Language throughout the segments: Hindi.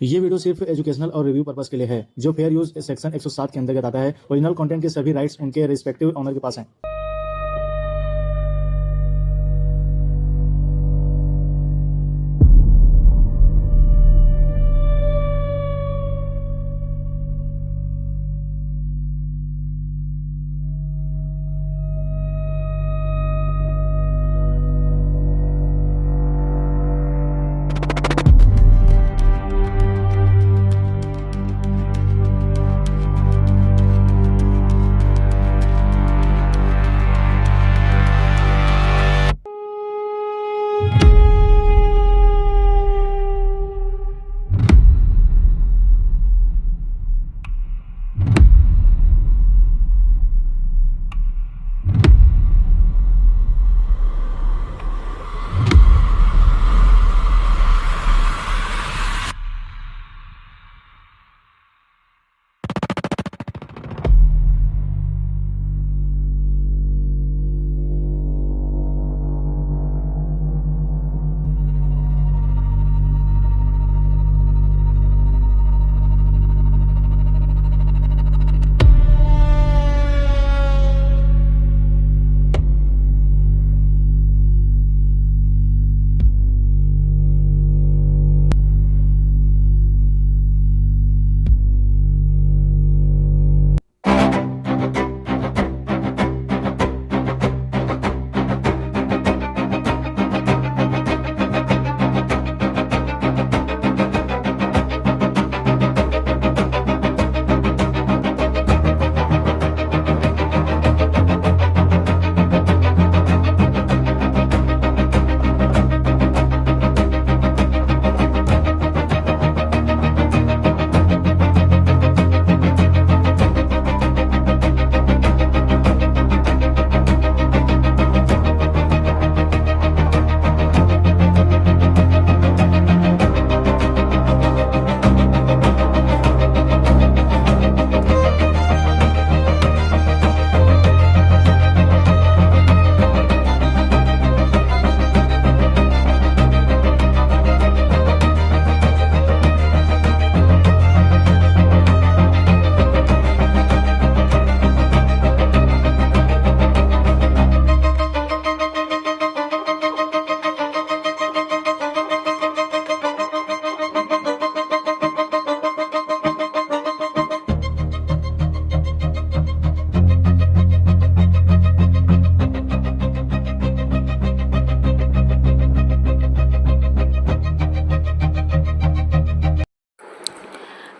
ये वीडियो सिर्फ एजुकेशनल और रिव्यू पर्पस के लिए है, जो फेयर यूज सेक्शन 107 के अंतर्गत आता है। ओरिजिनल कंटेंट के सभी राइट्स उनके रिस्पेक्टिव ऑनर के पास हैं।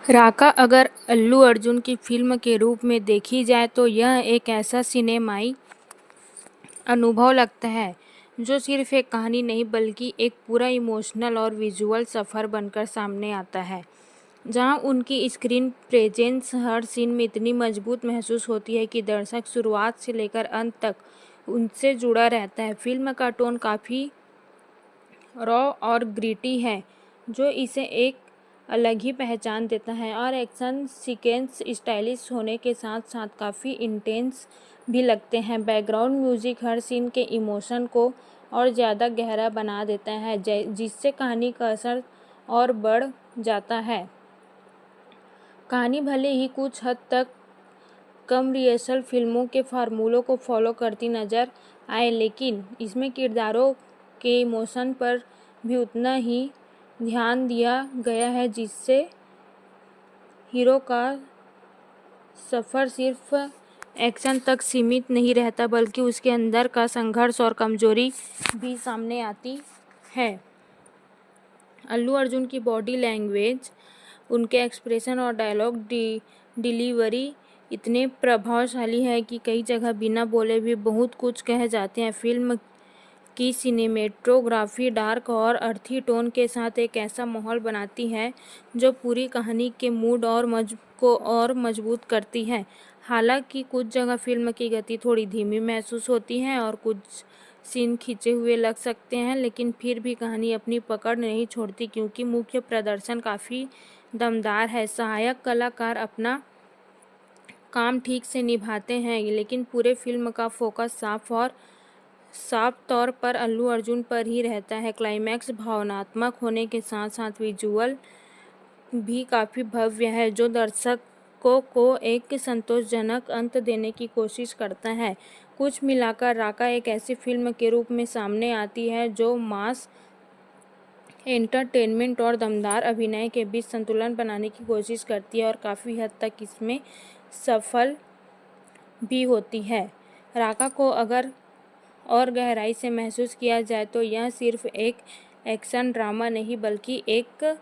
राका अगर अल्लू अर्जुन की फिल्म के रूप में देखी जाए तो यह एक ऐसा सिनेमाई अनुभव लगता है जो सिर्फ एक कहानी नहीं बल्कि एक पूरा इमोशनल और विजुअल सफ़र बनकर सामने आता है, जहां उनकी स्क्रीन प्रेजेंस हर सीन में इतनी मजबूत महसूस होती है कि दर्शक शुरुआत से लेकर अंत तक उनसे जुड़ा रहता है। फिल्म का टोन काफ़ी रॉ और ग्रिटी है, जो इसे एक अलग ही पहचान देता है, और एक्शन सीक्वेंस स्टाइलिश होने के साथ साथ काफ़ी इंटेंस भी लगते हैं। बैकग्राउंड म्यूजिक हर सीन के इमोशन को और ज़्यादा गहरा बना देता है, जिससे कहानी का असर और बढ़ जाता है। कहानी भले ही कुछ हद तक कमर्शियल फिल्मों के फार्मूलों को फॉलो करती नज़र आए, लेकिन इसमें किरदारों के इमोशन पर भी उतना ही ध्यान दिया गया है, जिससे हीरो का सफ़र सिर्फ एक्शन तक सीमित नहीं रहता बल्कि उसके अंदर का संघर्ष और कमजोरी भी सामने आती है। अल्लू अर्जुन की बॉडी लैंग्वेज, उनके एक्सप्रेशन और डायलॉग डिलीवरी इतने प्रभावशाली है कि कई जगह बिना बोले भी बहुत कुछ कह जाते हैं। फिल्म की सिनेमेटोग्राफी डार्क और अर्थी टोन के साथ एक ऐसा माहौल बनाती है जो पूरी कहानी के मूड को और मजबूत करती है। हालांकि कुछ जगह फिल्म की गति थोड़ी धीमी महसूस होती है और कुछ सीन खींचे हुए लग सकते हैं, लेकिन फिर भी कहानी अपनी पकड़ नहीं छोड़ती क्योंकि मुख्य प्रदर्शन काफ़ी दमदार है। सहायक कलाकार अपना काम ठीक से निभाते हैं, लेकिन पूरे फिल्म का फोकस साफ तौर पर अल्लू अर्जुन पर ही रहता है। क्लाइमैक्स भावनात्मक होने के साथ साथ विजुअल भी काफ़ी भव्य है, जो दर्शकों को एक संतोषजनक अंत देने की कोशिश करता है। कुछ मिलाकर राका एक ऐसी फिल्म के रूप में सामने आती है जो मास एंटरटेनमेंट और दमदार अभिनय के बीच संतुलन बनाने की कोशिश करती है और काफ़ी हद तक इसमें सफल भी होती है। राका को अगर और गहराई से महसूस किया जाए तो यह सिर्फ एक एक्शन ड्रामा नहीं बल्कि एक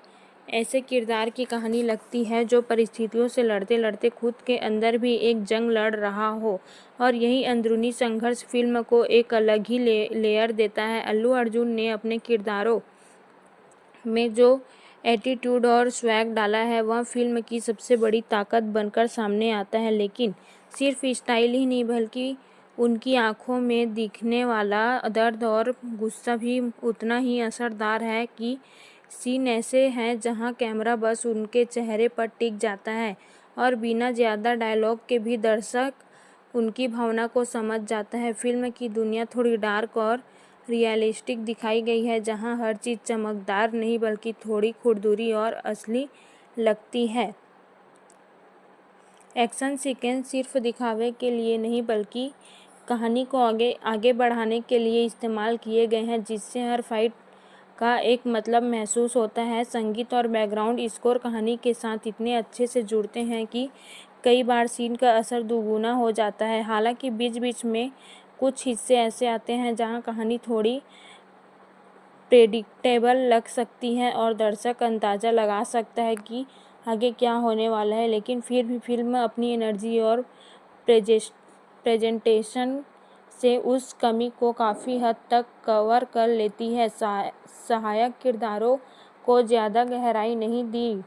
ऐसे किरदार की कहानी लगती है जो परिस्थितियों से लड़ते लड़ते खुद के अंदर भी एक जंग लड़ रहा हो, और यही अंदरूनी संघर्ष फिल्म को एक अलग ही लेयर देता है। अल्लू अर्जुन ने अपने किरदारों में जो एटीट्यूड और स्वैग डाला है वह फिल्म की सबसे बड़ी ताकत बनकर सामने आता है, लेकिन सिर्फ स्टाइल ही नहीं बल्कि उनकी आंखों में दिखने वाला दर्द और गुस्सा भी उतना ही असरदार है कि सीन ऐसे हैं जहां कैमरा बस उनके चेहरे पर टिक जाता है और बिना ज़्यादा डायलॉग के भी दर्शक उनकी भावना को समझ जाता है। फिल्म की दुनिया थोड़ी डार्क और रियलिस्टिक दिखाई गई है, जहां हर चीज़ चमकदार नहीं बल्कि थोड़ी खुरदुरी और असली लगती है। एक्शन सीक्वेंस सिर्फ दिखावे के लिए नहीं बल्कि कहानी को आगे बढ़ाने के लिए इस्तेमाल किए गए हैं, जिससे हर फाइट का एक मतलब महसूस होता है। संगीत और बैकग्राउंड स्कोर कहानी के साथ इतने अच्छे से जुड़ते हैं कि कई बार सीन का असर दोगुना हो जाता है। हालांकि बीच बीच में कुछ हिस्से ऐसे आते हैं जहां कहानी थोड़ी प्रेडिक्टेबल लग सकती है और दर्शक अंदाज़ा लगा सकता है कि आगे क्या होने वाला है, लेकिन फिर भी फिल्म अपनी एनर्जी और प्रेजेंटेशन से उस कमी को काफ़ी हद तक कवर कर लेती है। सहायक किरदारों को ज़्यादा गहराई नहीं दी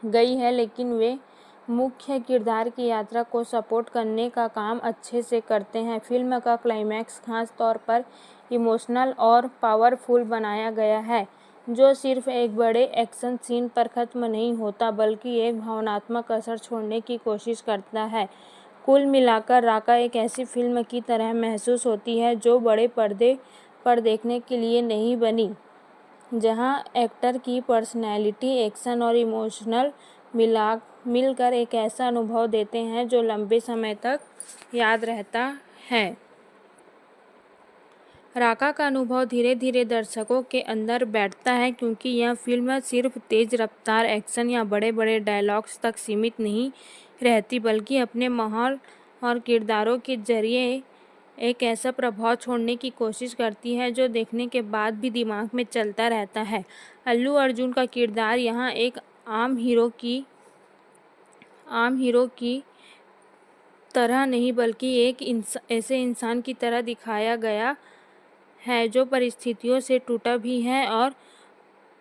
गई है, लेकिन वे मुख्य किरदार की यात्रा को सपोर्ट करने का काम अच्छे से करते हैं। फिल्म का क्लाइमैक्स खास तौर पर इमोशनल और पावरफुल बनाया गया है, जो सिर्फ एक बड़े एक्शन सीन पर ख़त्म नहीं होता बल्कि एक भावनात्मक असर छोड़ने की कोशिश करता है। कुल मिलाकर राका एक ऐसी फिल्म की तरह महसूस होती है जो बड़े पर्दे पर देखने के लिए नहीं बनी, जहां एक्टर की पर्सनैलिटी, एक्शन और इमोशनल मिलकर एक ऐसा अनुभव देते हैं जो लंबे समय तक याद रहता है। राका का अनुभव धीरे धीरे दर्शकों के अंदर बैठता है, क्योंकि यह फिल्म सिर्फ तेज रफ्तार एक्शन या बड़े बड़े डायलॉग्स तक सीमित नहीं रहती बल्कि अपने माहौल और किरदारों के जरिए एक ऐसा प्रभाव छोड़ने की कोशिश करती है जो देखने के बाद भी दिमाग में चलता रहता है। अल्लू अर्जुन का किरदार यहाँ एक आम हीरो की तरह नहीं बल्कि एक ऐसे इंसान की तरह दिखाया गया है जो परिस्थितियों से टूटा भी है और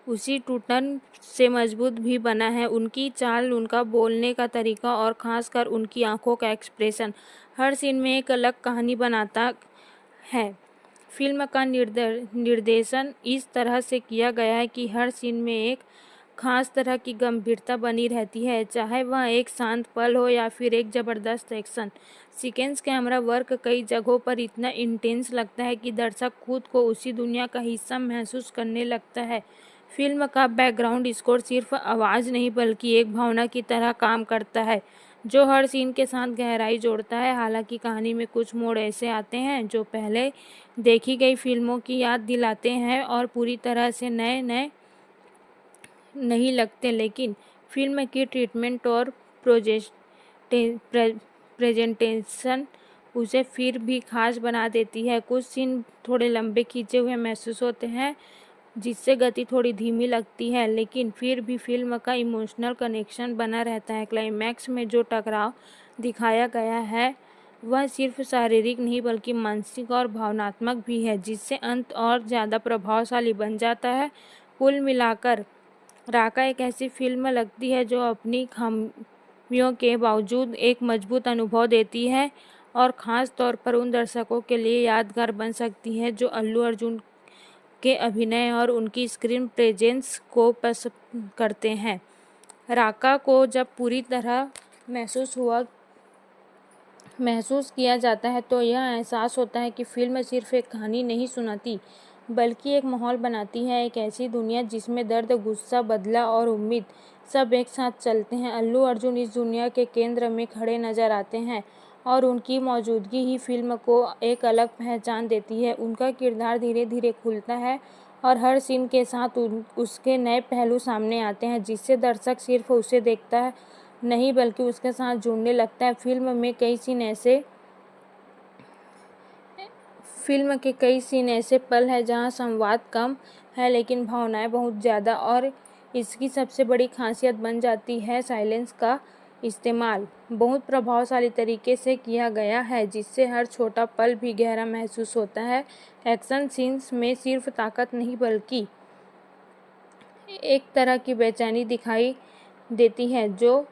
उसी टूटन से मजबूत भी बना है। उनकी चाल, उनका बोलने का तरीका और ख़ासकर उनकी आंखों का एक्सप्रेशन हर सीन में एक अलग कहानी बनाता है। फिल्म का निर्देशन इस तरह से किया गया है कि हर सीन में एक खास तरह की गंभीरता बनी रहती है, चाहे वह एक शांत पल हो या फिर एक ज़बरदस्त एक्शन सीक्वेंस। कैमरा वर्क कई जगहों पर इतना इंटेंस लगता है कि दर्शक खुद को उसी दुनिया का हिस्सा महसूस करने लगता है। फिल्म का बैकग्राउंड स्कोर सिर्फ आवाज़ नहीं बल्कि एक भावना की तरह काम करता है, जो हर सीन के साथ गहराई जोड़ता है। हालांकि कहानी में कुछ मोड़ ऐसे आते हैं जो पहले देखी गई फिल्मों की याद दिलाते हैं और पूरी तरह से नए नहीं लगते, लेकिन फिल्म की ट्रीटमेंट और प्रेजेंटेशन उसे फिर भी खास बना देती है। कुछ सीन थोड़े लंबे खींचे हुए महसूस होते हैं, जिससे गति थोड़ी धीमी लगती है, लेकिन फिर भी फिल्म का इमोशनल कनेक्शन बना रहता है। क्लाइमैक्स में जो टकराव दिखाया गया है वह सिर्फ शारीरिक नहीं बल्कि मानसिक और भावनात्मक भी है, जिससे अंत और ज़्यादा प्रभावशाली बन जाता है। कुल मिलाकर राका एक ऐसी फिल्म लगती है जो अपनी खामियों के बावजूद एक मजबूत अनुभव देती है और ख़ास तौर पर उन दर्शकों के लिए यादगार बन सकती है जो अल्लू अर्जुन के अभिनय और उनकी स्क्रीन प्रेजेंस को पसंद करते हैं। राका को जब पूरी तरह महसूस किया जाता है तो यह एहसास होता है कि फिल्म सिर्फ एक कहानी नहीं सुनाती बल्कि एक माहौल बनाती है, एक ऐसी दुनिया जिसमें दर्द, गुस्सा, बदला और उम्मीद सब एक साथ चलते हैं। अल्लू अर्जुन इस दुनिया के केंद्र में खड़े नजर आते हैं और उनकी मौजूदगी ही फिल्म को एक अलग पहचान देती है। उनका किरदार धीरे धीरे खुलता है और हर सीन के साथ उसके नए पहलू सामने आते हैं, जिससे दर्शक सिर्फ उसे देखता है नहीं बल्कि उसके साथ जुड़ने लगता है। फिल्म के कई सीन ऐसे पल हैं जहां संवाद कम है लेकिन भावनाएं बहुत ज़्यादा, और इसकी सबसे बड़ी खासियत बन जाती है साइलेंस का इस्तेमाल बहुत प्रभावशाली तरीके से किया गया है, जिससे हर छोटा पल भी गहरा महसूस होता है। एक्शन सीन्स में सिर्फ ताकत नहीं बल्कि एक तरह की बेचैनी दिखाई देती है जो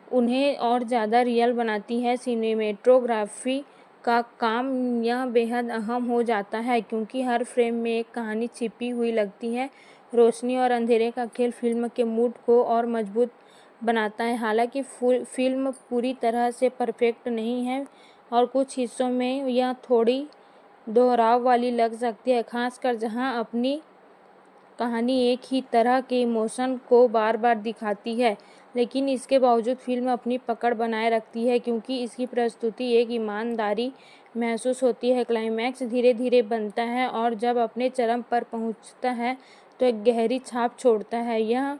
उन्हें और ज़्यादा रियल बनाती है। सिनेमेटोग्राफी का काम यह बेहद अहम हो जाता है क्योंकि हर फ्रेम में एक कहानी छिपी हुई लगती है। रोशनी और अंधेरे का खेल फिल्म के मूड को और मजबूत बनाता है। हालांकि फिल्म पूरी तरह से परफेक्ट नहीं है और कुछ हिस्सों में यह थोड़ी दोहराव वाली लग सकती है, खासकर जहां अपनी कहानी एक ही तरह के इमोशन को बार बार दिखाती है, लेकिन इसके बावजूद फिल्म अपनी पकड़ बनाए रखती है क्योंकि इसकी प्रस्तुति एक ईमानदारी महसूस होती है। क्लाइमैक्स धीरे धीरे बनता है और जब अपने चरम पर पहुंचता है तो एक गहरी छाप छोड़ता है। यह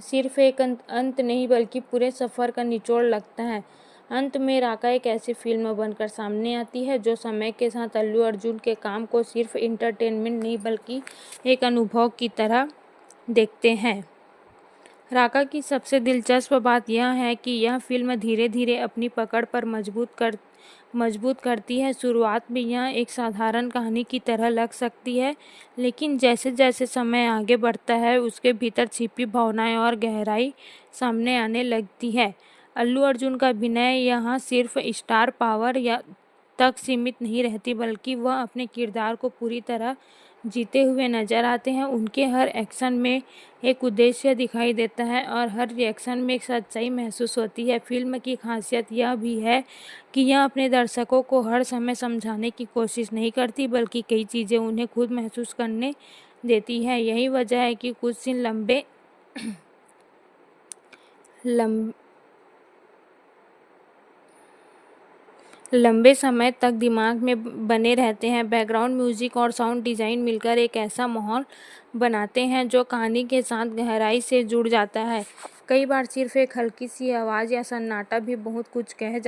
सिर्फ एक अंत नहीं बल्कि पूरे सफ़र का निचोड़ लगता है। अंत में राका एक ऐसी फिल्म बनकर सामने आती है जो समय के साथ अल्लू अर्जुन के काम को सिर्फ इंटरटेनमेंट नहीं बल्कि एक अनुभव की तरह देखते हैं। राका की सबसे दिलचस्प बात यह है कि यह फिल्म धीरे धीरे अपनी पकड़ पर मजबूत करती है। शुरुआत में यह एक साधारण कहानी की तरह लग सकती है, लेकिन जैसे जैसे समय आगे बढ़ता है उसके भीतर छिपी भावनाएं और गहराई सामने आने लगती है। अल्लू अर्जुन का अभिनय यहाँ सिर्फ स्टार पावर या तक सीमित नहीं रहती बल्कि वह अपने किरदार को पूरी तरह जीते हुए नजर आते हैं। उनके हर एक्शन में एक उद्देश्य दिखाई देता है और हर रिएक्शन में एक सच्चाई महसूस होती है। फिल्म की खासियत यह भी है कि यह अपने दर्शकों को हर समय समझाने की कोशिश नहीं करती बल्कि कई चीज़ें उन्हें खुद महसूस करने देती है। यही वजह है कि कुछ सीन लंबे समय तक दिमाग में बने रहते हैं। बैकग्राउंड म्यूजिक और साउंड डिज़ाइन मिलकर एक ऐसा माहौल बनाते हैं जो कहानी के साथ गहराई से जुड़ जाता है। कई बार सिर्फ एक हल्की सी आवाज़ या सन्नाटा भी बहुत कुछ कह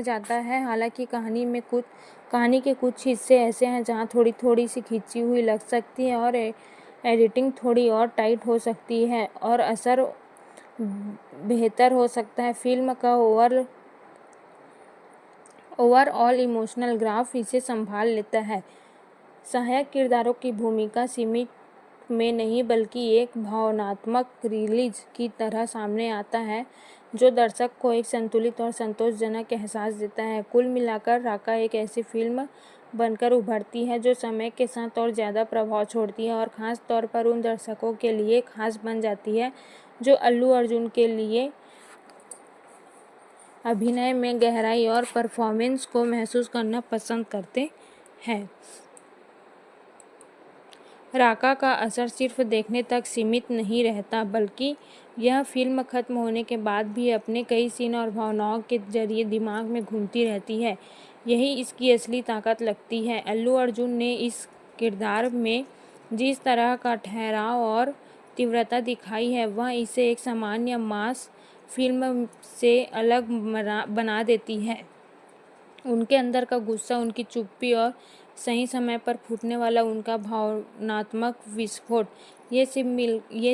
जाता है। हालांकि कहानी के कुछ हिस्से ऐसे हैं जहां थोड़ी थोड़ी सी खिंची हुई लग सकती है और एडिटिंग थोड़ी और टाइट हो सकती है और असर बेहतर हो सकता है। फिल्म का ओवरऑल इमोशनल ग्राफ इसे संभाल लेता है। सहायक किरदारों की भूमिका सीमित में नहीं बल्कि एक भावनात्मक रिलीज की तरह सामने आता है जो दर्शक को एक संतुलित और संतोषजनक एहसास देता है। कुल मिलाकर राका एक ऐसी फिल्म बनकर उभरती है जो समय के साथ और ज़्यादा प्रभाव छोड़ती है और ख़ास तौर पर उन दर्शकों के लिए खास बन जाती है जो अल्लू अर्जुन के लिए अभिनय में गहराई और परफॉर्मेंस को महसूस करना पसंद करते हैं। राका का असर सिर्फ देखने तक सीमित नहीं रहता बल्कि यह फिल्म खत्म होने के बाद भी अपने कई सीन और भावनाओं के जरिए दिमाग में घूमती रहती है। यही इसकी असली ताकत लगती है। अल्लू अर्जुन ने इस किरदार में जिस तरह का ठहराव और तीव्रता दिखाई है वह इसे एक सामान्य मास फिल्म से अलग बना देती है। उनके अंदर का गुस्सा, उनकी चुप्पी और सही समय पर फूटने वाला उनका भावनात्मक विस्फोट, ये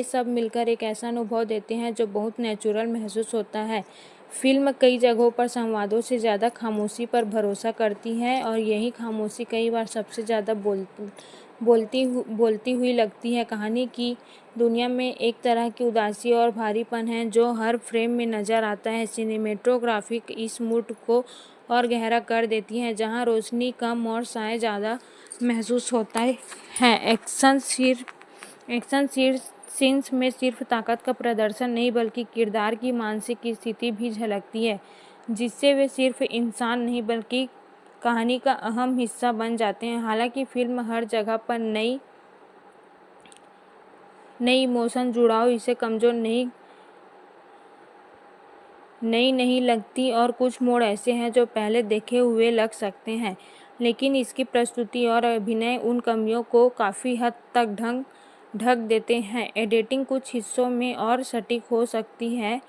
सब मिलकर एक ऐसा अनुभव देते हैं जो बहुत नेचुरल महसूस होता है। फिल्म कई जगहों पर संवादों से ज़्यादा खामोशी पर भरोसा करती है और यही खामोशी कई बार सबसे ज़्यादा बोलती हुई लगती है। कहानी की दुनिया में एक तरह की उदासी और भारीपन है जो हर फ्रेम में नज़र आता है। सिनेमेटोग्राफी इस मूड को और गहरा कर देती है जहां रोशनी कम और साए ज़्यादा महसूस होता है। एक्शन सीन्स में सिर्फ ताकत का प्रदर्शन नहीं बल्कि किरदार की मानसिक स्थिति भी झलकती है, जिससे वे सिर्फ इंसान नहीं बल्कि कहानी का अहम हिस्सा बन जाते हैं। हालांकि फिल्म हर जगह पर नई इमोशन जुड़ाव इसे कमजोर नहीं लगती और कुछ मोड़ ऐसे हैं जो पहले देखे हुए लग सकते हैं, लेकिन इसकी प्रस्तुति और अभिनय उन कमियों को काफ़ी हद तक ढक देते हैं। एडिटिंग कुछ हिस्सों में और सटीक हो सकती है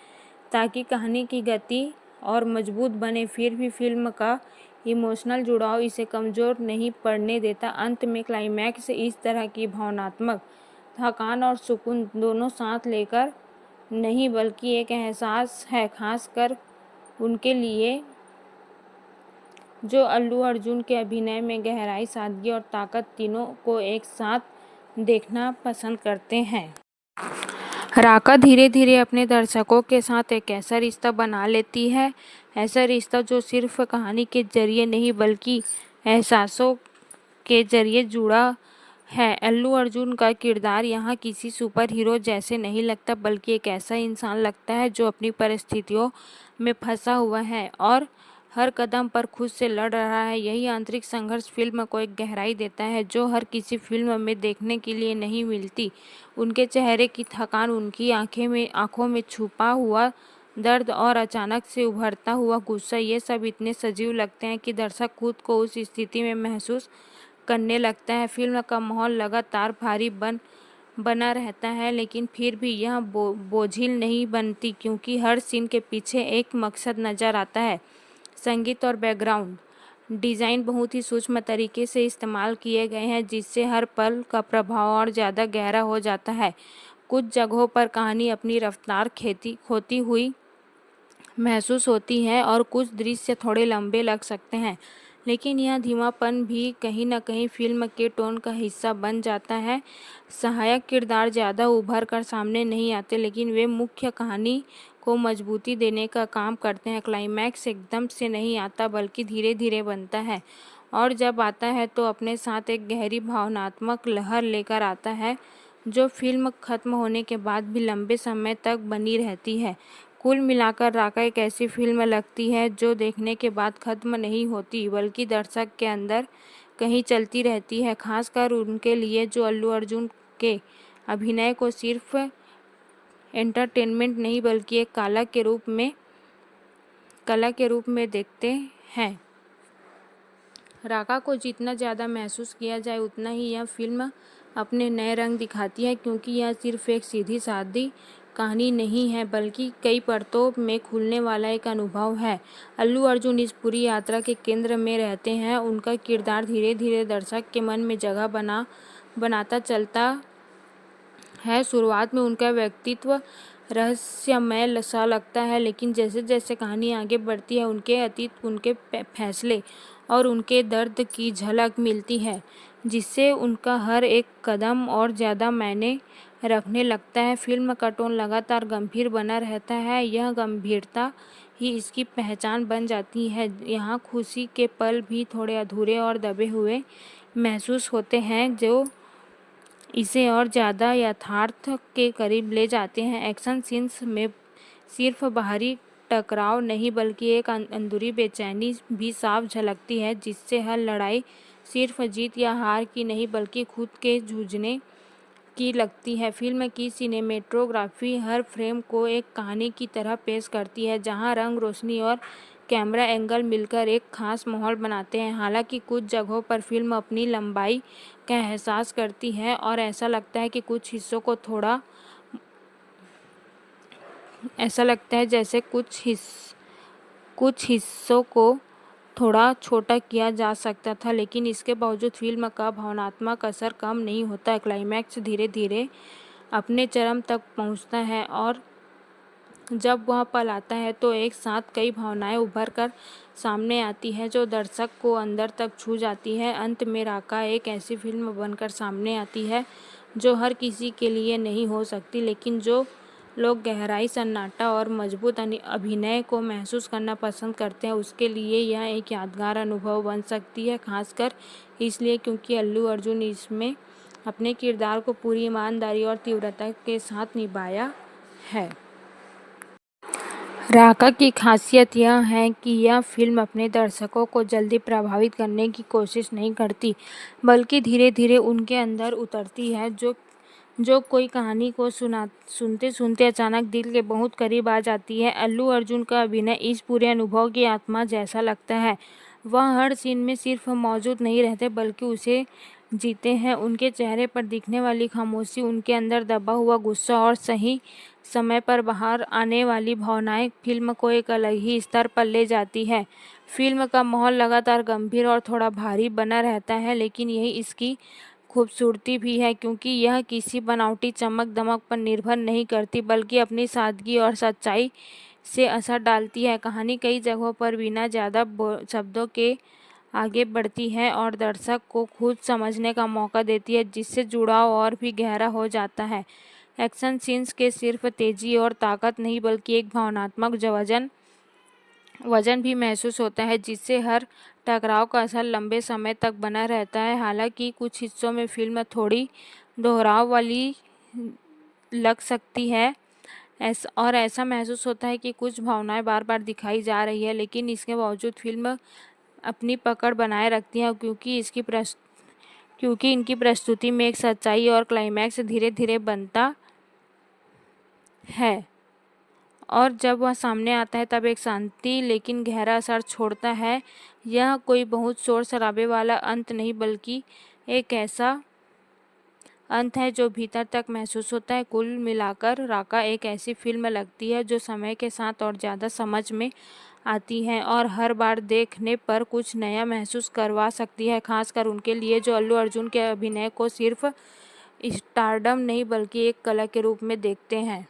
ताकि कहानी की गति और मजबूत बने, फिर भी फिल्म का इमोशनल जुड़ाव इसे कमज़ोर नहीं पड़ने देता। अंत में क्लाइमैक्स इस तरह की भावनात्मक थकान और सुकून दोनों साथ लेकर नहीं बल्कि एक एहसास है, खासकर उनके लिए जो अल्लू अर्जुन के अभिनय में गहराई, सादगी और ताकत तीनों को एक साथ देखना पसंद करते हैं। राका धीरे धीरे अपने दर्शकों के साथ एक ऐसा रिश्ता बना लेती है, ऐसा रिश्ता जो सिर्फ कहानी के जरिए नहीं बल्कि एहसासों के जरिए जुड़ा है। अल्लू अर्जुन का किरदार यहाँ किसी सुपर हीरो जैसे नहीं लगता बल्कि एक ऐसा इंसान लगता है जो अपनी परिस्थितियों में फंसा हुआ है और हर कदम पर खुद से लड़ रहा है। यही आंतरिक संघर्ष फिल्म को एक गहराई देता है जो हर किसी फिल्म में देखने के लिए नहीं मिलती। उनके चेहरे की थकान, उनकी आंखों में छुपा हुआ दर्द और अचानक से उभरता हुआ गुस्सा, ये सब इतने सजीव लगते हैं कि दर्शक खुद को उस स्थिति में महसूस करने लगता है। फिल्म का माहौल लगातार भारी बना रहता है, लेकिन फिर भी यह बोझिल नहीं बनती क्योंकि हर सीन के पीछे एक मकसद नजर आता है। संगीत और बैकग्राउंड डिज़ाइन बहुत ही सूक्ष्म तरीके से इस्तेमाल किए गए हैं, जिससे हर पल का प्रभाव और ज़्यादा गहरा हो जाता है। कुछ जगहों पर कहानी अपनी रफ्तार खोती हुई महसूस होती है और कुछ दृश्य थोड़े लंबे लग सकते हैं, लेकिन यह धीमापन भी कहीं न कहीं फिल्म के टोन का हिस्सा बन जाता है। सहायक किरदार ज़्यादा उभर कर सामने नहीं आते, लेकिन वे मुख्य कहानी को मजबूती देने का काम करते हैं। क्लाइमैक्स एकदम से नहीं आता बल्कि धीरे धीरे बनता है और जब आता है तो अपने साथ एक गहरी भावनात्मक लहर लेकर आता है जो फिल्म खत्म होने के बाद भी लंबे समय तक बनी रहती है। कुल मिलाकर राका एक ऐसी फिल्म लगती है जो देखने के बाद खत्म नहीं होती बल्कि दर्शक के अंदर कहीं चलती रहती है, खासकर उनके लिए जो अल्लू अर्जुन के अभिनय को सिर्फ एंटरटेनमेंट नहीं बल्कि एक कला के रूप में देखते हैं। राका को जितना ज़्यादा महसूस किया जाए उतना ही यह फिल्म अपने नए रंग दिखाती है, क्योंकि यह सिर्फ एक सीधी सादी कहानी नहीं है बल्कि कई परतों में खुलने वाला एक अनुभव है। अल्लू अर्जुन इस पूरी यात्रा के केंद्र में रहते हैं। उनका किरदार धीरे धीरे दर्शक के मन में जगह बनाता चलता है। शुरुआत में उनका व्यक्तित्व रहस्यमय सा लगता है, लेकिन जैसे जैसे कहानी आगे बढ़ती है उनके अतीत, उनके फैसले और उनके दर्द की झलक मिलती है, जिससे उनका हर एक कदम और ज़्यादा मायने रखने लगता है। फिल्म का टोन लगातार गंभीर बना रहता है, यह गंभीरता ही इसकी पहचान बन जाती है। यहाँ खुशी के पल भी थोड़े अधूरे और दबे हुए महसूस होते हैं जो इसे और ज़्यादा यथार्थ के करीब ले जाते हैं। एक्शन सीन्स में सिर्फ बाहरी टकराव नहीं बल्कि एक अंदरूनी बेचैनी भी साफ झलकती है, जिससे हर लड़ाई सिर्फ जीत या हार की नहीं बल्कि खुद के जूझने की लगती है। फिल्म की सिनेमेटोग्राफी हर फ्रेम को एक कहानी की तरह पेश करती है, जहां रंग, रोशनी और कैमरा एंगल मिलकर एक खास माहौल बनाते हैं। हालांकि कुछ जगहों पर फिल्म अपनी लंबाई का एहसास करती है और ऐसा लगता है कि जैसे कुछ हिस्सों को थोड़ा छोटा किया जा सकता था, लेकिन इसके बावजूद फिल्म का भावनात्मक असर कम नहीं होता। क्लाइमैक्स धीरे धीरे अपने चरम तक पहुंचता है और जब वह पल आता है तो एक साथ कई भावनाएं उभर कर सामने आती है जो दर्शक को अंदर तक छू जाती है। अंत में राका एक ऐसी फिल्म बनकर सामने आती है जो हर किसी के लिए नहीं हो सकती, लेकिन जो लोग गहराई, सन्नाटा और मजबूत अभिनय को महसूस करना पसंद करते हैं उसके लिए यह एक यादगार अनुभव बन सकती है। खासकर इसलिए क्योंकि अल्लू अर्जुन इसमें अपने किरदार को पूरी ईमानदारी और तीव्रता के साथ निभाया है। राका की खासियत यह है कि यह फिल्म अपने दर्शकों को जल्दी प्रभावित करने की कोशिश नहीं करती, बल्कि धीरे-धीरे उनके अंदर उतरती है। जो कोई कहानी को सुनते-सुनते अचानक दिल के बहुत करीब आ जाती है। अल्लू अर्जुन का अभिनय इस पूरे अनुभव की आत्मा जैसा लगता है। वह हर सीन में सिर्फ मौजूद नहीं रहते, बल्कि उसे जीते हैं। उनके चेहरे पर दिखने वाली खामोशी, उनके अंदर दबा हुआ गुस्सा और सही समय पर बाहर आने वाली भावनाएं फिल्म को एक अलग ही स्तर पर ले जाती है। फिल्म का माहौल लगातार गंभीर और थोड़ा भारी बना रहता है, लेकिन यही इसकी खूबसूरती भी है, क्योंकि यह किसी बनावटी चमक-दमक पर निर्भर नहीं करती, बल्कि अपनी सादगी और सच्चाई से असर डालती है। कहानी कई जगहों पर बिना ज़्यादा शब्दों के आगे बढ़ती है और दर्शक को खुद समझने का मौका देती है, जिससे जुड़ाव और भी गहरा हो जाता है। एक्शन सीन्स के सिर्फ तेजी और ताकत नहीं, बल्कि एक भावनात्मक वजन भी महसूस होता है, जिससे हर टकराव का असर लंबे समय तक बना रहता है। हालांकि कुछ हिस्सों में फिल्म थोड़ी दोहराव वाली लग सकती है, ऐसा महसूस होता है कि कुछ भावनाएं बार-बार दिखाई जा रही है, लेकिन इसके बावजूद फिल्म अपनी पकड़ बनाए रखती है, क्योंकि इनकी प्रस्तुति में एक सच्चाई और क्लाइमैक्स धीरे-धीरे बनता है, और जब वह सामने आता है तब एक शांति लेकिन गहरा असर छोड़ता है। यह कोई बहुत शोर शराबे वाला अंत नहीं, बल्कि एक ऐसा अंत है जो भीतर तक महसूस होता है। कुल मिलाकर राका एक ऐसी फिल्म लगती है जो समय के साथ और ज़्यादा समझ में आती है और हर बार देखने पर कुछ नया महसूस करवा सकती है, खासकर उनके लिए जो अल्लू अर्जुन के अभिनय को सिर्फ स्टारडम नहीं, बल्कि एक कला के रूप में देखते हैं।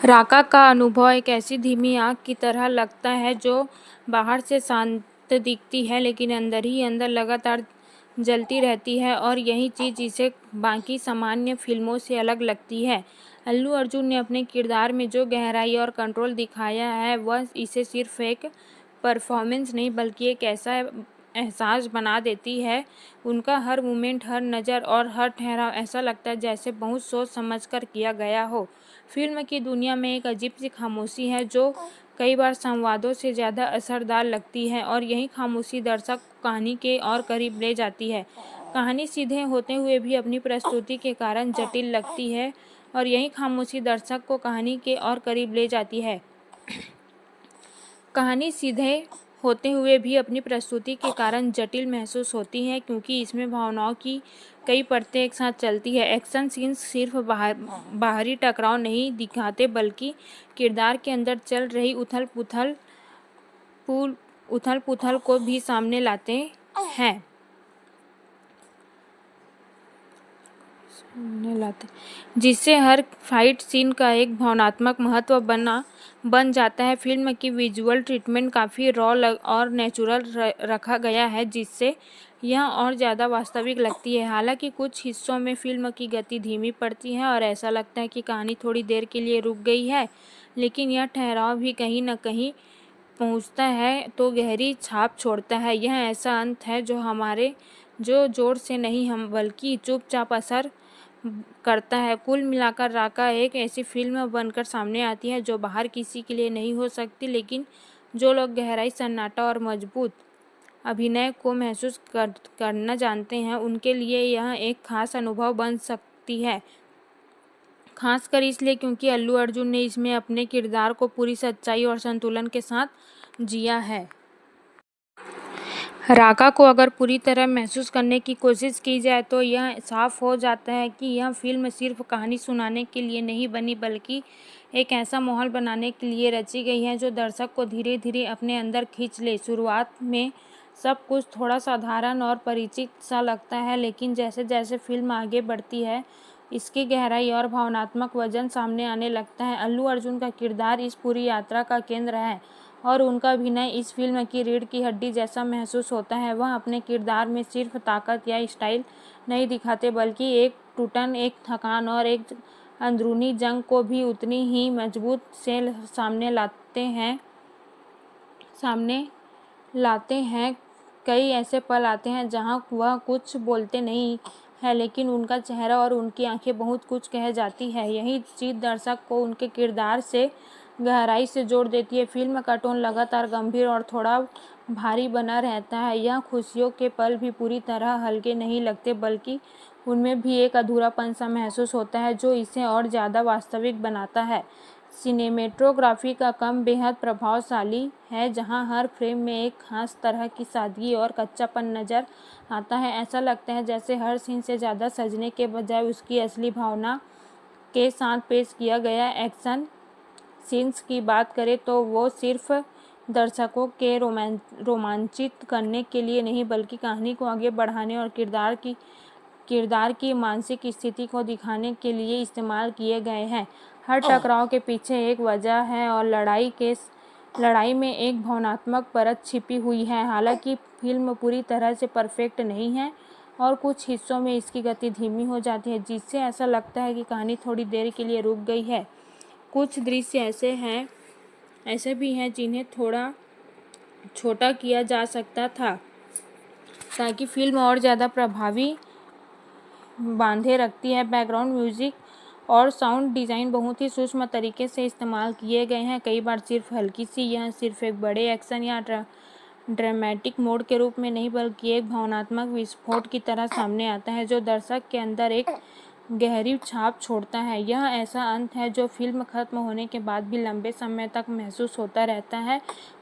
राका का अनुभव एक ऐसी धीमी आग की तरह लगता है जो बाहर से शांत दिखती है, लेकिन अंदर ही अंदर लगातार जलती रहती है, और यही चीज़ इसे बाकी सामान्य फिल्मों से अलग लगती है। अल्लू अर्जुन ने अपने किरदार में जो गहराई और कंट्रोल दिखाया है, वह इसे सिर्फ एक परफॉर्मेंस नहीं, बल्कि एक ऐसा एहसास बना देती है। उनका हर मूवमेंट, हर नज़र और हर ठहराव ऐसा लगता है जैसे बहुत सोच समझकर किया गया हो। फिल्म की दुनिया में एक अजीब सी खामोशी है जो कई बार संवादों से ज़्यादा असरदार लगती है, और यही खामोशी दर्शक को कहानी के और करीब ले जाती है। कहानी सीधे होते हुए भी अपनी प्रस्तुति के कारण जटिल लगती है, और यही खामोशी दर्शक को कहानी के और करीब ले जाती है। कहानी सीधे होते हुए भी अपनी प्रस्तुति के कारण जटिल महसूस होती है, क्योंकि इसमें भावनाओं की कई परतें एक साथ चलती है। एक्शन सीन्स सिर्फ बाहरी टकराव नहीं दिखाते, बल्कि किरदार के अंदर चल रही उथल पुथल को भी सामने लाते हैं जिससे हर फाइट सीन का एक भावनात्मक महत्व बन जाता है। फिल्म की विजुअल ट्रीटमेंट काफ़ी रॉ और नेचुरल रखा गया है, जिससे यह और ज़्यादा वास्तविक लगती है। हालांकि कुछ हिस्सों में फिल्म की गति धीमी पड़ती है और ऐसा लगता है कि कहानी थोड़ी देर के लिए रुक गई है, लेकिन यह ठहराव भी कहीं न कहीं पहुंचता है तो गहरी छाप छोड़ता है। यह ऐसा अंत है जो जोर से नहीं हम बल्कि चुपचाप असर करता है। कुल मिलाकर राका एक ऐसी फिल्म बनकर सामने आती है जो बाहर किसी के लिए नहीं हो सकती, लेकिन जो लोग गहराई, सन्नाटा और मजबूत अभिनय को महसूस करना जानते हैं, उनके लिए यह एक खास अनुभव बन सकती है। खासकर इसलिए क्योंकि अल्लू अर्जुन ने इसमें अपने किरदार को पूरी सच्चाई और संतुलन के साथ जिया है। राका को अगर पूरी तरह महसूस करने की कोशिश की जाए तो यह साफ हो जाता है कि यह फिल्म सिर्फ कहानी सुनाने के लिए नहीं बनी, बल्कि एक ऐसा माहौल बनाने के लिए रची गई है जो दर्शक को धीरे धीरे अपने अंदर खींच ले। शुरुआत में सब कुछ थोड़ा साधारण और परिचित सा लगता है, लेकिन जैसे जैसे फिल्म आगे बढ़ती है, इसकी गहराई और भावनात्मक वजन सामने आने लगता है। अल्लू अर्जुन का किरदार इस पूरी यात्रा का केंद्र है, और उनका अभिनय इस फिल्म की रीढ़ की हड्डी जैसा महसूस होता है। वह अपने किरदार में सिर्फ ताकत या स्टाइल नहीं दिखाते, बल्कि एक टूटन, एक थकान और एक अंदरूनी जंग को भी उतनी ही मजबूत से सामने लाते हैं। कई ऐसे पल आते हैं जहां वह कुछ बोलते नहीं है, लेकिन उनका चेहरा और उनकी आंखें बहुत कुछ कह जाती है। यही चीज़ दर्शक को उनके किरदार से गहराई से जोड़ देती है। फिल्म का टोन लगातार गंभीर और थोड़ा भारी बना रहता है। यह खुशियों के पल भी पूरी तरह हल्के नहीं लगते, बल्कि उनमें भी एक अधूरापन सा महसूस होता है जो इसे और ज़्यादा वास्तविक बनाता है। सिनेमेटोग्राफी का काम बेहद प्रभावशाली है, जहां हर फ्रेम में एक खास तरह की सादगी और कच्चापन नज़र आता है। ऐसा लगता है जैसे हर सीन से ज़्यादा सजने के बजाय उसकी असली भावना के साथ पेश किया गया। एक्शन सीन्स की बात करें तो वो सिर्फ दर्शकों के रोमांचित करने के लिए नहीं, बल्कि कहानी को आगे बढ़ाने और किरदार की मानसिक स्थिति को दिखाने के लिए इस्तेमाल किए गए हैं। हर टकराव के पीछे एक वजह है और लड़ाई में एक भावनात्मक परत छिपी हुई है। हालांकि फिल्म पूरी तरह से परफेक्ट नहीं है और कुछ हिस्सों में इसकी गति धीमी हो जाती है, जिससे ऐसा लगता है कि कहानी थोड़ी देर के लिए रुक गई है। कुछ दृश्य ऐसे भी हैं जिन्हें थोड़ा छोटा किया जा सकता था ताकि फिल्म और ज़्यादा प्रभावी बांधे रखती है। बैकग्राउंड म्यूजिक और साउंड डिज़ाइन बहुत ही सूक्ष्म तरीके से इस्तेमाल किए गए हैं। कई बार सिर्फ हल्की सी यह सिर्फ एक बड़े एक्शन या ड्रामेटिक मोड के रूप में नहीं, बल्कि एक भावनात्मक विस्फोट की तरह सामने आता है जो दर्शक के अंदर एक गहरी छाप छोड़ता है। यह ऐसा अंत है जो फिल्म खत्म होने के बाद भी लंबे समय तक महसूस होता रहता है।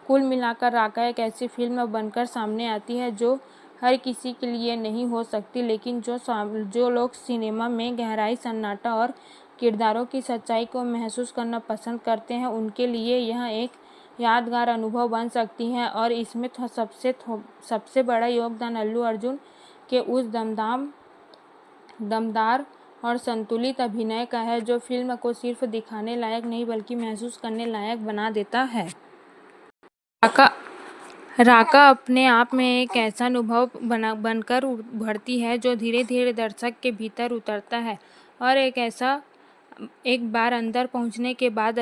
कुल मिलाकर राका एक ऐसी फिल्म बनकर सामने आती है जो हर किसी के लिए नहीं हो सकती, लेकिन जो लोग सिनेमा में गहराई, सन्नाटा और किरदारों की सच्चाई को महसूस करना पसंद करते हैं, उनके लिए यह एक यादगार अनुभव बन सकती है। और इसमें सबसे बड़ा योगदान अल्लू अर्जुन के उस दमदार और संतुलित अभिनय का है, जो फिल्म को सिर्फ दिखाने लायक नहीं बल्कि महसूस करने लायक बना देता है। राका अपने आप में एक ऐसा अनुभव बनकर उभरती है जो धीरे धीरे दर्शक के भीतर उतरता है और एक बार अंदर पहुंचने के बाद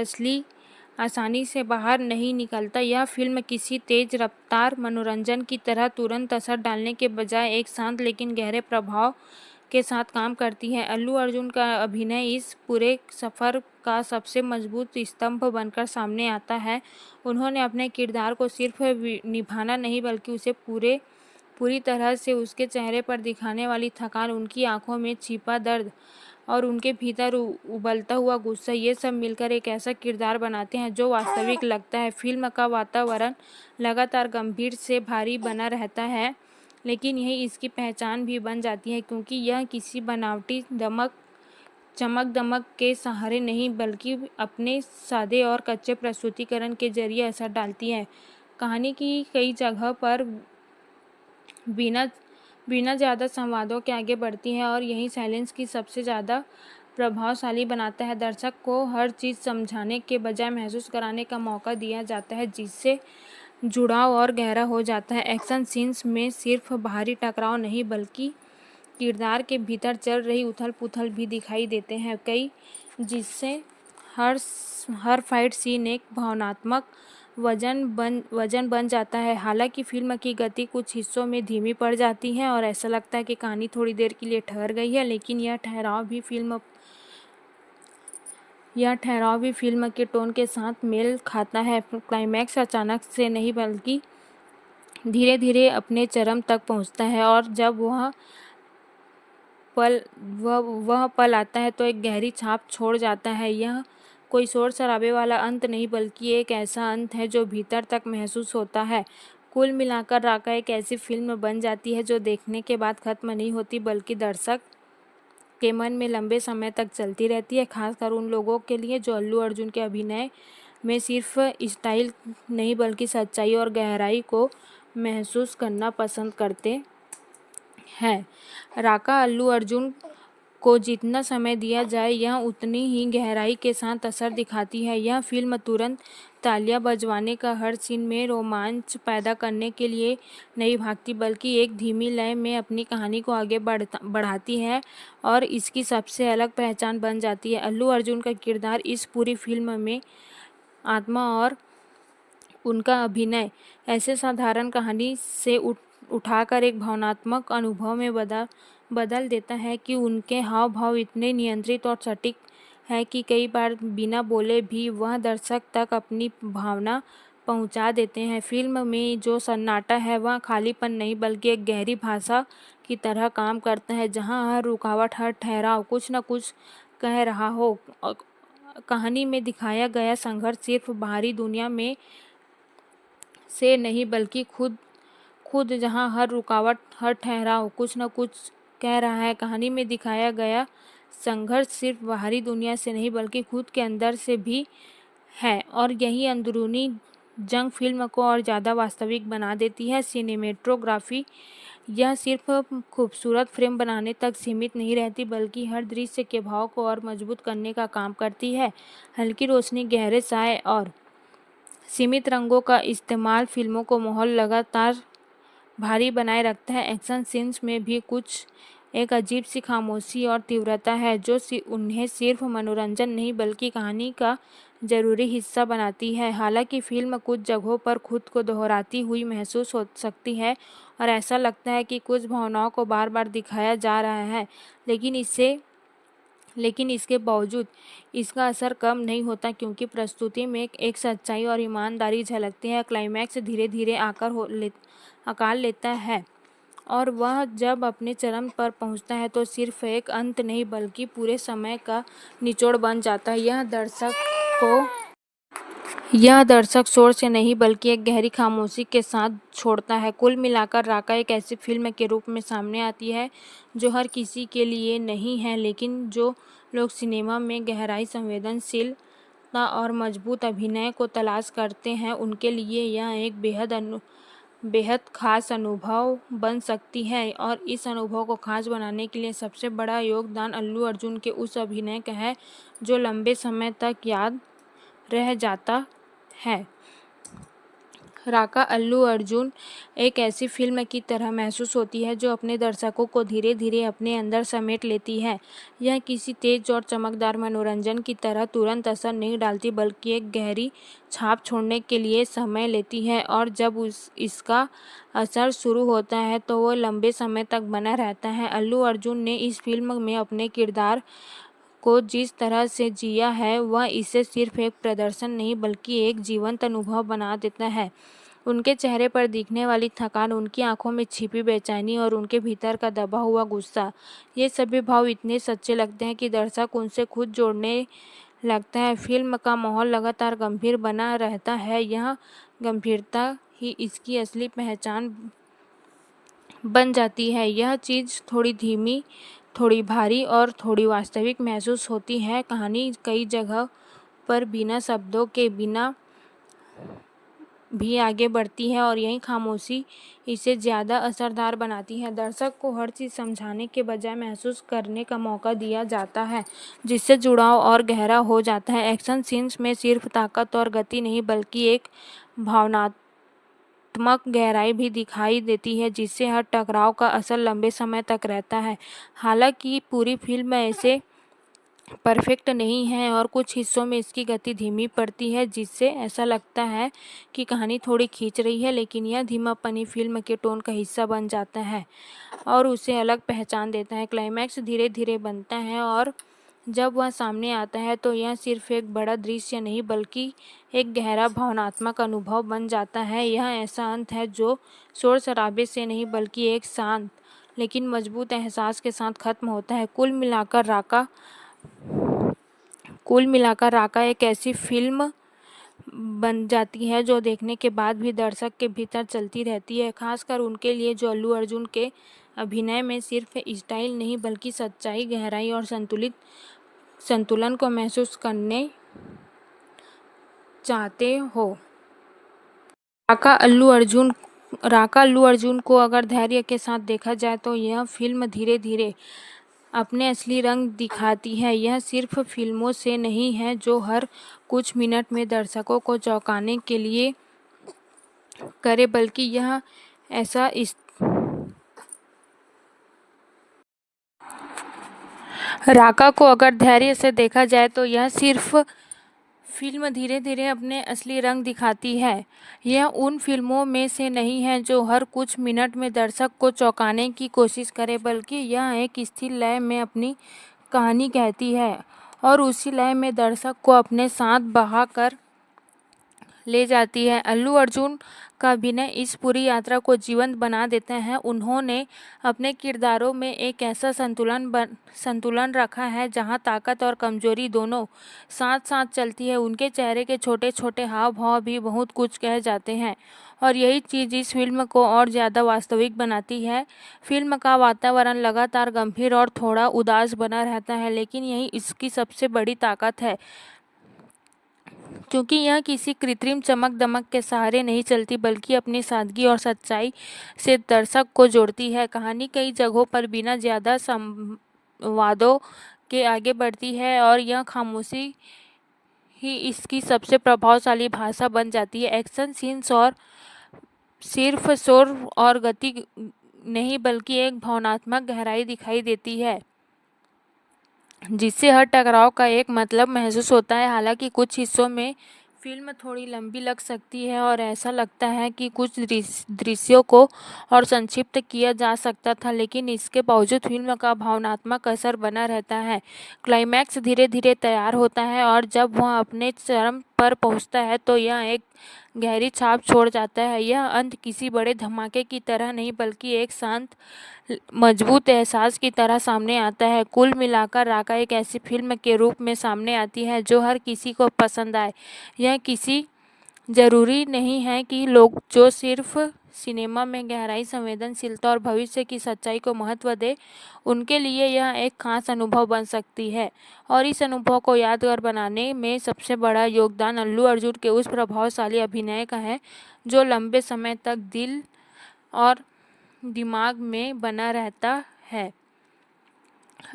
आसानी से बाहर नहीं निकलता। यह फिल्म किसी तेज रफ्तार मनोरंजन की तरह तुरंत असर डालने के बजाय एक शांत लेकिन गहरे प्रभाव के साथ काम करती है। अल्लू अर्जुन का अभिनय इस पूरे सफ़र का सबसे मजबूत स्तंभ बनकर सामने आता है। उन्होंने अपने किरदार को सिर्फ निभाना नहीं, बल्कि उसे पूरी तरह से उसके चेहरे पर दिखाने वाली थकान, उनकी आंखों में छिपा दर्द और उनके भीतर उबलता हुआ गुस्सा, ये सब मिलकर एक ऐसा किरदार बनाते हैं जो वास्तविक लगता है। फिल्म का वातावरण लगातार गंभीर से भारी बना रहता है, लेकिन यही इसकी पहचान भी बन जाती है, क्योंकि यह किसी बनावटी चमक दमक के सहारे नहीं, बल्कि अपने सादे और कच्चे प्रस्तुतिकरण के जरिए असर डालती है। कहानी की कई जगह पर बिना ज़्यादा संवादों के आगे बढ़ती है और यही साइलेंस की सबसे ज़्यादा प्रभावशाली बनाता है। दर्शक को हर चीज़ समझाने के बजाय महसूस कराने का मौका दिया जाता है, जिससे जुड़ाव और गहरा हो जाता है। एक्शन सीन्स में सिर्फ बाहरी टकराव नहीं, बल्कि किरदार के भीतर चल रही उथल पुथल भी दिखाई देते हैं, जिससे हर फाइट सीन एक भावनात्मक वजन बन जाता है। हालांकि फिल्म की गति कुछ हिस्सों में धीमी पड़ जाती है और ऐसा लगता है कि कहानी थोड़ी देर के लिए ठहर गई है, लेकिन यह ठहराव भी फिल्म के टोन के साथ मेल खाता है। क्लाइमैक्स अचानक से नहीं, बल्कि धीरे धीरे अपने चरम तक पहुंचता है और जब वह पल आता है तो एक गहरी छाप छोड़ जाता है। यह कोई शोर शराबे वाला अंत नहीं, बल्कि एक ऐसा अंत है जो भीतर तक महसूस होता है। कुल मिलाकर राका एक ऐसी फिल्म बन जाती है जो देखने के बाद खत्म नहीं होती, बल्कि दर्शक के मन में लंबे समय तक चलती रहती है, खासकर उन लोगों के लिए जो अल्लू अर्जुन के अभिनय में सिर्फ स्टाइल नहीं, बल्कि सच्चाई और गहराई को महसूस करना पसंद करते हैं। राका अल्लू अर्जुन को जितना समय दिया जाए, यह उतनी ही गहराई के साथ असर दिखाती है। यह फिल्म तुरंत तालियां बजवाने का हर सीन में रोमांच पैदा करने के लिए नहीं भागती, बल्कि एक धीमी लय में अपनी कहानी को आगे बढ़ाती है और इसकी सबसे अलग पहचान बन जाती है। अल्लू अर्जुन का किरदार इस पूरी फिल्म में आत्मा और उनका अभिनय ऐसे साधारण कहानी से उठाकर एक भावनात्मक अनुभव में बदल देता है कि उनके हाव भाव इतने नियंत्रित और सटीक है कि कई बार बिना बोले भी वह दर्शक तक अपनी भावना पहुंचा देते हैं। फिल्म में जो सन्नाटा है वह खालीपन नहीं बल्कि एक गहरी भाषा की तरह काम करता है, जहां हर रुकावट, हर ठहराव कुछ न कुछ कह रहा हो। कहानी में दिखाया गया संघर्ष सिर्फ बाहरी दुनिया में से नहीं बल्कि खुद खुद जहाँ हर रुकावट, हर ठहराव कुछ न कुछ कह रहा है। कहानी में दिखाया गया संघर्ष सिर्फ बाहरी दुनिया से नहीं बल्कि खुद के अंदर से भी है, और यही अंदरूनी जंग फिल्म को और ज़्यादा वास्तविक बना देती है। सिनेमेटोग्राफी यह सिर्फ खूबसूरत फ्रेम बनाने तक सीमित नहीं रहती बल्कि हर दृश्य के भाव को और मजबूत करने का काम करती है। हल्की रोशनी, गहरे साए और सीमित रंगों का इस्तेमाल फिल्मों को माहौल लगातार भारी बनाए रखता है। एक्शन सीन्स में भी कुछ एक अजीब सी खामोशी और तीव्रता है जो उन्हें सिर्फ मनोरंजन नहीं बल्कि कहानी का ज़रूरी हिस्सा बनाती है। हालांकि फिल्म कुछ जगहों पर खुद को दोहराती हुई महसूस हो सकती है और ऐसा लगता है कि कुछ भावनाओं को बार बार दिखाया जा रहा है, लेकिन इसके बावजूद इसका असर कम नहीं होता, क्योंकि प्रस्तुति में एक सच्चाई और ईमानदारी झलकती है। क्लाइमैक्स धीरे धीरे आकार लेता है और वह जब अपने चरम पर पहुंचता है तो सिर्फ एक अंत नहीं बल्कि पूरे समय का निचोड़ बन जाता है। यह दर्शक शोर से नहीं बल्कि एक गहरी खामोशी के साथ छोड़ता है। कुल मिलाकर राका एक ऐसी फिल्म के रूप में सामने आती है जो हर किसी के लिए नहीं है, लेकिन जो लोग सिनेमा में गहराई, संवेदनशीलता और मजबूत अभिनय को तलाश करते हैं उनके लिए यह एक बेहद खास अनुभव बन सकती है। और इस अनुभव को खास बनाने के लिए सबसे बड़ा योगदान अल्लू अर्जुन के उस अभिनय का है जो लंबे समय तक याद रह जाता है। राका अल्लू अर्जुन एक ऐसी फिल्म की तरह महसूस होती है जो अपने दर्शकों को धीरे धीरे अपने अंदर समेट लेती है। यह किसी तेज और चमकदार मनोरंजन की तरह तुरंत असर नहीं डालती बल्कि एक गहरी छाप छोड़ने के लिए समय लेती है, और जब इसका असर शुरू होता है तो वो लंबे समय तक बना रहता है। अल्लू अर्जुन ने इस फिल्म में अपने किरदार को जिस तरह से जिया है वह इसे सिर्फ एक प्रदर्शन नहीं बल्कि एक जीवंत अनुभव बना देता है। उनके चेहरे पर दिखने वाली थकान, उनकी आंखों में छिपी बेचैनी और उनके भीतर का दबा हुआ गुस्सा, ये सभी भाव इतने सच्चे लगते हैं कि दर्शक उनसे खुद जोड़ने लगता है। फिल्म का माहौल लगातार गंभीर बना रहता है। यह गंभीरता ही इसकी असली पहचान बन जाती है। यह चीज़ थोड़ी धीमी, थोड़ी भारी और थोड़ी वास्तविक महसूस होती है। कहानी कई जगह पर बिना शब्दों के बिना भी आगे बढ़ती है और यही खामोशी इसे ज़्यादा असरदार बनाती है। दर्शक को हर चीज़ समझाने के बजाय महसूस करने का मौका दिया जाता है, जिससे जुड़ाव और गहरा हो जाता है। एक्शन सीन्स में सिर्फ ताकत और गति नहीं बल्कि एक भावनात्मक गहराई भी दिखाई देती है, जिससे हर टकराव का असर लंबे समय तक रहता है। हालांकि पूरी फिल्म ऐसे परफेक्ट नहीं है और कुछ हिस्सों में इसकी गति धीमी पड़ती है, जिससे ऐसा लगता है कि कहानी थोड़ी खींच रही है, लेकिन यह धीमापन ही फिल्म के टोन का हिस्सा बन जाता है और उसे अलग पहचान देता है। क्लाइमैक्स धीरे धीरे बनता है और जब वह सामने आता है तो यह सिर्फ एक बड़ा दृश्य नहीं बल्कि एक गहरा भावनात्मक अनुभव बन जाता है। यह ऐसा अंत है जो शोर शराबे से नहीं बल्कि एक शांत लेकिन मजबूत एहसास के साथ खत्म होता है। कुल मिलाकर राका एक ऐसी फिल्म बन जाती है जो देखने के बाद भी दर्शक के भीतर चलती रहती है, खासकर उनके लिए जो अल्लू अर्जुन के अभिनय में सिर्फ स्टाइल नहीं बल्कि सच्चाई, गहराई और संतुलन को महसूस करने चाहते हो। राका अल्लू अर्जुन को अगर धैर्य के साथ देखा जाए तो यह फिल्म धीरे धीरे अपने असली रंग दिखाती है। यह सिर्फ फिल्मों से नहीं है जो हर कुछ मिनट में दर्शकों को चौंकाने के लिए करे, बल्कि यह ऐसा राका को अगर धैर्य से देखा जाए तो यह सिर्फ फिल्म धीरे धीरे अपने असली रंग दिखाती है। यह उन फिल्मों में से नहीं है जो हर कुछ मिनट में दर्शक को चौंकाने की कोशिश करे, बल्कि यह एक स्थिर लय में अपनी कहानी कहती है और उसी लय में दर्शक को अपने साथ बहाकर ले जाती है। अल्लू अर्जुन का अभिनय इस पूरी यात्रा को जीवंत बना देते हैं। उन्होंने अपने किरदारों में एक ऐसा संतुलन रखा है जहां ताकत और कमजोरी दोनों साथ साथ चलती है। उनके चेहरे के छोटे छोटे हाव भाव भी बहुत कुछ कह जाते हैं और यही चीज़ इस फिल्म को और ज़्यादा वास्तविक बनाती है। फिल्म का वातावरण लगातार गंभीर और थोड़ा उदास बना रहता है, लेकिन यही इसकी सबसे बड़ी ताकत है, क्योंकि यह किसी कृत्रिम चमक दमक के सहारे नहीं चलती, बल्कि अपनी सादगी और सच्चाई से दर्शक को जोड़ती है। कहानी कई जगहों पर बिना ज़्यादा संवादों के आगे बढ़ती है और यह खामोशी ही इसकी सबसे प्रभावशाली भाषा बन जाती है। एक्शन सीन्स और सिर्फ शोर और गति नहीं, बल्कि एक भावनात्मक गहराई दिखाई देती है, जिससे हर टकराव का एक मतलब महसूस होता है। हालांकि कुछ हिस्सों में फिल्म थोड़ी लंबी लग सकती है और ऐसा लगता है कि कुछ दृश्यों को और संक्षिप्त किया जा सकता था, लेकिन इसके बावजूद फिल्म का भावनात्मक असर बना रहता है। क्लाइमैक्स धीरे धीरे तैयार होता है और जब वह अपने चरम पर पहुंचता है तो यह एक गहरी छाप छोड़ जाता है। यह अंत किसी बड़े धमाके की तरह नहीं, बल्कि एक शांत मजबूत एहसास की तरह सामने आता है। कुल मिलाकर राका एक ऐसी फिल्म के रूप में सामने आती है जो हर किसी को पसंद आए। यह किसी जरूरी नहीं है कि लोग जो सिर्फ सिनेमा में गहराई, संवेदनशीलता और भविष्य की सच्चाई को महत्व दे, उनके लिए यह एक खास अनुभव बन सकती है। और इस अनुभव को यादगार बनाने में सबसे बड़ा योगदान अल्लू अर्जुन के उस प्रभावशाली अभिनय का है जो लंबे समय तक दिल और दिमाग में बना रहता है।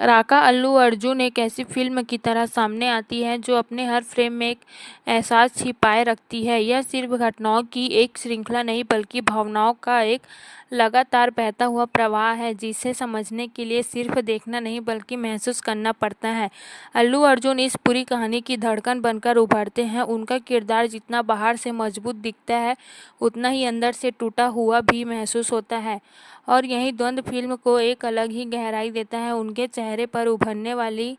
राका अल्लू अर्जुन एक ऐसी फिल्म की तरह सामने आती है जो अपने हर फ्रेम में एक एहसास छिपाए रखती है। यह सिर्फ घटनाओं की एक श्रृंखला नहीं, बल्कि भावनाओं का एक लगातार बहता हुआ प्रवाह है, जिसे समझने के लिए सिर्फ देखना नहीं बल्कि महसूस करना पड़ता है। अल्लू अर्जुन इस पूरी कहानी की धड़कन बनकर उभरते हैं। उनका किरदार जितना बाहर से मजबूत दिखता है, उतना ही अंदर से टूटा हुआ भी महसूस होता है, और यही द्वंद्व फिल्म को एक अलग ही गहराई देता है। उनके चेहरे पर उभरने वाली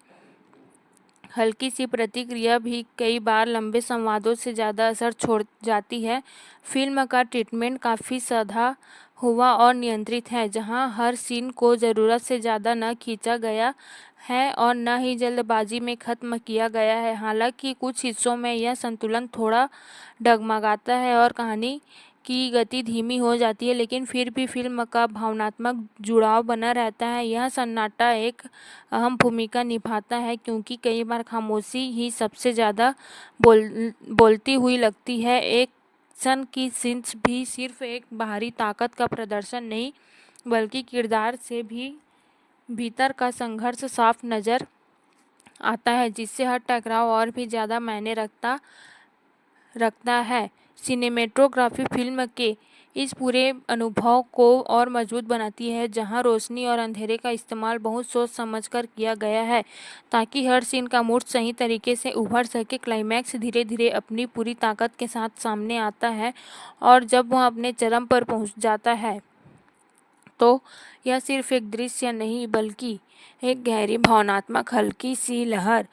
हल्की सी प्रतिक्रिया भी कई बार लंबे संवादों से ज़्यादा असर छोड़ जाती है। फिल्म का ट्रीटमेंट काफ़ी साधा हुआ और नियंत्रित है, जहां हर सीन को ज़रूरत से ज़्यादा न खींचा गया है और न ही जल्दबाजी में ख़त्म किया गया है। हालांकि कुछ हिस्सों में यह संतुलन थोड़ा डगमगाता है और कहानी की गति धीमी हो जाती है, लेकिन फिर भी फिल्म का भावनात्मक जुड़ाव बना रहता है। यह सन्नाटा एक अहम भूमिका निभाता है, क्योंकि कई बार खामोशी ही सबसे ज़्यादा बोलती हुई लगती है। एक्शन की सीन्स भी सिर्फ एक बाहरी ताकत का प्रदर्शन नहीं, बल्कि किरदार से भी भीतर का संघर्ष साफ नज़र आता है, जिससे हर टकराव और भी ज़्यादा मायने रखता है। सिनेमेटोग्राफी फिल्म के इस पूरे अनुभव को और मजबूत बनाती है, जहां रोशनी और अंधेरे का इस्तेमाल बहुत सोच समझकर किया गया है, ताकि हर सीन का मूड सही तरीके से उभर सके। क्लाइमैक्स धीरे धीरे अपनी पूरी ताकत के साथ सामने आता है और जब वह अपने चरम पर पहुंच जाता है तो यह सिर्फ एक दृश्य नहीं, बल्कि एक गहरी भावनात्मक हल्की सी लहर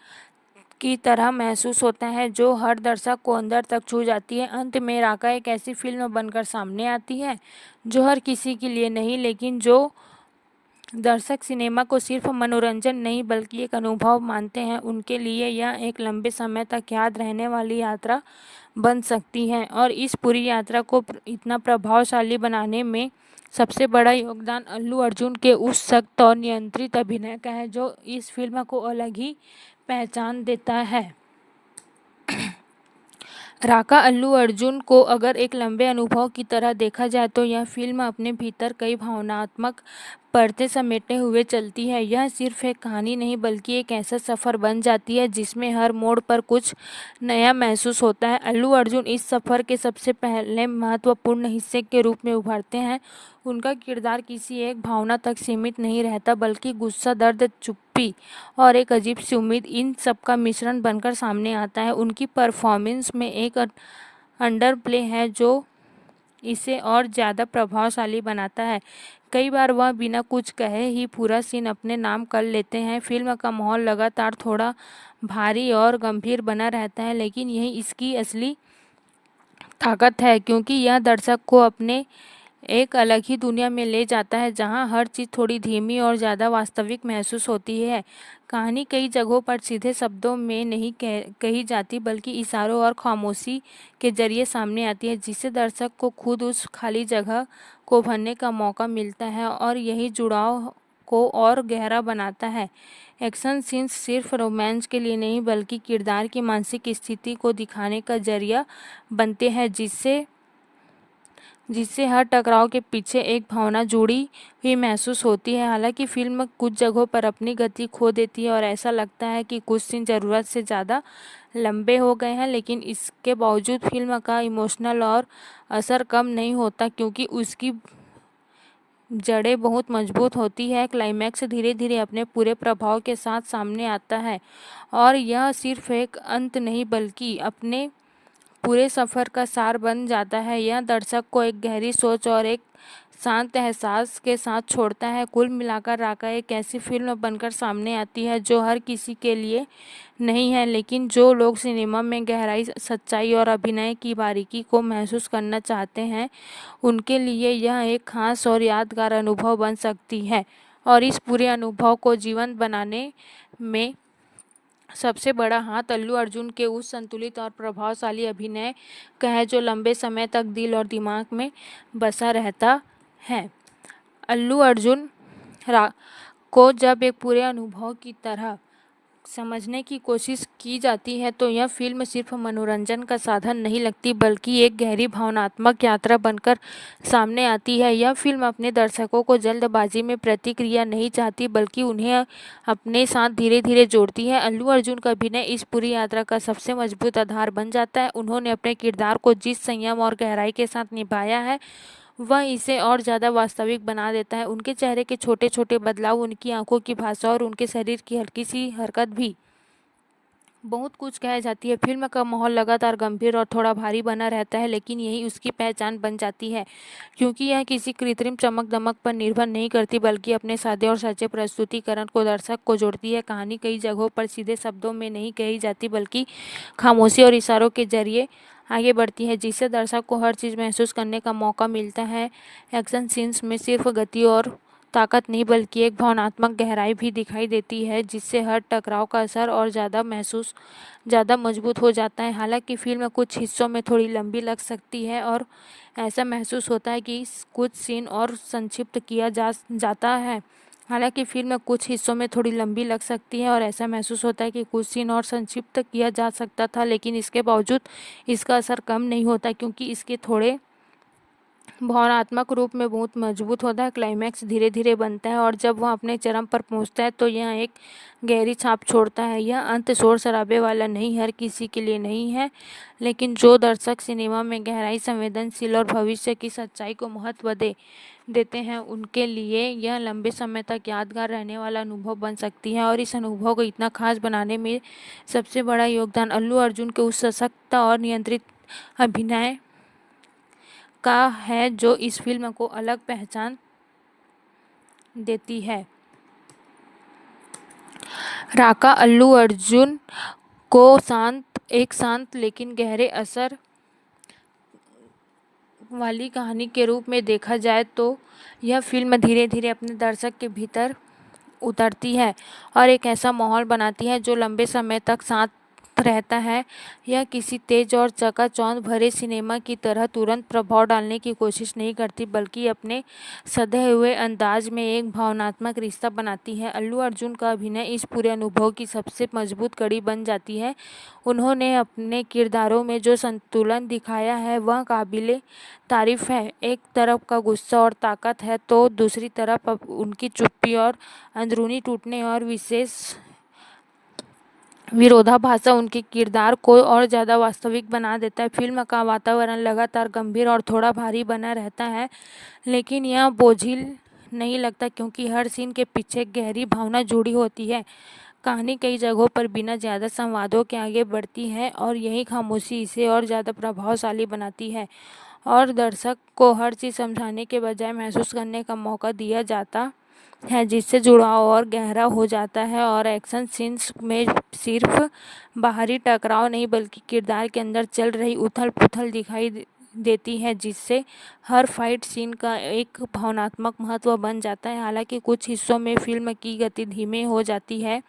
की तरह महसूस होता है, जो हर दर्शक को अंदर तक छू जाती है। अंत में राका एक ऐसी फिल्म बनकर सामने आती है जो हर किसी के लिए नहीं, लेकिन जो दर्शक सिनेमा को सिर्फ मनोरंजन नहीं बल्कि एक अनुभव मानते हैं, उनके लिए यह एक लंबे समय तक याद रहने वाली यात्रा बन सकती है। और इस पूरी यात्रा को इतना प्रभावशाली बनाने में सबसे बड़ा योगदान अल्लू अर्जुन के उस सख्त और नियंत्रित अभिनय का है, जो इस फिल्म को अलग ही पहचान देता है। राका अल्लू अर्जुन को अगर एक लंबे अनुभव की तरह देखा जाए तो यह फिल्म अपने भीतर कई भावनात्मक परतें समेटे हुए चलती है। यह सिर्फ एक कहानी नहीं, बल्कि एक ऐसा सफ़र बन जाती है जिसमें हर मोड़ पर कुछ नया महसूस होता है। अल्लू अर्जुन इस सफ़र के सबसे पहले महत्वपूर्ण हिस्से के रूप में उभरते हैं। उनका किरदार किसी एक भावना तक सीमित नहीं रहता, बल्कि गुस्सा, दर्द, चुप्पी और एक अजीब सी उम्मीद, इन सब का मिश्रण बनकर सामने आता है। उनकी परफॉर्मेंस में एक अंडर प्ले है जो इसे और ज़्यादा प्रभावशाली बनाता है। कई बार वह बिना कुछ कहे ही पूरा सीन अपने नाम कर लेते हैं। फिल्म का माहौल लगातार थोड़ा भारी और गंभीर बना रहता है, लेकिन यही इसकी असली ताकत है, क्योंकि यह दर्शक को अपने एक अलग ही दुनिया में ले जाता है, जहां हर चीज़ थोड़ी धीमी और ज़्यादा वास्तविक महसूस होती है। कहानी कई जगहों पर सीधे शब्दों में नहीं कही जाती, बल्कि इशारों और खामोशी के जरिए सामने आती है, जिससे दर्शक को खुद उस खाली जगह को भरने का मौका मिलता है और यही जुड़ाव को और गहरा बनाता है। एक्शन सीन्स सिर्फ रोमांस के लिए नहीं, बल्कि किरदार की मानसिक स्थिति को दिखाने का जरिया बनते हैं, जिससे हर टकराव के पीछे एक भावना जुड़ी हुई महसूस होती है। हालांकि फिल्म कुछ जगहों पर अपनी गति खो देती है और ऐसा लगता है कि कुछ सीन ज़रूरत से ज़्यादा लंबे हो गए हैं, लेकिन इसके बावजूद फिल्म का इमोशनल और असर कम नहीं होता, क्योंकि उसकी जड़ें बहुत मजबूत होती है। क्लाइमैक्स धीरे धीरे अपने पूरे प्रभाव के साथ सामने आता है और यह सिर्फ एक अंत नहीं, बल्कि अपने पूरे सफ़र का सार बन जाता है। यह दर्शक को एक गहरी सोच और एक शांत एहसास के साथ छोड़ता है। कुल मिलाकर राका एक ऐसी फिल्म बनकर सामने आती है जो हर किसी के लिए नहीं है, लेकिन जो लोग सिनेमा में गहराई, सच्चाई और अभिनय की बारीकी को महसूस करना चाहते हैं, उनके लिए यह एक खास और यादगार अनुभव बन सकती है। और इस पूरे अनुभव को जीवंत बनाने में सबसे बड़ा हाथ अल्लू अर्जुन के उस संतुलित और प्रभावशाली अभिनय का है, जो लंबे समय तक दिल और दिमाग में बसा रहता है। अल्लू अर्जुन को जब एक पूरे अनुभव की तरह समझने की कोशिश की जाती है, तो यह फिल्म सिर्फ मनोरंजन का साधन नहीं लगती, बल्कि एक गहरी भावनात्मक यात्रा बनकर सामने आती है। यह फिल्म अपने दर्शकों को जल्दबाजी में प्रतिक्रिया नहीं चाहती, बल्कि उन्हें अपने साथ धीरे धीरे जोड़ती है। अल्लू अर्जुन का अभिनय इस पूरी यात्रा का सबसे मजबूत आधार बन जाता है। उन्होंने अपने किरदार को जिस संयम और गहराई के साथ निभाया है, वह इसे और ज़्यादा वास्तविक बना देता है। उनके चेहरे के छोटे छोटे बदलाव, उनकी आंखों की भाषा और उनके शरीर की हल्की सी हरकत भी बहुत कुछ कह जाती है। फिल्म का माहौल लगातार गंभीर और थोड़ा भारी बना रहता है, लेकिन यही उसकी पहचान बन जाती है, क्योंकि यह किसी कृत्रिम चमक दमक पर निर्भर नहीं करती, बल्कि अपने सादे और सच्चे प्रस्तुतिकरण को दर्शक को जोड़ती है। कहानी कई जगहों पर सीधे शब्दों में नहीं कही जाती, बल्कि खामोशी और इशारों के जरिए आगे बढ़ती है, जिससे दर्शक को हर चीज़ महसूस करने का मौका मिलता है। एक्शन सीन्स में सिर्फ गति और ताकत नहीं, बल्कि एक भावनात्मक गहराई भी दिखाई देती है, जिससे हर टकराव का असर और ज़्यादा मजबूत हो जाता है। हालांकि फिल्म कुछ हिस्सों में थोड़ी लंबी लग सकती है और ऐसा महसूस होता है कि कुछ सीन और संक्षिप्त किया जाता है। हालांकि फिल्म कुछ हिस्सों में थोड़ी लंबी लग सकती है और ऐसा महसूस होता है कि कुछ सीन और संक्षिप्त किया जा सकता था, लेकिन इसके बावजूद इसका असर कम नहीं होता, क्योंकि इसके थोड़े भावनात्मक रूप में बहुत मजबूत होता है। क्लाइमैक्स धीरे धीरे बनता है और जब वह अपने चरम पर पहुंचता है, तो यह एक गहरी छाप छोड़ता है। यह अंत शोर शराबे वाला नहीं, हर किसी के लिए नहीं है, लेकिन जो दर्शक सिनेमा में गहराई, संवेदनशील और भविष्य की सच्चाई को महत्व देते हैं, उनके लिए यह लंबे समय तक यादगार रहने वाला अनुभव बन सकती है। और इस अनुभव को इतना खास बनाने में सबसे बड़ा योगदान अल्लू अर्जुन के उस सशक्त और नियंत्रित अभिनय का है, जो इस फिल्म को अलग पहचान देती है। राका अल्लू अर्जुन को एक शांत लेकिन गहरे असर वाली कहानी के रूप में देखा जाए, तो यह फिल्म धीरे धीरे अपने दर्शक के भीतर उतरती है और एक ऐसा माहौल बनाती है जो लंबे समय तक साथ रहता है। यह किसी तेज और चकाचौंध भरे सिनेमा की तरह तुरंत प्रभाव डालने की कोशिश नहीं करती, बल्कि अपने सधे हुए अंदाज में एक भावनात्मक रिश्ता बनाती है। अल्लू अर्जुन का अभिनय इस पूरे अनुभव की सबसे मजबूत कड़ी बन जाती है। उन्होंने अपने किरदारों में जो संतुलन दिखाया है, वह काबिले तारीफ है। एक तरफ का गुस्सा और ताकत है, तो दूसरी तरफ उनकी चुप्पी और अंदरूनी टूटने और विशेष विरोधाभास उनके किरदार को और ज़्यादा वास्तविक बना देता है। फिल्म का वातावरण लगातार गंभीर और थोड़ा भारी बना रहता है, लेकिन यह बोझिल नहीं लगता, क्योंकि हर सीन के पीछे गहरी भावना जुड़ी होती है। कहानी कई जगहों पर बिना ज़्यादा संवादों के आगे बढ़ती है और यही खामोशी इसे और ज़्यादा प्रभावशाली बनाती है। और दर्शक को हर चीज़ समझाने के बजाय महसूस करने का मौका दिया जाता है, जिससे जुड़ाव और गहरा हो जाता है। और एक्शन सीन्स में सिर्फ बाहरी टकराव नहीं बल्कि किरदार के अंदर चल रही उथल-पुथल दिखाई देती है, जिससे हर फाइट सीन का एक भावनात्मक महत्व बन जाता है। हालांकि कुछ हिस्सों में फिल्म की गति धीमी हो जाती है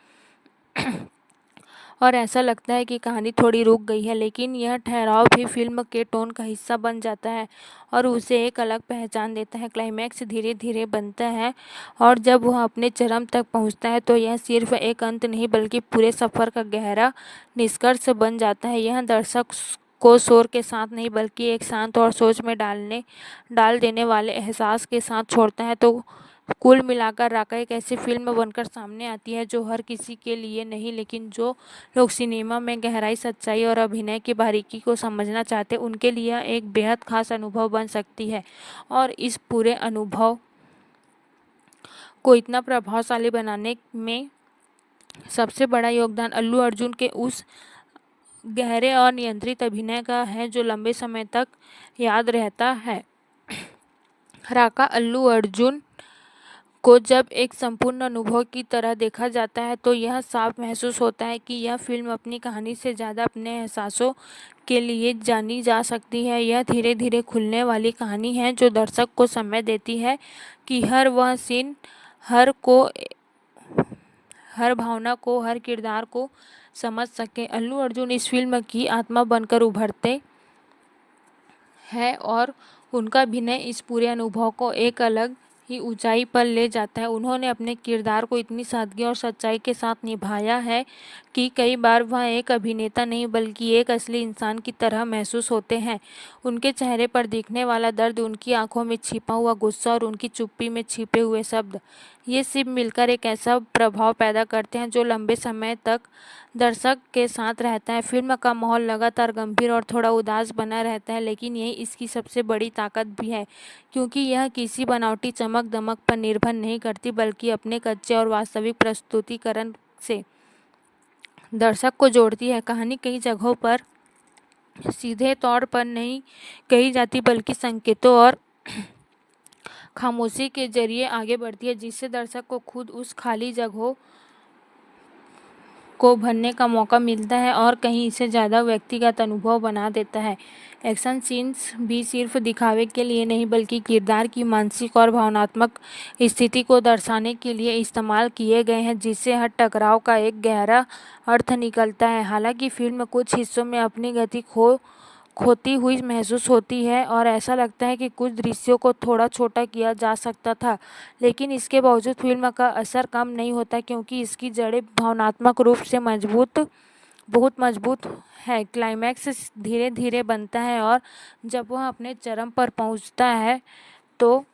और ऐसा लगता है कि कहानी थोड़ी रुक गई है, लेकिन यह ठहराव भी फिल्म के टोन का हिस्सा बन जाता है और उसे एक अलग पहचान देता है। क्लाइमैक्स धीरे धीरे बनता है और जब वह अपने चरम तक पहुंचता है तो यह सिर्फ एक अंत नहीं बल्कि पूरे सफ़र का गहरा निष्कर्ष बन जाता है। यह दर्शक को शोर के साथ नहीं बल्कि एक शांत और सोच में डाल देने वाले एहसास के साथ छोड़ता है। तो कुल मिलाकर राका एक ऐसी फिल्म बनकर सामने आती है जो हर किसी के लिए नहीं, लेकिन जो लोग सिनेमा में गहराई, सच्चाई और अभिनय की बारीकी को समझना चाहते हैं उनके लिए एक बेहद खास अनुभव बन सकती है। और इस पूरे अनुभव को इतना प्रभावशाली बनाने में सबसे बड़ा योगदान अल्लू अर्जुन के उस गहरे और नियंत्रित अभिनय का है जो लंबे समय तक याद रहता है। राका अल्लू अर्जुन को जब एक संपूर्ण अनुभव की तरह देखा जाता है तो यह साफ महसूस होता है कि यह फिल्म अपनी कहानी से ज़्यादा अपने एहसासों के लिए जानी जा सकती है। यह धीरे धीरे खुलने वाली कहानी है जो दर्शक को समय देती है कि हर वह सीन, हर भावना को, हर किरदार को समझ सके। अल्लू अर्जुन इस फिल्म की आत्मा बनकर उभरते हैं और उनका अभिनय इस पूरे अनुभव को एक अलग ही ऊंचाई पर ले जाता है। उन्होंने अपने किरदार को इतनी सादगी और सच्चाई के साथ निभाया है कि कई बार वह एक अभिनेता नहीं बल्कि एक असली इंसान की तरह महसूस होते हैं। उनके चेहरे पर दिखने वाला दर्द, उनकी आंखों में छिपा हुआ गुस्सा और उनकी चुप्पी में छिपे हुए शब्द, ये सब मिलकर एक ऐसा प्रभाव पैदा करते हैं जो लंबे समय तक दर्शक के साथ रहता है। फिल्म का माहौल लगातार गंभीर और थोड़ा उदास बना रहता है, लेकिन यही इसकी सबसे बड़ी ताकत भी है, क्योंकि यह किसी बनावटी चमक दमक पर निर्भर नहीं करती बल्कि अपने कच्चे और वास्तविक प्रस्तुतिकरण से दर्शक को जोड़ती है। कहानी कई जगहों पर सीधे तौर पर नहीं कही जाती बल्कि संकेतों और खामोशी के जरिए आगे बढ़ती है, जिससे दर्शक को खुद उस खाली जगहों को भरने का मौका मिलता है और कहीं इसे ज़्यादा व्यक्तिगत अनुभव बना देता है। एक्शन सीन्स भी सिर्फ दिखावे के लिए नहीं बल्कि किरदार की मानसिक और भावनात्मक स्थिति को दर्शाने के लिए इस्तेमाल किए गए हैं, जिससे हर टकराव का एक गहरा अर्थ निकलता है। हालांकि फिल्म कुछ हिस्सों में अपनी गति खोती हुई महसूस होती है और ऐसा लगता है कि कुछ दृश्यों को थोड़ा छोटा किया जा सकता था, लेकिन इसके बावजूद फिल्म का असर कम नहीं होता क्योंकि इसकी जड़ें भावनात्मक रूप से बहुत मजबूत है। क्लाइमैक्स धीरे धीरे बनता है और जब वह अपने चरम पर पहुंचता है तो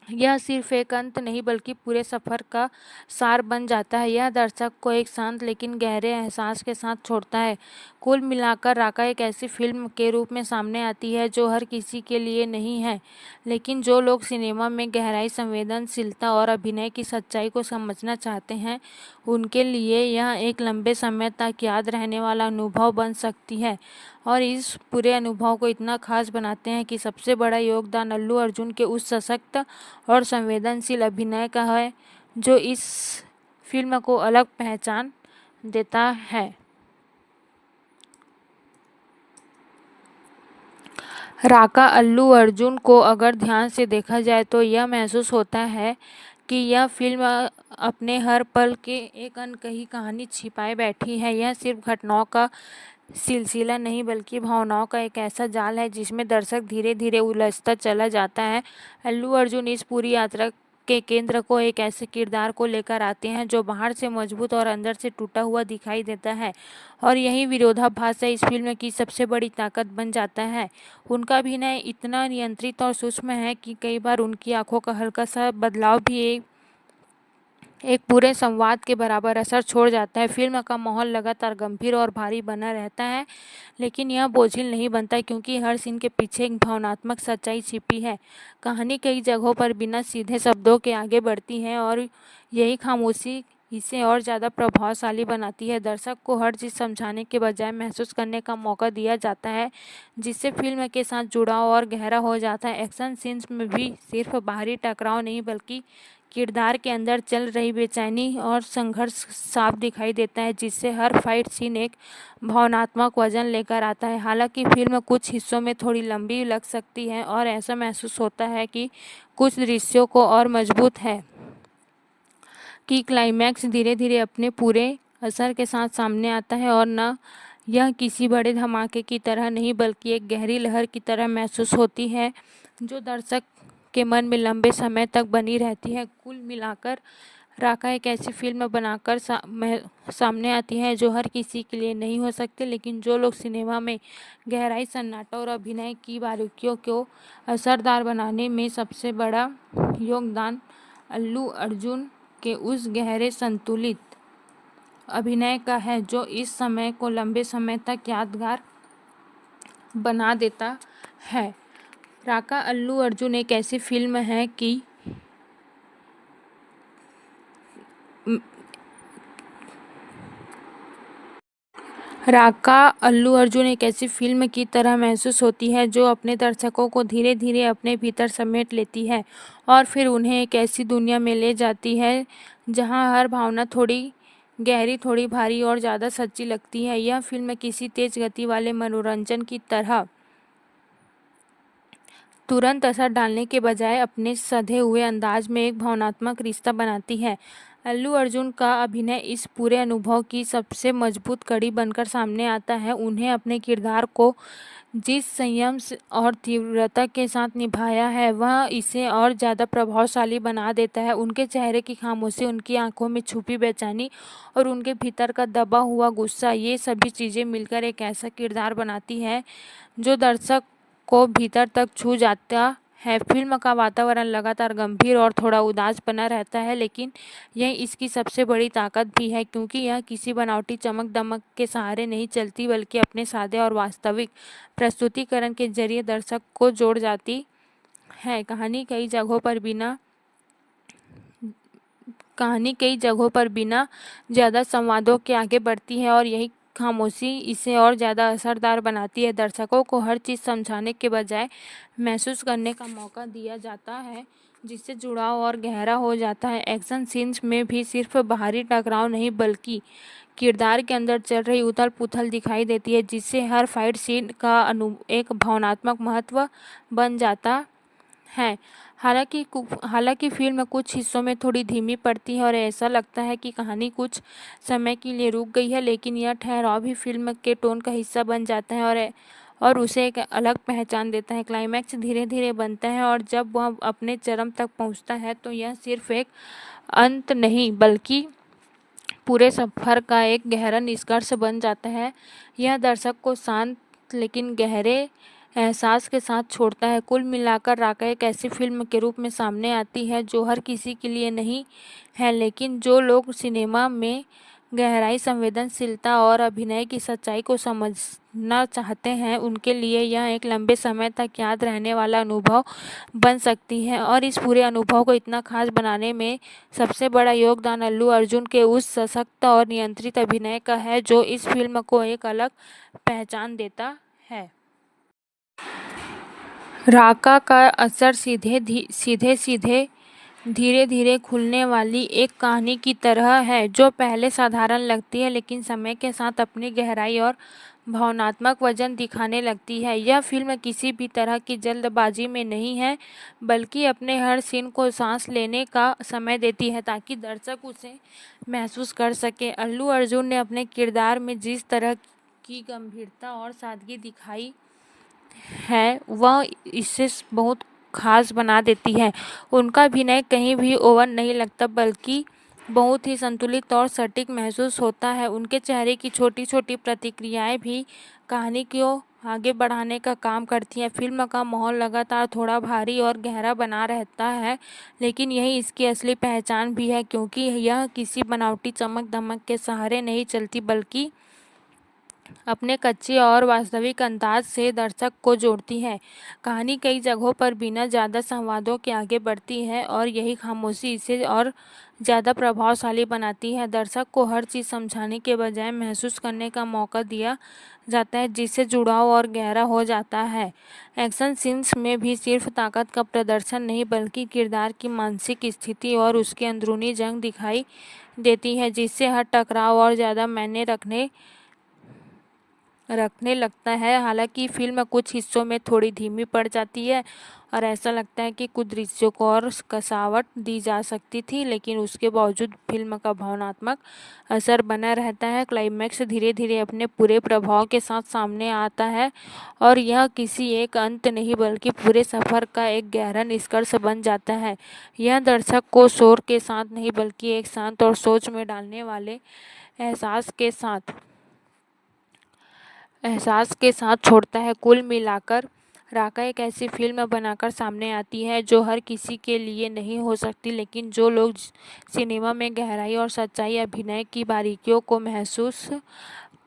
यह सिर्फ एक अंत नहीं बल्कि पूरे सफ़र का सार बन जाता है। यह दर्शक को एक शांत लेकिन गहरे एहसास के साथ छोड़ता है। कुल मिलाकर राका एक ऐसी फिल्म के रूप में सामने आती है जो हर किसी के लिए नहीं है, लेकिन जो लोग सिनेमा में गहराई, संवेदनशीलता और अभिनय की सच्चाई को समझना चाहते हैं उनके लिए यह एक लंबे समय तक याद रहने वाला अनुभव बन सकती है। और इस पूरे अनुभव को इतना खास बनाते हैं कि सबसे बड़ा योगदान अल्लू अर्जुन के उस सशक्त और संवेदनशील अभिनय का है जो इस फिल्म को अलग पहचान देता है। राका अल्लू अर्जुन को अगर ध्यान से देखा जाए तो यह महसूस होता है कि यह फिल्म अपने हर पल के एक अनकही कहानी छिपाए बैठी है। यह सिर्फ घटनाओं का सिलसिला नहीं बल्कि भावनाओं का एक ऐसा जाल है जिसमें दर्शक धीरे धीरे उलझता चला जाता है। अल्लू अर्जुन इस पूरी यात्रा के केंद्र को एक ऐसे किरदार को लेकर आते हैं जो बाहर से मजबूत और अंदर से टूटा हुआ दिखाई देता है, और यही विरोधाभास है इस फिल्म की सबसे बड़ी ताकत बन जाता है। उनका अभिनय इतना नियंत्रित और सूक्ष्म है कि कई बार उनकी आंखों का हल्का सा बदलाव भी एक पूरे संवाद के बराबर असर छोड़ जाता है। फिल्म का माहौल लगातार गंभीर और भारी बना रहता है, लेकिन यह बोझिल नहीं बनता क्योंकि हर सीन के पीछे एक भावनात्मक सच्चाई छिपी है। कहानी कई जगहों पर बिना सीधे शब्दों के आगे बढ़ती है और यही खामोशी इसे और ज़्यादा प्रभावशाली बनाती है। दर्शक को हर चीज़ समझाने के बजाय महसूस करने का मौका दिया जाता है, जिससे फिल्म के साथ जुड़ाव और गहरा हो जाता है। एक्शन सीन्स में भी सिर्फ बाहरी टकराव नहीं बल्कि किरदार के अंदर चल रही बेचैनी और संघर्ष साफ दिखाई देता है, जिससे हर फाइट सीन एक भावनात्मक वजन लेकर आता है। हालांकि फिल्म कुछ हिस्सों में थोड़ी लंबी लग सकती है और ऐसा महसूस होता है कि कुछ दृश्यों को और मजबूत है कि क्लाइमैक्स धीरे धीरे अपने पूरे असर के साथ सामने आता है और न यह किसी बड़े धमाके की तरह नहीं बल्कि एक गहरी लहर की तरह महसूस होती है जो दर्शक के मन में लंबे समय तक बनी रहती है। कुल मिलाकर राका एक ऐसी फिल्म बनाकर सामने आती है जो हर किसी के लिए नहीं हो सकती, लेकिन जो लोग सिनेमा में गहराई, सन्नाटा और अभिनय की बारीकियों को असरदार बनाने में सबसे बड़ा योगदान अल्लू अर्जुन के उस गहरे संतुलित अभिनय का है जो इस समय को लंबे समय तक यादगार बना देता है। राका अल्लू अर्जुन एक ऐसी फिल्म है कि राका अल्लू अर्जुन एक ऐसी फिल्म की तरह महसूस होती है जो अपने दर्शकों को धीरे धीरे अपने भीतर समेट लेती है और फिर उन्हें एक ऐसी दुनिया में ले जाती है जहां हर भावना थोड़ी गहरी, थोड़ी भारी और ज़्यादा सच्ची लगती है। यह फिल्म किसी तेज गति वाले मनोरंजन की तरह तुरंत असर डालने के बजाय अपने सधे हुए अंदाज में एक भावनात्मक रिश्ता बनाती है। अल्लू अर्जुन का अभिनय इस पूरे अनुभव की सबसे मजबूत कड़ी बनकर सामने आता है। उन्हें अपने किरदार को जिस संयम और तीव्रता के साथ निभाया है वह इसे और ज़्यादा प्रभावशाली बना देता है। उनके चेहरे की खामोशी, उनकी आंखों में छुपी बेचैनी और उनके भीतर का दबा हुआ गुस्सा, ये सभी चीज़ें मिलकर एक ऐसा किरदार बनाती है जो दर्शक को भीतर तक छू जाता है। फिल्म का वातावरण लगातार गंभीर और थोड़ा उदास बना रहता है, लेकिन यह इसकी सबसे बड़ी ताकत भी है क्योंकि यह किसी बनावटी चमक दमक के सहारे नहीं चलती बल्कि अपने सादे और वास्तविक प्रस्तुतिकरण के जरिए दर्शक को जोड़ जाती है। कहानी कई जगहों पर बिना ज़्यादा संवादों के आगे बढ़ती है और यही खामोशी इसे और ज़्यादा असरदार बनाती है। दर्शकों को हर चीज़ समझाने के बजाय महसूस करने का मौका दिया जाता है, जिससे जुड़ाव और गहरा हो जाता है। एक्शन सीन्स में भी सिर्फ बाहरी टकराव नहीं बल्कि किरदार के अंदर चल रही उथल पुथल दिखाई देती है, जिससे हर फाइट सीन का एक भावनात्मक महत्व बन जाता है। हालांकि फिल्म कुछ हिस्सों में थोड़ी धीमी पड़ती है और ऐसा लगता है कि कहानी कुछ समय के लिए रुक गई है, लेकिन यह ठहराव भी फिल्म के टोन का हिस्सा बन जाता है और उसे एक अलग पहचान देता है। क्लाइमैक्स धीरे धीरे बनता है और जब वह अपने चरम तक पहुंचता है तो यह सिर्फ एक अंत नहीं बल्कि पूरे सफर का एक गहरा निष्कर्ष बन जाता है। यह दर्शक को शांत लेकिन गहरे एहसास के साथ छोड़ता है। कुल मिलाकर राका एक ऐसी फिल्म के रूप में सामने आती है जो हर किसी के लिए नहीं है, लेकिन जो लोग सिनेमा में गहराई, संवेदनशीलता और अभिनय की सच्चाई को समझना चाहते हैं उनके लिए यह एक लंबे समय तक याद रहने वाला अनुभव बन सकती है। और इस पूरे अनुभव को इतना खास बनाने में सबसे बड़ा योगदान अल्लू अर्जुन के उस सशक्त और नियंत्रित अभिनय का है जो इस फिल्म को एक अलग पहचान देता है। राका का असर सीधे धीरे धीरे खुलने वाली एक कहानी की तरह है जो पहले साधारण लगती है लेकिन समय के साथ अपनी गहराई और भावनात्मक वजन दिखाने लगती है। यह फिल्म किसी भी तरह की जल्दबाजी में नहीं है बल्कि अपने हर सीन को सांस लेने का समय देती है ताकि दर्शक उसे महसूस कर सके। अल्लू अर्जुन ने अपने किरदार में जिस तरह की गंभीरता और सादगी दिखाई है वह इसे बहुत खास बना देती है। उनका अभिनय कहीं भी ओवर नहीं लगता बल्कि बहुत ही संतुलित और सटीक महसूस होता है। उनके चेहरे की छोटी छोटी प्रतिक्रियाएं भी कहानी को आगे बढ़ाने का काम करती हैं। फिल्म का माहौल लगातार थोड़ा भारी और गहरा बना रहता है, लेकिन यही इसकी असली पहचान भी है क्योंकि यह किसी बनावटी चमक दमक के सहारे नहीं चलती बल्कि अपने कच्चे और वास्तविक अंदाज से दर्शक को जोड़ती है। कहानी कई जगहों पर बिना ज़्यादा संवादों के आगे बढ़ती है और यही खामोशी इसे और ज़्यादा प्रभावशाली बनाती है। दर्शक को हर चीज़ समझाने के बजाय महसूस करने का मौका दिया जाता है, जिससे जुड़ाव और गहरा हो जाता है। एक्शन सीन्स में भी सिर्फ ताकत का प्रदर्शन नहीं बल्कि किरदार की मानसिक स्थिति और उसकी अंदरूनी जंग दिखाई देती है, जिससे हर टकराव और ज़्यादा मायने रखने लगता है। हालांकि फिल्म कुछ हिस्सों में थोड़ी धीमी पड़ जाती है और ऐसा लगता है कि कुछ दृश्यों को और कसावट दी जा सकती थी, लेकिन उसके बावजूद फिल्म का भावनात्मक असर बना रहता है। क्लाइमैक्स धीरे धीरे अपने पूरे प्रभाव के साथ सामने आता है और यह किसी एक अंत नहीं बल्कि पूरे सफर का एक गहरा निष्कर्ष बन जाता है। यह दर्शक को शोर के साथ नहीं बल्कि एक शांत और सोच में डालने वाले एहसास के साथ छोड़ता है। कुल मिलाकर राका एक ऐसी फिल्म बनाकर सामने आती है जो हर किसी के लिए नहीं हो सकती, लेकिन जो लोग सिनेमा में गहराई और सच्चाई, अभिनय की बारीकियों को महसूस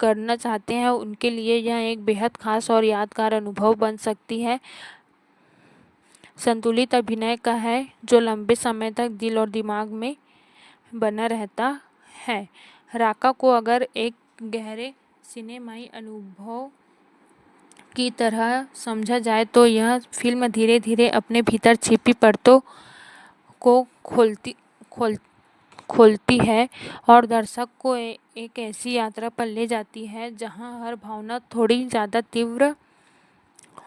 करना चाहते हैं, उनके लिए यह एक बेहद खास और यादगार अनुभव बन सकती है। संतुलित अभिनय का है जो लंबे समय तक दिल और दिमाग में बना रहता है। राका को अगर एक गहरे सिनेमाई अनुभव की तरह समझा जाए तो यह फिल्म धीरे धीरे अपने भीतर छिपी परतों को खोलती है और दर्शक को एक ऐसी यात्रा पर ले जाती है जहां हर भावना थोड़ी ज़्यादा तीव्र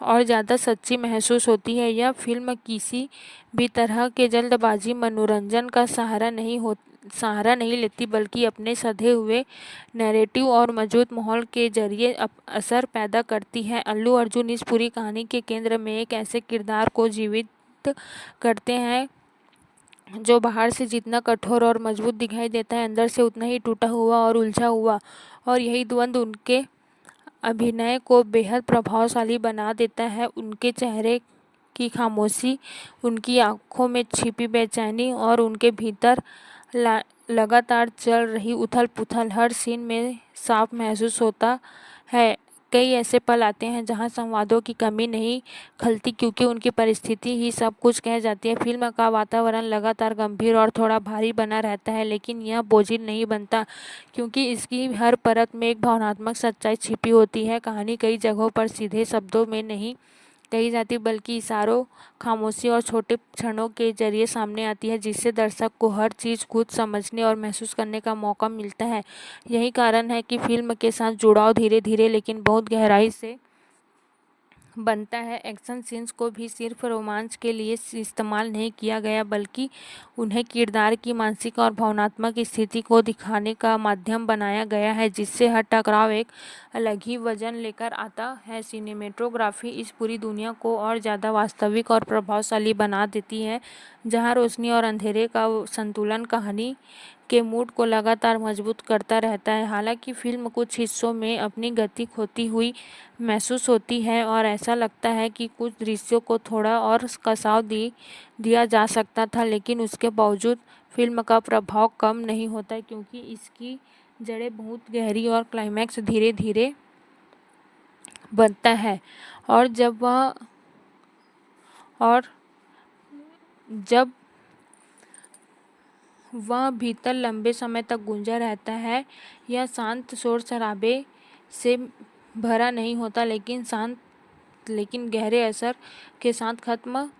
और ज़्यादा सच्ची महसूस होती है। यह फिल्म किसी भी तरह के जल्दबाजी मनोरंजन का सहारा नहीं लेती बल्कि अपने सधे हुए नैरेटिव और मजबूत माहौल के जरिए असर पैदा करती है। अल्लू अर्जुन इस पूरी कहानी के केंद्र में एक ऐसे किरदार को जीवित करते हैं जो बाहर से जितना कठोर और मजबूत दिखाई देता है, अंदर से उतना ही टूटा हुआ और उलझा हुआ, और यही द्वंद्व उनके अभिनय को बेहद प्रभावशाली बना देता है। उनके चेहरे की खामोशी, उनकी आंखों में छिपी बेचैनी और उनके भीतर लगातार चल रही उथल-पुथल हर सीन में साफ महसूस होता है। कई ऐसे पल आते हैं जहां संवादों की कमी नहीं खलती क्योंकि उनकी परिस्थिति ही सब कुछ कह जाती है। फिल्म का वातावरण लगातार गंभीर और थोड़ा भारी बना रहता है, लेकिन यह बोझिल नहीं बनता क्योंकि इसकी हर परत में एक भावनात्मक सच्चाई छिपी होती है। कहानी कई जगहों पर सीधे शब्दों में नहीं कही जाती बल्कि इशारों, खामोशी और छोटे क्षणों के जरिए सामने आती है, जिससे दर्शक को हर चीज़ खुद समझने और महसूस करने का मौका मिलता है। यही कारण है कि फिल्म के साथ जुड़ाव धीरे धीरे लेकिन बहुत गहराई से बनता है। एक्शन सीन्स को भी सिर्फ रोमांच के लिए इस्तेमाल नहीं किया गया बल्कि उन्हें किरदार की मानसिक और भावनात्मक स्थिति को दिखाने का माध्यम बनाया गया है, जिससे हर टकराव एक अलग ही वजन लेकर आता है। सिनेमेटोग्राफी इस पूरी दुनिया को और ज़्यादा वास्तविक और प्रभावशाली बना देती है, जहाँ रोशनी और अंधेरे का संतुलन कहानी के मूड को लगातार मजबूत करता रहता है। हालांकि फिल्म कुछ हिस्सों में अपनी गति खोती हुई महसूस होती है और ऐसा लगता है कि कुछ दृश्यों को थोड़ा और कसाव दिया जा सकता था, लेकिन उसके बावजूद फिल्म का प्रभाव कम नहीं होता क्योंकि इसकी जड़ें बहुत गहरी और क्लाइमैक्स धीरे धीरे बनता है और जब वह भीतर लंबे समय तक गूंजा रहता है। यह शांत शोर शराबे से भरा नहीं होता लेकिन गहरे असर के साथ खत्म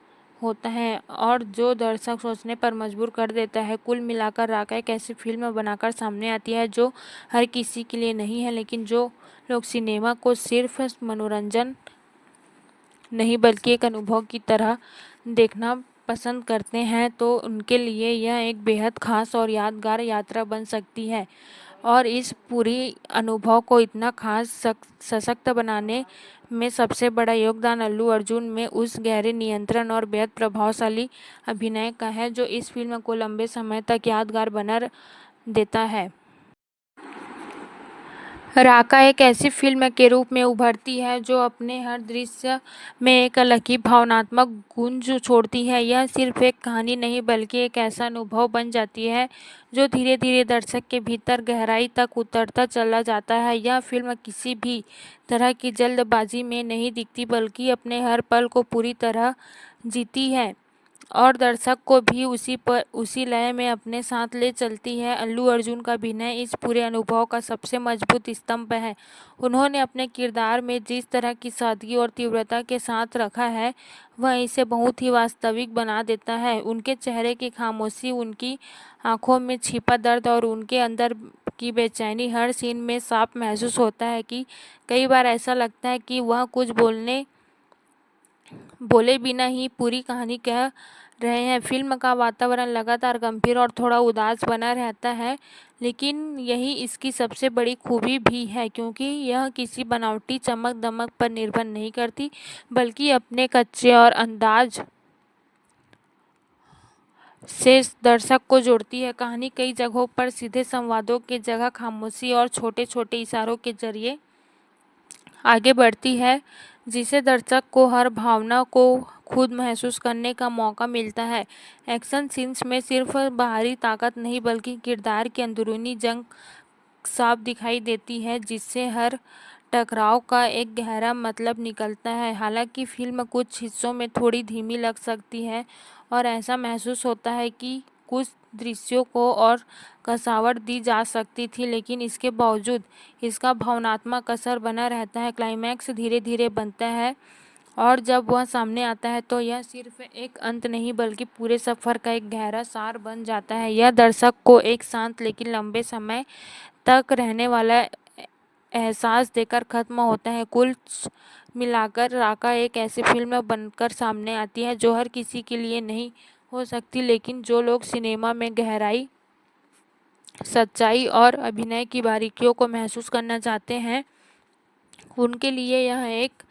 होता है और जो दर्शक सोचने पर मजबूर कर देता है। कुल मिलाकर राका एक ऐसी फिल्म बनाकर सामने आती है जो हर किसी के लिए नहीं है, लेकिन जो लोग सिनेमा को सिर्फ मनोरंजन नहीं बल्कि एक अनुभव की तरह देखना पसंद करते हैं तो उनके लिए यह एक बेहद खास और यादगार यात्रा बन सकती है। और इस पूरी अनुभव को इतना खास सशक्त बनाने में सबसे बड़ा योगदान अल्लू अर्जुन में उस गहरे नियंत्रण और बेहद प्रभावशाली अभिनय का है जो इस फिल्म को लंबे समय तक यादगार बना देता है। राका एक ऐसी फिल्म के रूप में उभरती है जो अपने हर दृश्य में एक अलग ही भावनात्मक गूंज छोड़ती है। यह सिर्फ एक कहानी नहीं बल्कि एक ऐसा अनुभव बन जाती है जो धीरे धीरे दर्शक के भीतर गहराई तक उतरता चला जाता है। यह फिल्म किसी भी तरह की जल्दबाजी में नहीं दिखती बल्कि अपने हर पल को पूरी तरह जीती है और दर्शक को भी उसी लय में अपने साथ ले चलती है। अल्लू अर्जुन का अभिनय इस पूरे अनुभव का सबसे मजबूत स्तंभ है। उन्होंने अपने किरदार में जिस तरह की सादगी और तीव्रता के साथ रखा है वह इसे बहुत ही वास्तविक बना देता है। उनके चेहरे की खामोशी, उनकी आंखों में छिपा दर्द और उनके अंदर की बेचैनी हर सीन में साफ महसूस होता है कि कई बार ऐसा लगता है कि वह कुछ बोले बिना ही पूरी कहानी कह रहे हैं। फिल्म का वातावरण लगातार गंभीर और थोड़ा उदास बना रहता है, लेकिन यही इसकी सबसे बड़ी खूबी भी है क्योंकि यह किसी बनावटी चमक दमक पर निर्भर नहीं करती बल्कि अपने कच्चे और अंदाज से दर्शक को जोड़ती है। कहानी कई जगहों पर सीधे संवादों की जगह खामोशी और छोटे छोटे इशारों के जरिए आगे बढ़ती है, जिससे दर्शक को हर भावना को खुद महसूस करने का मौका मिलता है। एक्शन सीन्स में सिर्फ बाहरी ताकत नहीं बल्कि किरदार की अंदरूनी जंग साफ दिखाई देती है, जिससे हर टकराव का एक गहरा मतलब निकलता है। हालांकि फिल्म कुछ हिस्सों में थोड़ी धीमी लग सकती है और ऐसा महसूस होता है कि कुछ दृश्यों को और कसावट दी जा सकती थी, लेकिन इसके बावजूद इसका भावनात्मक असर बना रहता है। क्लाइमैक्स धीरे धीरे बनता है और जब वह सामने आता है तो यह सिर्फ एक अंत नहीं बल्कि पूरे सफर का एक गहरा सार बन जाता है। यह दर्शक को एक शांत लेकिन लंबे समय तक रहने वाला एहसास देकर खत्म होता है। कुल मिलाकर राका एक ऐसी फिल्म बनकर सामने आती है जो हर किसी के लिए नहीं हो सकती, लेकिन जो लोग सिनेमा में गहराई, सच्चाई और अभिनय की बारीकियों को महसूस करना चाहते हैं उनके लिए यह एक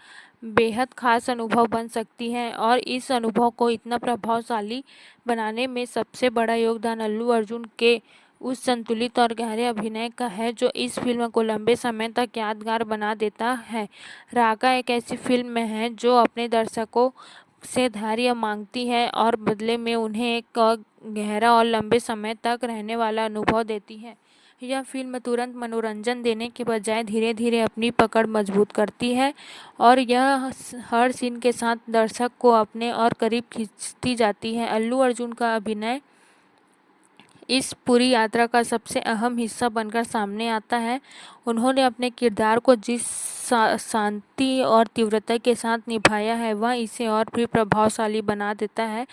बेहद खास अनुभव बन सकती है। और इस अनुभव को इतना प्रभावशाली बनाने में सबसे बड़ा योगदान अल्लू अर्जुन के उस संतुलित और गहरे अभिनय का है जो इस फिल्म को लंबे समय तक यादगार बना देता है। राका एक ऐसी फिल्म है जो अपने दर्शकों से धैर्य मांगती है और बदले में उन्हें एक गहरा और लंबे समय तक रहने वाला अनुभव देती है। यह फिल्म तुरंत मनोरंजन देने के बजाय धीरे धीरे अपनी पकड़ मजबूत करती है और यह हर सीन के साथ दर्शक को अपने और करीब खींचती जाती है। अल्लू अर्जुन का अभिनय इस पूरी यात्रा का सबसे अहम हिस्सा बनकर सामने आता है। उन्होंने अपने किरदार को जिस शांति और तीव्रता के साथ निभाया है वह इसे और भी प्रभावशाली बना देता है।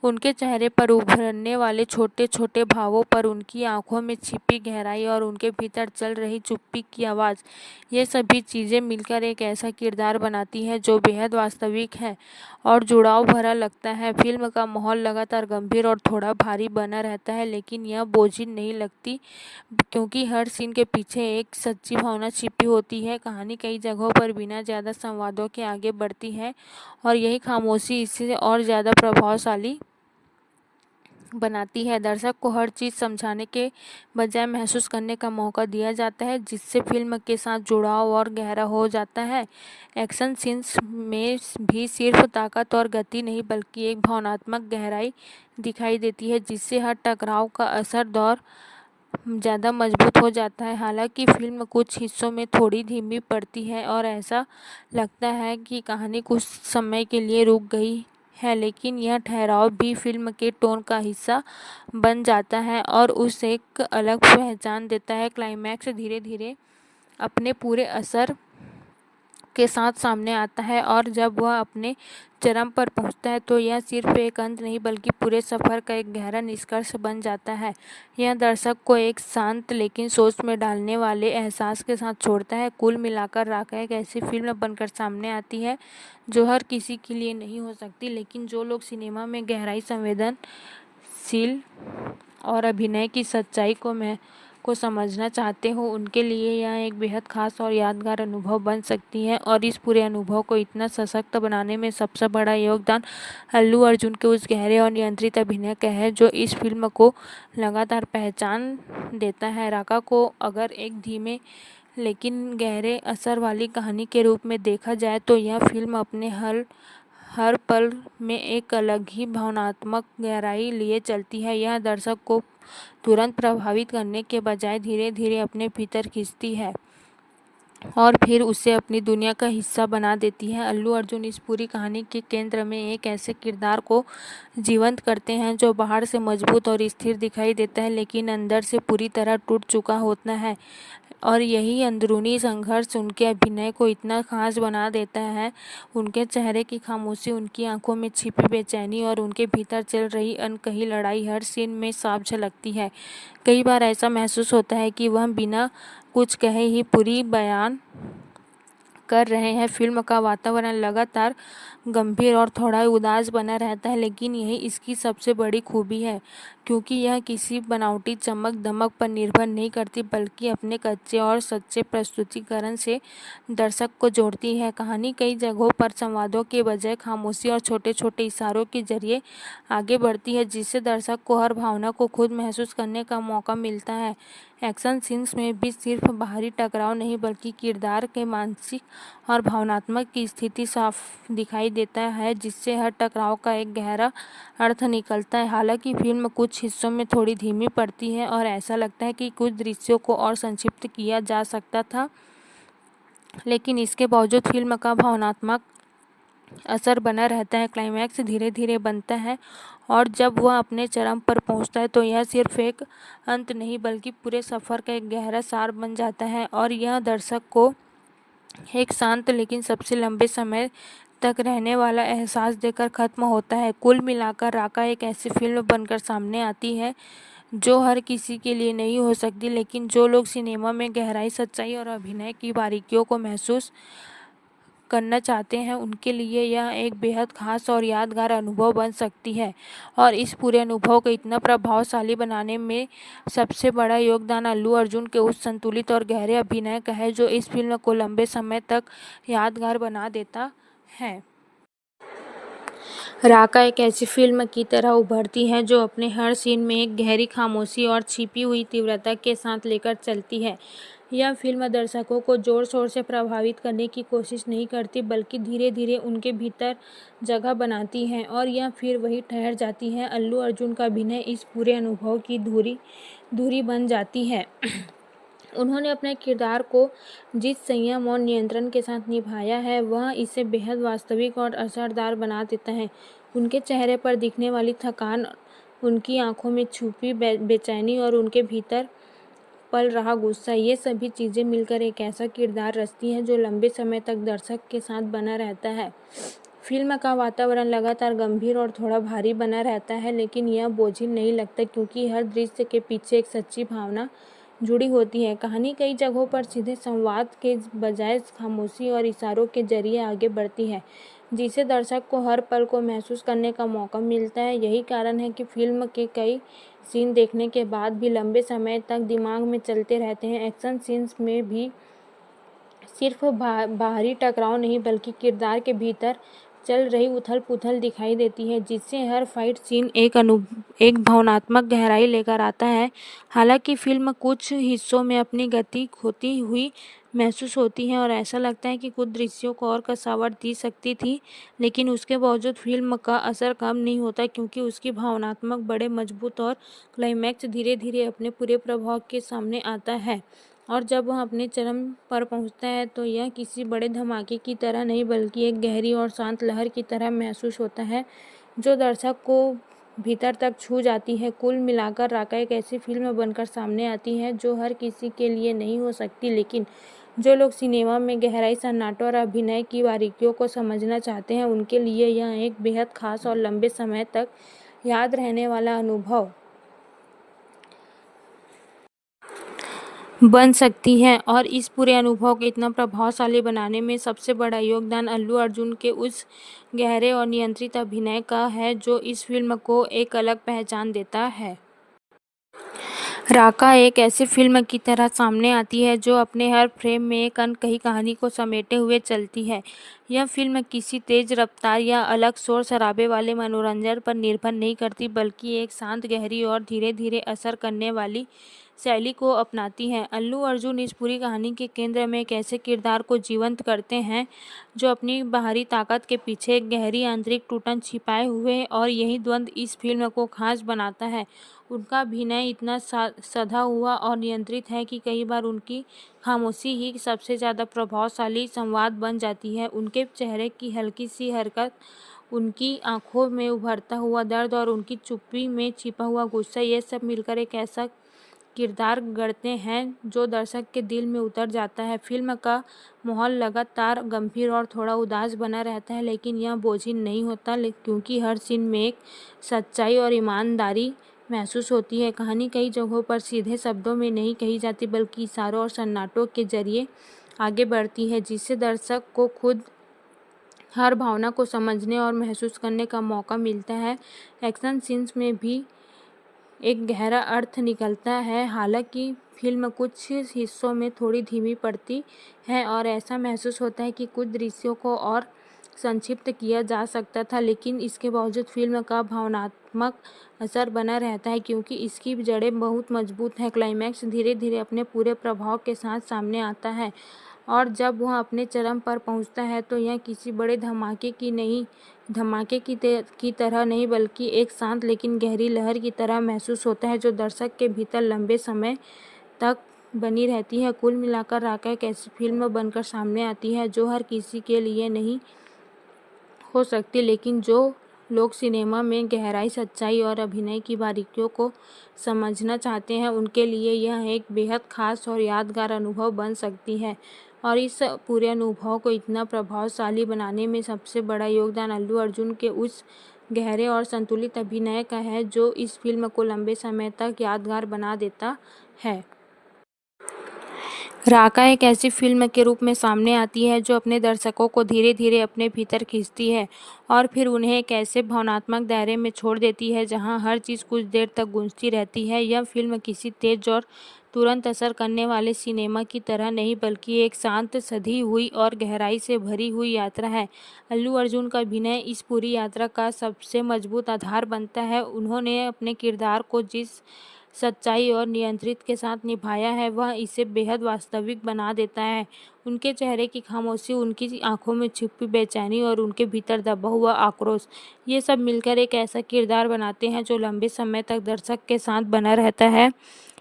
उनके चेहरे पर उभरने वाले छोटे छोटे भावों पर, उनकी आंखों में छिपी गहराई और उनके भीतर चल रही चुप्पी की आवाज़, ये सभी चीज़ें मिलकर एक ऐसा किरदार बनाती है जो बेहद वास्तविक है और जुड़ाव भरा लगता है। फिल्म का माहौल लगातार गंभीर और थोड़ा भारी बना रहता है, लेकिन यह बोझिल नहीं लगती क्योंकि हर सीन के पीछे एक सच्ची भावना छिपी होती है। कहानी कई जगहों पर बिना ज़्यादा संवादों के आगे बढ़ती है और यही खामोशी इसे और ज़्यादा प्रभावशाली बनाती है। दर्शक को हर चीज़ समझाने के बजाय महसूस करने का मौका दिया जाता है, जिससे फिल्म के साथ जुड़ाव और गहरा हो जाता है। एक्शन सीन्स में भी सिर्फ ताकत और गति नहीं बल्कि एक भावनात्मक गहराई दिखाई देती है, जिससे हर टकराव का असर दौर ज़्यादा मजबूत हो जाता है। हालांकि फिल्म कुछ हिस्सों में थोड़ी धीमी पड़ती है और ऐसा लगता है कि कहानी कुछ समय के लिए रुक गई है, लेकिन यह ठहराव भी फिल्म के टोन का हिस्सा बन जाता है और उसे एक अलग पहचान देता है। क्लाइमैक्स धीरे धीरे अपने पूरे असर के साथ सामने आता है और जब वह अपने चरम पर पहुंचता है तो यह सिर्फ एक अंत नहीं बल्कि पूरे सफ़र का एक गहरा निष्कर्ष बन जाता है। यह दर्शक को एक शांत लेकिन सोच में डालने वाले एहसास के साथ छोड़ता है। कुल मिलाकर राका एक ऐसी फिल्म बनकर सामने आती है जो हर किसी के लिए नहीं हो सकती, लेकिन जो लोग सिनेमा में गहराई, संवेदनशील और अभिनय की सच्चाई को समझना चाहते हो उनके लिए यह एक बेहद खास और यादगार अनुभव बन सकती है। और इस पूरे अनुभव को इतना सशक्त बनाने में सबसे बड़ा योगदान अल्लू अर्जुन के उस गहरे और नियंत्रित अभिनय का है जो इस फिल्म को लगातार पहचान देता है। राका को अगर एक धीमे लेकिन गहरे असर वाली कहानी के रूप में देखा जाए तो यह फिल्म अपने हर पल में एक अलग ही भावनात्मक गहराई लिए चलती है। यह दर्शक को तुरंत प्रभावित करने के बजाय धीरे धीरे अपने भीतर खींचती है और फिर उसे अपनी दुनिया का हिस्सा बना देती है। अल्लू अर्जुन इस पूरी कहानी के केंद्र में एक ऐसे किरदार को जीवंत करते हैं जो बाहर से मजबूत और स्थिर दिखाई देता है, लेकिन अंदर से पूरी तरह टूट चुका होता है। और यही अंदरूनी संघर्ष उनके अभिनय को इतना खास बना देता है। उनके चेहरे की खामोशी, उनकी आंखों में छिपी बेचैनी और उनके भीतर चल रही अनकही लड़ाई हर सीन में साफ झलकती है। कई बार ऐसा महसूस होता है कि वह बिना कुछ कहे ही पूरी बयान कर रहे हैं। फिल्म का वातावरण लगातार गंभीर और थोड़ा उदास बना रहता है, लेकिन यही इसकी सबसे बड़ी खूबी है, क्योंकि यह किसी बनावटी चमक दमक पर निर्भर नहीं करती, बल्कि अपने कच्चे और सच्चे प्रस्तुतिकरण से दर्शक को जोड़ती है। कहानी कई जगहों पर संवादों के बजाय खामोशी और छोटे छोटे इशारों के जरिए आगे बढ़ती है, जिससे दर्शक को हर भावना को खुद महसूस करने का मौका मिलता है। एक्शन सीन्स में भी सिर्फ बाहरी टकराव नहीं, बल्कि किरदार के मानसिक और भावनात्मक की स्थिति साफ दिखाई देता है, जिससे हर टकराव का एक गहरा अर्थ निकलता है। हालांकि फिल्म कुछ हिस्सों में थोड़ी धीमी पड़ती है और ऐसा लगता है कि कुछ दृश्यों को और संक्षिप्त किया जा सकता था, लेकिन इसके बावजूद फिल्म का भावनात्मक असर बना रहता है। क्लाइमैक्स धीरे धीरे बनता है और जब वह अपने चरम पर पहुंचता है तो यह सिर्फ एक अंत नहीं, बल्कि पूरे सफ़र का एक गहरा सार बन जाता है, और यह दर्शक को एक शांत लेकिन सबसे लंबे समय तक रहने वाला एहसास देकर ख़त्म होता है। कुल मिलाकर राका एक ऐसी फिल्म बनकर सामने आती है जो हर किसी के लिए नहीं हो सकती, लेकिन जो लोग सिनेमा में गहराई, सच्चाई और अभिनय की बारीकियों को महसूस करना चाहते हैं, उनके लिए यह एक बेहद खास और यादगार अनुभव बन सकती है। और इस पूरे अनुभव को इतना प्रभावशाली बनाने में सबसे बड़ा योगदान अल्लू अर्जुन के उस संतुलित और गहरे अभिनय का है, जो इस फिल्म को लंबे समय तक यादगार बना देता है। राका एक ऐसी फिल्म की तरह उभरती है जो अपने हर सीन में एक गहरी खामोशी और छिपी हुई तीव्रता के साथ लेकर चलती है। यह फिल्म दर्शकों को जोर शोर से प्रभावित करने की कोशिश नहीं करती, बल्कि धीरे धीरे उनके भीतर जगह बनाती है और यह फिर वही ठहर जाती है। अल्लू अर्जुन का अभिनय इस पूरे अनुभव की धुरी बन जाती है। उन्होंने अपने किरदार को जिस संयम और नियंत्रण के साथ निभाया है, वह इसे बेहद वास्तविक और असरदार बना देता है। उनके चेहरे पर दिखने वाली थकान, उनकी आंखों में छुपी बेचैनी और उनके भीतर पल रहा गुस्सा, ये सभी चीज़ें मिलकर एक ऐसा किरदार रचती हैं जो लंबे समय तक दर्शक के साथ बना रहता है। फिल्म का वातावरण लगातार गंभीर और थोड़ा भारी बना रहता है, लेकिन यह बोझिल नहीं लगता, क्योंकि हर दृश्य के पीछे एक सच्ची भावना जुड़ी होती है। कहानी कई जगहों पर सीधे संवाद के बजाय खामोशी और इशारों के जरिए आगे बढ़ती है, जिससे दर्शक को हर पल को महसूस करने का मौका मिलता है। यही कारण है कि फिल्म के कई सीन देखने के बाद भी लंबे समय तक दिमाग में चलते रहते हैं। एक्शन सीन्स में भी सिर्फ बाहरी टकराव नहीं, बल्कि किरदार के भीतर चल रही उथल-पुथल दिखाई देती है, जिससे हर फाइट सीन एक भावनात्मक गहराई लेकर आता है। हालांकि फिल्म कुछ हिस्सों में अपनी गति खोती हुई महसूस होती है और ऐसा लगता है कि कुछ दृश्यों को और कसावट दी सकती थी, लेकिन उसके बावजूद फिल्म का असर कम नहीं होता, क्योंकि उसकी भावनात्मक बड़े मजबूत और क्लाइमैक्स धीरे धीरे अपने पूरे प्रभाव के सामने आता है। और जब वह अपने चरम पर पहुंचता है तो यह किसी बड़े धमाके की तरह नहीं, बल्कि एक गहरी और शांत लहर की तरह महसूस होता है, जो दर्शक को भीतर तक छू जाती है। कुल मिलाकर राका एक ऐसी फिल्म बनकर सामने आती है जो हर किसी के लिए नहीं हो सकती, लेकिन जो लोग सिनेमा में गहराई, सन्नाटे और अभिनय की बारीकियों को समझना चाहते हैं, उनके लिए यह एक बेहद खास और लंबे समय तक याद रहने वाला अनुभव बन सकती है। और इस पूरे अनुभव को इतना प्रभावशाली बनाने में सबसे बड़ा योगदान अल्लू अर्जुन के उस गहरे और नियंत्रित अभिनय का है, जो इस फिल्म को एक अलग पहचान देता है। राका एक ऐसी फिल्म की तरह सामने आती है जो अपने हर फ्रेम में एक अनकही कहानी को समेटे हुए चलती है। यह फिल्म किसी तेज रफ्तार या अलग शोर शराबे वाले मनोरंजन पर निर्भर नहीं करती, बल्कि एक शांत, गहरी और धीरे धीरे असर करने वाली शैली को अपनाती है। अल्लू अर्जुन इस पूरी कहानी के केंद्र में एक ऐसे किरदार को जीवंत करते हैं जो अपनी बाहरी ताकत के पीछे एक गहरी आंतरिक टूटन छिपाए हुए है, और यही द्वंद्व इस फिल्म को खास बनाता है। उनका अभिनय इतना सधा हुआ और नियंत्रित है कि कई बार उनकी खामोशी ही सबसे ज़्यादा प्रभावशाली संवाद बन जाती है। उनके चेहरे की हल्की सी हरकत, उनकी आंखों में उभरता हुआ दर्द और उनकी चुप्पी में छिपा हुआ गुस्सा, ये सब मिलकर एक ऐसा किरदार गढ़ते हैं जो दर्शक के दिल में उतर जाता है। फिल्म का माहौल लगातार गंभीर और थोड़ा उदास बना रहता है, लेकिन यह बोझिल नहीं होता, क्योंकि हर सीन में एक सच्चाई और ईमानदारी महसूस होती है। कहानी कई जगहों पर सीधे शब्दों में नहीं कही जाती, बल्कि इशारों और सन्नाटों के जरिए आगे बढ़ती है, जिससे दर्शक को खुद हर भावना को समझने और महसूस करने का मौका मिलता है। एक्शन सीन्स में भी एक गहरा अर्थ निकलता है। हालांकि फिल्म कुछ हिस्सों में थोड़ी धीमी पड़ती है और ऐसा महसूस होता है कि कुछ दृश्यों को और संक्षिप्त किया जा सकता था, लेकिन इसके बावजूद फिल्म का भावनात्मक असर बना रहता है, क्योंकि इसकी जड़ें बहुत मजबूत हैं। क्लाइमैक्स धीरे धीरे अपने पूरे प्रभाव के साथ सामने आता है, और जब वह अपने चरम पर पहुंचता है तो यह किसी बड़े धमाके की तरह नहीं, बल्कि एक शांत लेकिन गहरी लहर की तरह महसूस होता है, जो दर्शक के भीतर लंबे समय तक बनी रहती है। कुल मिलाकर राका एक ऐसी फिल्म बनकर सामने आती है जो हर किसी के लिए नहीं हो सकती, लेकिन जो लोग सिनेमा में गहराई, सच्चाई और अभिनय की बारीकियों को समझना चाहते हैं, उनके लिए यह एक बेहद खास और यादगार अनुभव बन सकती है। और इस पूरे अनुभव को इतना प्रभावशाली बनाने में सबसे बड़ा योगदान अल्लू अर्जुन के उस गहरे और संतुलित अभिनय का है, जो इस फिल्म को लंबे समय तक यादगार बना देता है। राका एक ऐसी फिल्म के रूप में सामने आती है जो अपने दर्शकों को धीरे धीरे अपने भीतर खींचती है और फिर उन्हें एक ऐसे भावनात्मक दायरे में छोड़ देती है जहां हर चीज़ कुछ देर तक गूंजती रहती है। यह फिल्म किसी तेज और तुरंत असर करने वाले सिनेमा की तरह नहीं, बल्कि एक शांत, सधी हुई और गहराई से भरी हुई यात्रा है। अल्लू अर्जुन का अभिनय इस पूरी यात्रा का सबसे मजबूत आधार बनता है। उन्होंने अपने किरदार को जिस सच्चाई और नियंत्रित के साथ निभाया है, वह इसे बेहद वास्तविक बना देता है। उनके चेहरे की खामोशी, उनकी आंखों में छिपी बेचैनी और उनके भीतर दबा हुआ आक्रोश, ये सब मिलकर एक ऐसा किरदार बनाते हैं जो लंबे समय तक दर्शक के साथ बना रहता है।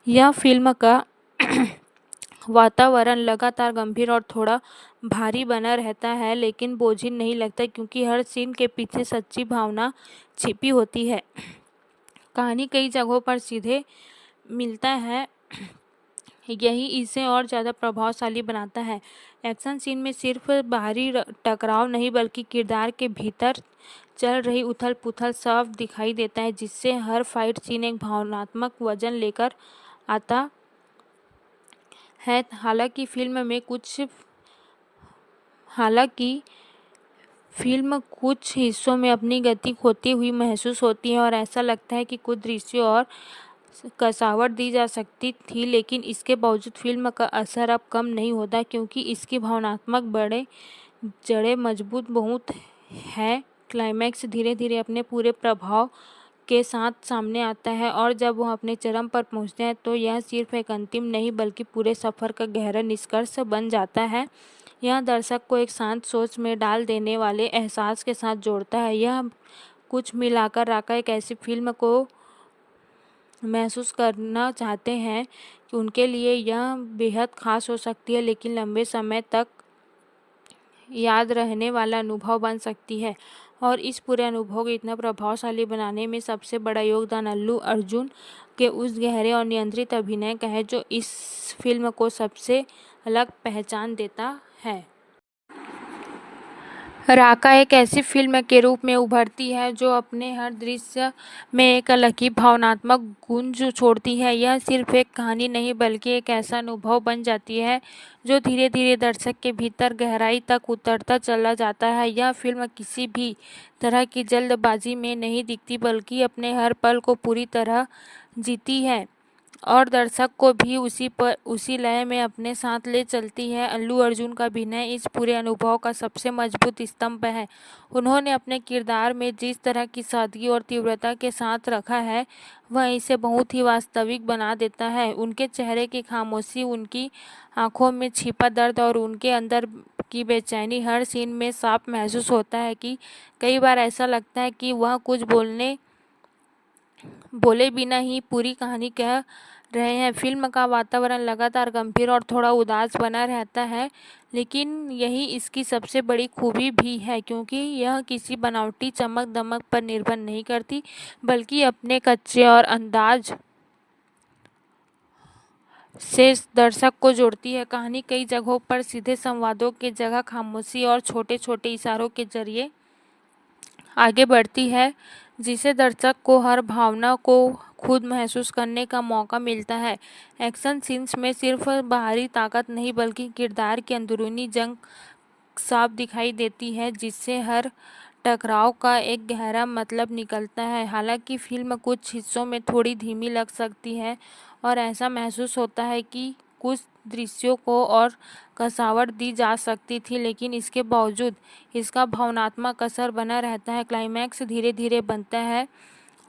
यह फिल्म का वातावरण लगातार गंभीर और थोड़ा भारी बना रहता है, लेकिन बोझिल नहीं लगता, क्योंकि हर सीन के पीछे सच्ची भावना छिपी होती है। कहानी कई जगहों पर सीधे मिलता है, यही इसे और ज़्यादा प्रभावशाली बनाता है। एक्शन सीन में सिर्फ बाहरी टकराव नहीं, बल्कि किरदार के भीतर चल रही उथल पुथल साफ दिखाई देता है, जिससे हर फाइट सीन एक भावनात्मक वजन लेकर आता है। फिल्म कुछ हिस्सों में अपनी गति खोती हुई महसूस होती है और ऐसा लगता है कि कुछ दृश्यों और कसावट दी जा सकती थी, लेकिन इसके बावजूद फिल्म का असर अब कम नहीं होता, क्योंकि इसकी भावनात्मक जड़ें मजबूत बहुत है। क्लाइमैक्स धीरे धीरे अपने पूरे प्रभाव के साथ सामने आता है, और जब वह अपने चरम पर पहुंचते हैं तो यह सिर्फ एक अंतिम नहीं, बल्कि पूरे सफ़र का गहरा निष्कर्ष बन जाता है। यह दर्शक को एक शांत सोच में डाल देने वाले एहसास के साथ जोड़ता है। यह कुछ मिलाकर राका एक ऐसी फिल्म को महसूस करना चाहते हैं कि उनके लिए यह बेहद खास हो सकती है, लेकिन लंबे समय तक याद रहने वाला अनुभव बन सकती है। और इस पूरे अनुभव को इतना प्रभावशाली बनाने में सबसे बड़ा योगदान अल्लू अर्जुन के उस गहरे और नियंत्रित अभिनय का है, जो इस फिल्म को सबसे अलग पहचान देता है। राका एक ऐसी फिल्म के रूप में उभरती है जो अपने हर दृश्य में एक अलग ही भावनात्मक गूंज छोड़ती है। यह सिर्फ एक कहानी नहीं, बल्कि एक ऐसा अनुभव बन जाती है जो धीरे धीरे दर्शक के भीतर गहराई तक उतरता चला जाता है। यह फिल्म किसी भी तरह की जल्दबाजी में नहीं दिखती, बल्कि अपने हर पल को पूरी तरह जीती है। और दर्शक को भी उसी लय में अपने साथ ले चलती है। अल्लू अर्जुन का अभिनय इस पूरे अनुभव का सबसे मजबूत स्तंभ है। उन्होंने अपने किरदार में जिस तरह की सादगी और तीव्रता के साथ रखा है, वह इसे बहुत ही वास्तविक बना देता है। उनके चेहरे की खामोशी, उनकी आंखों में छिपा दर्द और उनके अंदर की बेचैनी हर सीन में साफ महसूस होता है कि कई बार ऐसा लगता है कि वह कुछ बोले बिना ही पूरी कहानी कह रहे हैं। फिल्म का वातावरण लगातार गंभीर और थोड़ा उदास बना रहता है, लेकिन यही इसकी सबसे बड़ी खूबी भी है, क्योंकि यह किसी बनावटी चमक दमक पर निर्भर नहीं करती, बल्कि अपने कच्चे और अंदाज से दर्शक को जोड़ती है। कहानी कई जगहों पर सीधे संवादों के जगह खामोशी और छोटे छोटे इशारों के जरिए आगे बढ़ती है, जिससे दर्शक को हर भावना को खुद महसूस करने का मौका मिलता है। एक्शन सीन्स में सिर्फ बाहरी ताकत नहीं, बल्कि किरदार की अंदरूनी जंग साफ दिखाई देती है, जिससे हर टकराव का एक गहरा मतलब निकलता है। हालांकि फिल्म कुछ हिस्सों में थोड़ी धीमी लग सकती है और ऐसा महसूस होता है कि कुछ दृश्यों को और कसावट दी जा सकती थी, लेकिन इसके बावजूद इसका भावनात्मक असर बना रहता है। क्लाइमैक्स धीरे धीरे बनता है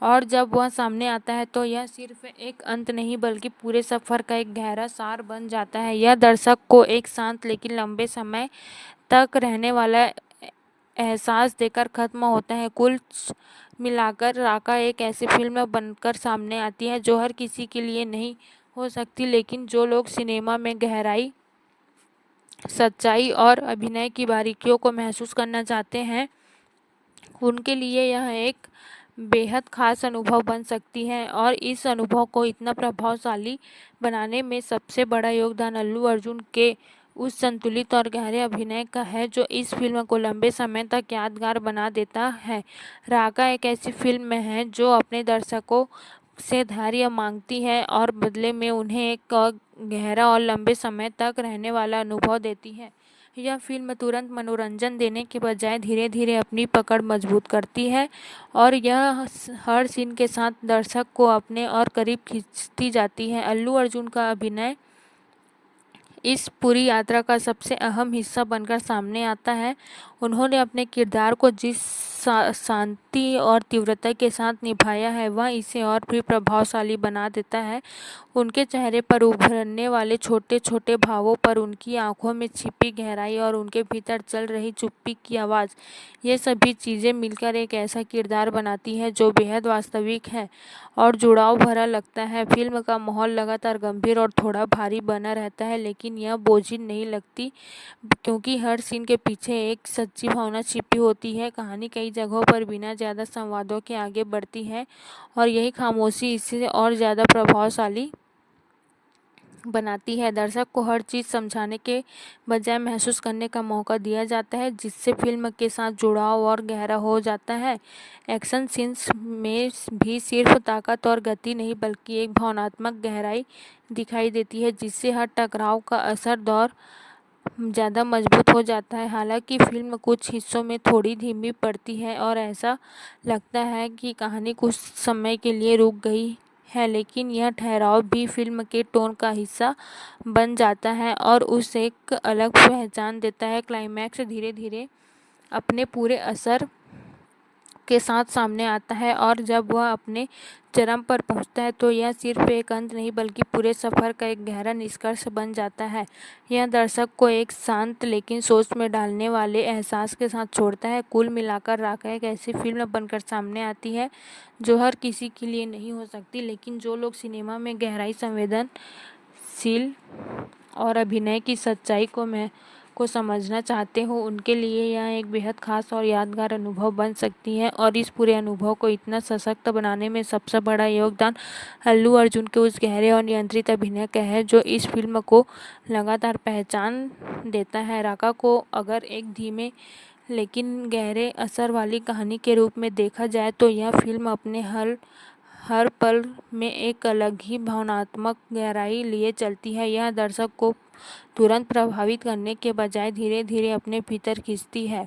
और जब वह सामने आता है तो यह सिर्फ एक अंत नहीं, बल्कि पूरे सफर का एक गहरा सार बन जाता है। यह दर्शक को एक शांत लेकिन लंबे समय तक रहने वाला एहसास देकर खत्म होता है। कुल मिलाकर राका एक ऐसी फिल्म बनकर सामने आती है जो हर किसी के लिए नहीं हो सकती, लेकिन जो लोग सिनेमा में गहराई, सच्चाई और अभिनय की बारीकियों को महसूस करना चाहते हैं, उनके लिए यह एक बेहद खास अनुभव बन सकती है। और इस अनुभव को इतना प्रभावशाली बनाने में सबसे बड़ा योगदान अल्लू अर्जुन के उस संतुलित और गहरे अभिनय का है, जो इस फिल्म को लंबे समय तक यादगार बना देता है। राका एक ऐसी फिल्म है जो अपने दर्शकों से धैर्य मांगती है और बदले में उन्हें एक गहरा और लंबे समय तक रहने वाला अनुभव देती है। यह फिल्म तुरंत मनोरंजन देने के बजाय धीरे धीरे अपनी पकड़ मजबूत करती है और यह हर सीन के साथ दर्शक को अपने और करीब खींचती जाती है। अल्लू अर्जुन का अभिनय इस पूरी यात्रा का सबसे अहम हिस्सा बनकर सामने आता है। उन्होंने अपने किरदार को जिस शांति और तीव्रता के साथ निभाया है, वह इसे और भी प्रभावशाली बना देता है। उनके चेहरे पर उभरने वाले छोटे छोटे भावों पर, उनकी आंखों में छिपी गहराई और उनके भीतर चल रही चुप्पी की आवाज़, ये सभी चीज़ें मिलकर एक ऐसा किरदार बनाती है जो बेहद वास्तविक है और जुड़ाव भरा लगता है। फिल्म का माहौल लगातार गंभीर और थोड़ा भारी बना रहता है, लेकिन यह बोझिल नहीं लगती, क्योंकि हर सीन के पीछे एक सच्ची भावना छिपी होती है। कहानी कई जगहों पर बिना ज़्यादा संवादों के आगे बढ़ती है और यही खामोशी इसे और ज़्यादा प्रभावशाली बनाती है। दर्शक को हर चीज़ समझाने के बजाय महसूस करने का मौका दिया जाता है, जिससे फिल्म के साथ जुड़ाव और गहरा हो जाता है। एक्शन सीन्स में भी सिर्फ ताकत और गति नहीं, बल्कि एक भावनात्मक गहराई दिखाई देती है, जिससे हर टकराव का असर दौर ज़्यादा मजबूत हो जाता है। हालांकि फिल्म कुछ हिस्सों में थोड़ी धीमी पड़ती है और ऐसा लगता है कि कहानी कुछ समय के लिए रुक गई है, लेकिन यह ठहराव भी फिल्म के टोन का हिस्सा बन जाता है और उसे एक अलग पहचान देता है। क्लाइमैक्स धीरे धीरे अपने पूरे असर के साथ सामने आता है और जब वह अपने चरम पर पहुंचता है तो यह सिर्फ एक अंत नहीं, बल्कि पूरे सफ़र का एक गहरा निष्कर्ष बन जाता है। यह दर्शक को एक शांत लेकिन सोच में डालने वाले एहसास के साथ छोड़ता है। कुल मिलाकर राका एक ऐसी फिल्म बनकर सामने आती है जो हर किसी के लिए नहीं हो सकती, लेकिन जो लोग सिनेमा में गहराई, संवेदनशील और अभिनय की सच्चाई को समझना चाहते हो, उनके लिए यह एक बेहद खास और यादगार अनुभव बन सकती है। और इस पूरे अनुभव को इतना सशक्त बनाने में सबसे बड़ा योगदान अल्लू अर्जुन के उस गहरे और नियंत्रित अभिनय का है, जो इस फिल्म को लगातार पहचान देता है। राका को अगर एक धीमे लेकिन गहरे असर वाली कहानी के रूप में देखा जाए तो यह फिल्म अपने हर पल में एक अलग ही भावनात्मक गहराई लिए चलती है। यह दर्शक को तुरंत प्रभावित करने के बजाय धीरे धीरे अपने भीतर खींचती है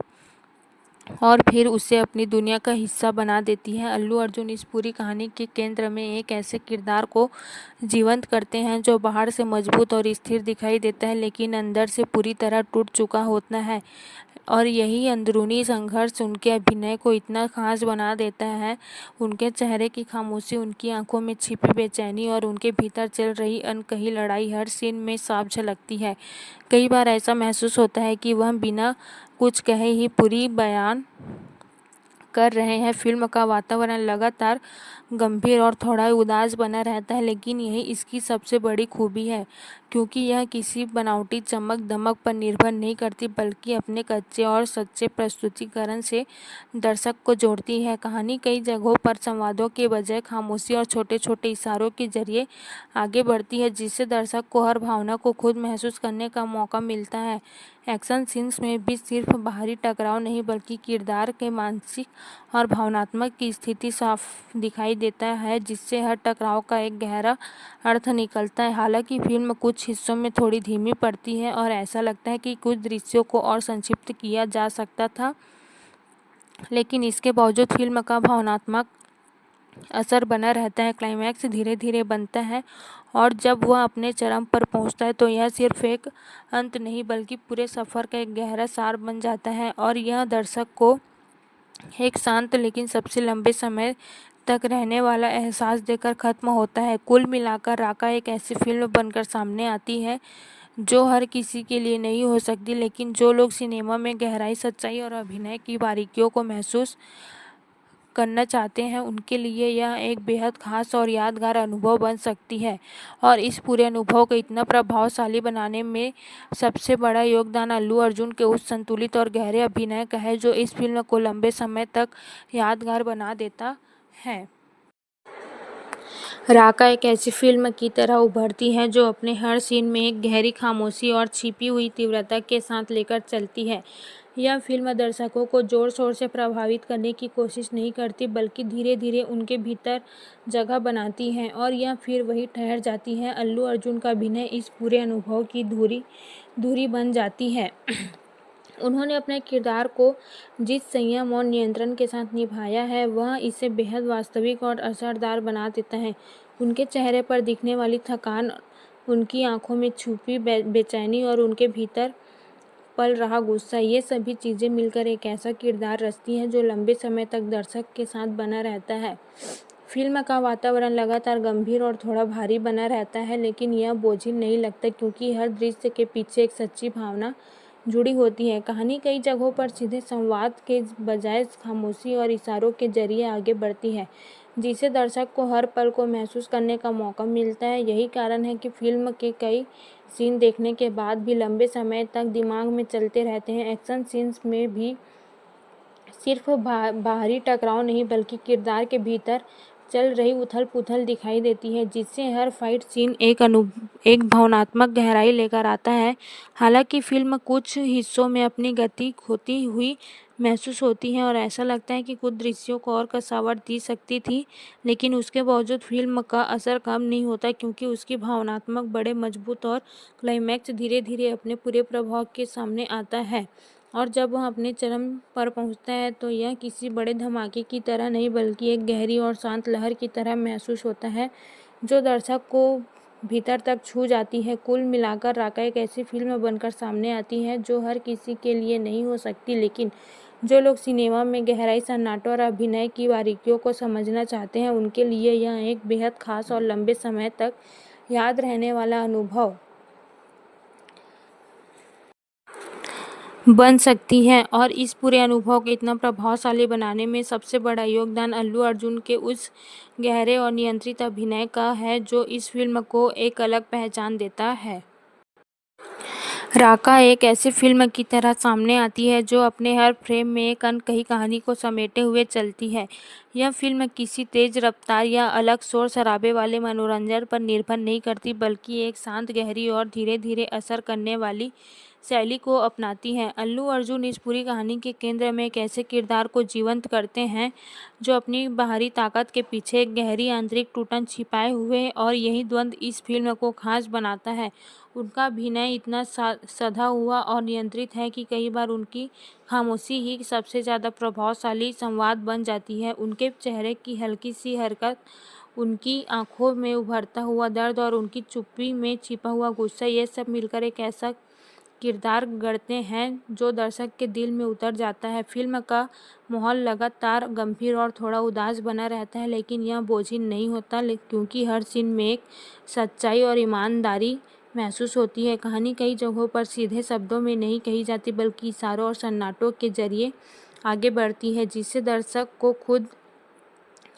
और फिर उसे अपनी दुनिया का हिस्सा बना देती है। अल्लू अर्जुन इस पूरी कहानी के केंद्र में एक ऐसे किरदार को जीवंत करते हैं जो बाहर से मजबूत और स्थिर दिखाई देता है, लेकिन अंदर से पूरी तरह टूट चुका होता है। और यही अंदरूनी संघर्ष उनके अभिनय को इतना खास बना देता है। उनके चेहरे की खामोशी, उनकी आंखों में छिपी बेचैनी और उनके भीतर चल रही अनकही लड़ाई हर सीन में साफ झलकती है। कई बार ऐसा महसूस होता है कि वह बिना कुछ कहे ही पूरी बयान कर रहे हैं। फिल्म का वातावरण लगातार गंभीर और थोड़ा उदास बना रहता है, लेकिन यही इसकी सबसे बड़ी खूबी है, क्योंकि यह किसी बनावटी चमक दमक पर निर्भर नहीं करती, बल्कि अपने कच्चे और सच्चे प्रस्तुतिकरण से दर्शक को जोड़ती है। कहानी कई जगहों पर संवादों के बजाय खामोशी और छोटे छोटे इशारों के जरिए आगे बढ़ती है, जिससे दर्शक को हर भावना को खुद महसूस करने का मौका मिलता है। एक्शन सीन्स में भी सिर्फ बाहरी टकराव नहीं, बल्कि किरदार के मानसिक और भावनात्मक की स्थिति साफ दिखाई देता है, जिससे हर टकराव का एक गहरा अर्थ निकलता है। हालांकि फिल्म कुछ हिस्सों में थोड़ी धीमी पड़ती है और ऐसा लगता है कि कुछ दृश्यों को और संक्षिप्त किया जा सकता था, लेकिन इसके बावजूद फिल्म का भावनात्मक असर बना रहता है। क्लाइमैक्स धीरे धीरे बनता है और जब वह अपने चरम पर पहुंचता है तो यह सिर्फ एक अंत नहीं, बल्कि पूरे सफ़र का एक गहरा सार बन जाता है, और यह दर्शक को एक शांत लेकिन सबसे लंबे समय तक रहने वाला एहसास देकर ख़त्म होता है। कुल मिलाकर राका एक ऐसी फिल्म बनकर सामने आती है जो हर किसी के लिए नहीं हो सकती, लेकिन जो लोग सिनेमा में गहराई, सच्चाई और अभिनय की बारीकियों को महसूस करना चाहते हैं, उनके लिए यह एक बेहद खास और यादगार अनुभव बन सकती है। और इस पूरे अनुभव को इतना प्रभावशाली बनाने में सबसे बड़ा योगदान अल्लू अर्जुन के उस संतुलित और गहरे अभिनय का है, जो इस फिल्म को लंबे समय तक यादगार बना देता है। राका एक ऐसी फिल्म की तरह उभरती है जो अपने हर सीन में एक गहरी खामोशी और छिपी हुई तीव्रता के साथ लेकर चलती है। यह फिल्म दर्शकों को जोर शोर से प्रभावित करने की कोशिश नहीं करती, बल्कि धीरे धीरे उनके भीतर जगह बनाती है और यह फिर वही ठहर जाती है। अल्लू अर्जुन का अभिनय इस पूरे अनुभव की धुरी बन जाती है। उन्होंने अपने किरदार को जिस संयम और नियंत्रण के साथ निभाया है, वह इसे बेहद वास्तविक और असरदार बना देता है। उनके चेहरे पर दिखने वाली थकान, उनकी आंखों में छुपी बेचैनी और उनके भीतर पल रहा गुस्सा, ये सभी चीज़ें मिलकर एक ऐसा किरदार रचती हैं जो लंबे समय तक दर्शक के साथ बना रहता है। फिल्म का वातावरण लगातार गंभीर और थोड़ा भारी बना रहता है, लेकिन यह बोझिल नहीं लगता, क्योंकि हर दृश्य के पीछे एक सच्ची भावना जुड़ी होती है। कहानी कई जगहों पर सीधे संवाद के बजाय खामोशी और इशारों के जरिए आगे बढ़ती है, जिससे दर्शक को हर पल को महसूस करने का मौका मिलता है। यही कारण है कि फिल्म के कई सीन देखने के बाद भी लंबे समय तक दिमाग में चलते रहते हैं। एक्शन सीन्स में भी सिर्फ बाहरी टकराव नहीं, बल्कि किरदार के भीतर चल रही उथल-पुथल दिखाई देती है, जिससे हर फाइट सीन एक भावनात्मक गहराई लेकर आता है। हालांकि फिल्म कुछ हिस्सों में अपनी गति खोती हुई महसूस होती है और ऐसा लगता है कि कुछ दृश्यों को और कसावट दी सकती थी, लेकिन उसके बावजूद फिल्म का असर कम नहीं होता, क्योंकि उसकी भावनात्मक बड़े मजबूत और क्लाइमैक्स धीरे धीरे अपने पूरे प्रभाव के सामने आता है। और जब वह अपने चरम पर पहुंचता है तो यह किसी बड़े धमाके की तरह नहीं, बल्कि एक गहरी और शांत लहर की तरह महसूस होता है, जो दर्शक को भीतर तक छू जाती है। कुल मिलाकर राका एक ऐसी फिल्म बनकर सामने आती है जो हर किसी के लिए नहीं हो सकती, लेकिन जो लोग सिनेमा में गहराई, सन्नाटे और अभिनय की बारीकियों को समझना चाहते हैं, उनके लिए यह एक बेहद खास और लंबे समय तक याद रहने वाला अनुभव बन सकती है। और इस पूरे अनुभव को इतना प्रभावशाली बनाने में सबसे बड़ा योगदान अल्लू अर्जुन के उस गहरे और नियंत्रित अभिनय का है, जो इस फिल्म को एक अलग पहचान देता है। राका एक ऐसी फिल्म की तरह सामने आती है जो अपने हर फ्रेम में एक अनकही कहानी को समेटे हुए चलती है। यह फिल्म किसी तेज रफ्तार या अलग शोर शराबे वाले मनोरंजन पर निर्भर नहीं करती, बल्कि एक शांत, गहरी और धीरे धीरे असर करने वाली शैली को अपनाती है। अल्लू अर्जुन इस पूरी कहानी के केंद्र में एक ऐसे किरदार को जीवंत करते हैं जो अपनी बाहरी ताकत के पीछे एक गहरी आंतरिक टूटन छिपाए हुए है, और यही द्वंद्व इस फिल्म को खास बनाता है। उनका अभिनय इतना सधा हुआ और नियंत्रित है कि कई बार उनकी खामोशी ही सबसे ज़्यादा प्रभावशाली संवाद बन जाती है। उनके चेहरे की हल्की सी हरकत, उनकी आंखों में उभरता हुआ दर्द और उनकी चुप्पी में छिपा हुआ गुस्सा, ये सब मिलकर एक ऐसा किरदार गढ़ते हैं जो दर्शक के दिल में उतर जाता है। फिल्म का माहौल लगातार गंभीर और थोड़ा उदास बना रहता है, लेकिन यह बोझिल नहीं होता, क्योंकि हर सीन में एक सच्चाई और ईमानदारी महसूस होती है। कहानी कई जगहों पर सीधे शब्दों में नहीं कही जाती, बल्कि इशारों और सन्नाटों के जरिए आगे बढ़ती है, जिससे दर्शक को खुद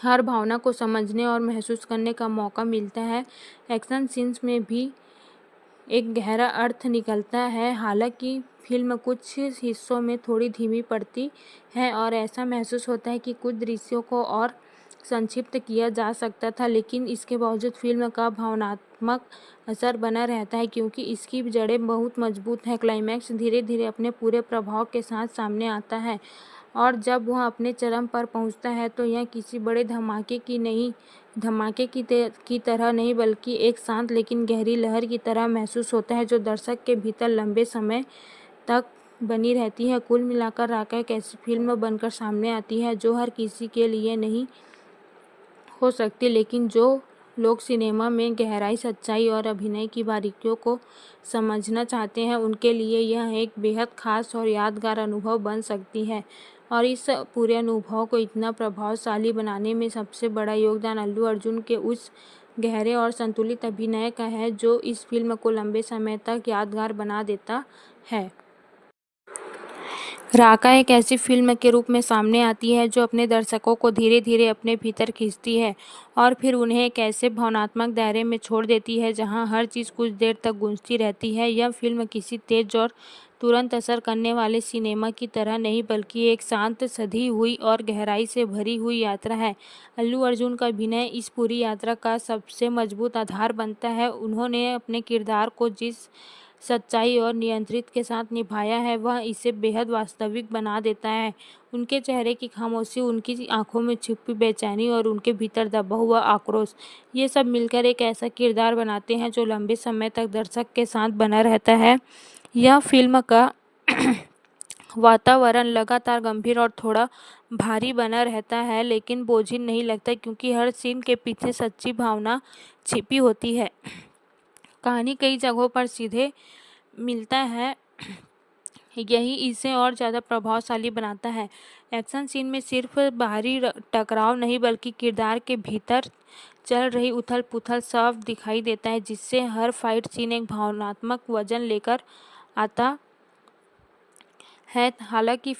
हर भावना को समझने और महसूस करने का मौका मिलता है। एक्शन सीन्स में भी एक गहरा अर्थ निकलता है। हालांकि फिल्म कुछ हिस्सों में थोड़ी धीमी पड़ती है और ऐसा महसूस होता है कि कुछ दृश्यों को और संक्षिप्त किया जा सकता था, लेकिन इसके बावजूद फिल्म का भावनात्मक असर बना रहता है, क्योंकि इसकी जड़ें बहुत मजबूत हैं। क्लाइमैक्स धीरे धीरे अपने पूरे प्रभाव के साथ सामने आता है, और जब वह अपने चरम पर पहुंचता है तो यह किसी बड़े धमाके की तरह नहीं, बल्कि एक शांत लेकिन गहरी लहर की तरह महसूस होता है, जो दर्शक के भीतर लंबे समय तक बनी रहती है। कुल मिलाकर राका एक ऐसी फिल्म बनकर सामने आती है जो हर किसी के लिए नहीं हो सकती, लेकिन जो लोग सिनेमा में गहराई, सच्चाई और अभिनय की बारीकियों को समझना चाहते हैं, उनके लिए यह एक बेहद खास और यादगार अनुभव बन सकती है। और इस पूरे अनुभव को इतना प्रभावशाली बनाने में सबसे बड़ा योगदान अल्लू अर्जुन के उस गहरे और संतुलित अभिनय का है, जो इस फिल्म को लंबे समय तक यादगार बना देता है। राका एक ऐसी फिल्म के रूप में सामने आती है जो अपने दर्शकों को धीरे धीरे अपने भीतर खींचती है और फिर उन्हें एक ऐसे भावनात्मक दायरे में छोड़ देती है जहां हर चीज़ कुछ देर तक गूंजती रहती है। यह फिल्म किसी तेज और तुरंत असर करने वाले सिनेमा की तरह नहीं, बल्कि एक शांत, सधी हुई और गहराई से भरी हुई यात्रा है। अल्लू अर्जुन का अभिनय इस पूरी यात्रा का सबसे मजबूत आधार बनता है। उन्होंने अपने किरदार को जिस सच्चाई और नियंत्रित के साथ निभाया है, वह इसे बेहद वास्तविक बना देता है। उनके चेहरे की खामोशी, उनकी आंखों में छिपी बेचैनी और उनके भीतर दबा हुआ आक्रोश, ये सब मिलकर एक ऐसा किरदार बनाते हैं जो लंबे समय तक दर्शक के साथ बना रहता है। यह फिल्म का वातावरण लगातार गंभीर और थोड़ा भारी बना रहता है, लेकिन बोझिल नहीं लगता, क्योंकि हर सीन के पीछे सच्ची भावना छिपी होती है। कहानी कई जगहों पर सीधे मिलता है, यही इसे और ज़्यादा प्रभावशाली बनाता है। एक्शन सीन में सिर्फ बाहरी टकराव नहीं, बल्कि किरदार के भीतर चल रही उथल पुथल साफ दिखाई देता है, जिससे हर फाइट सीन एक भावनात्मक वजन लेकर आता है। हालांकि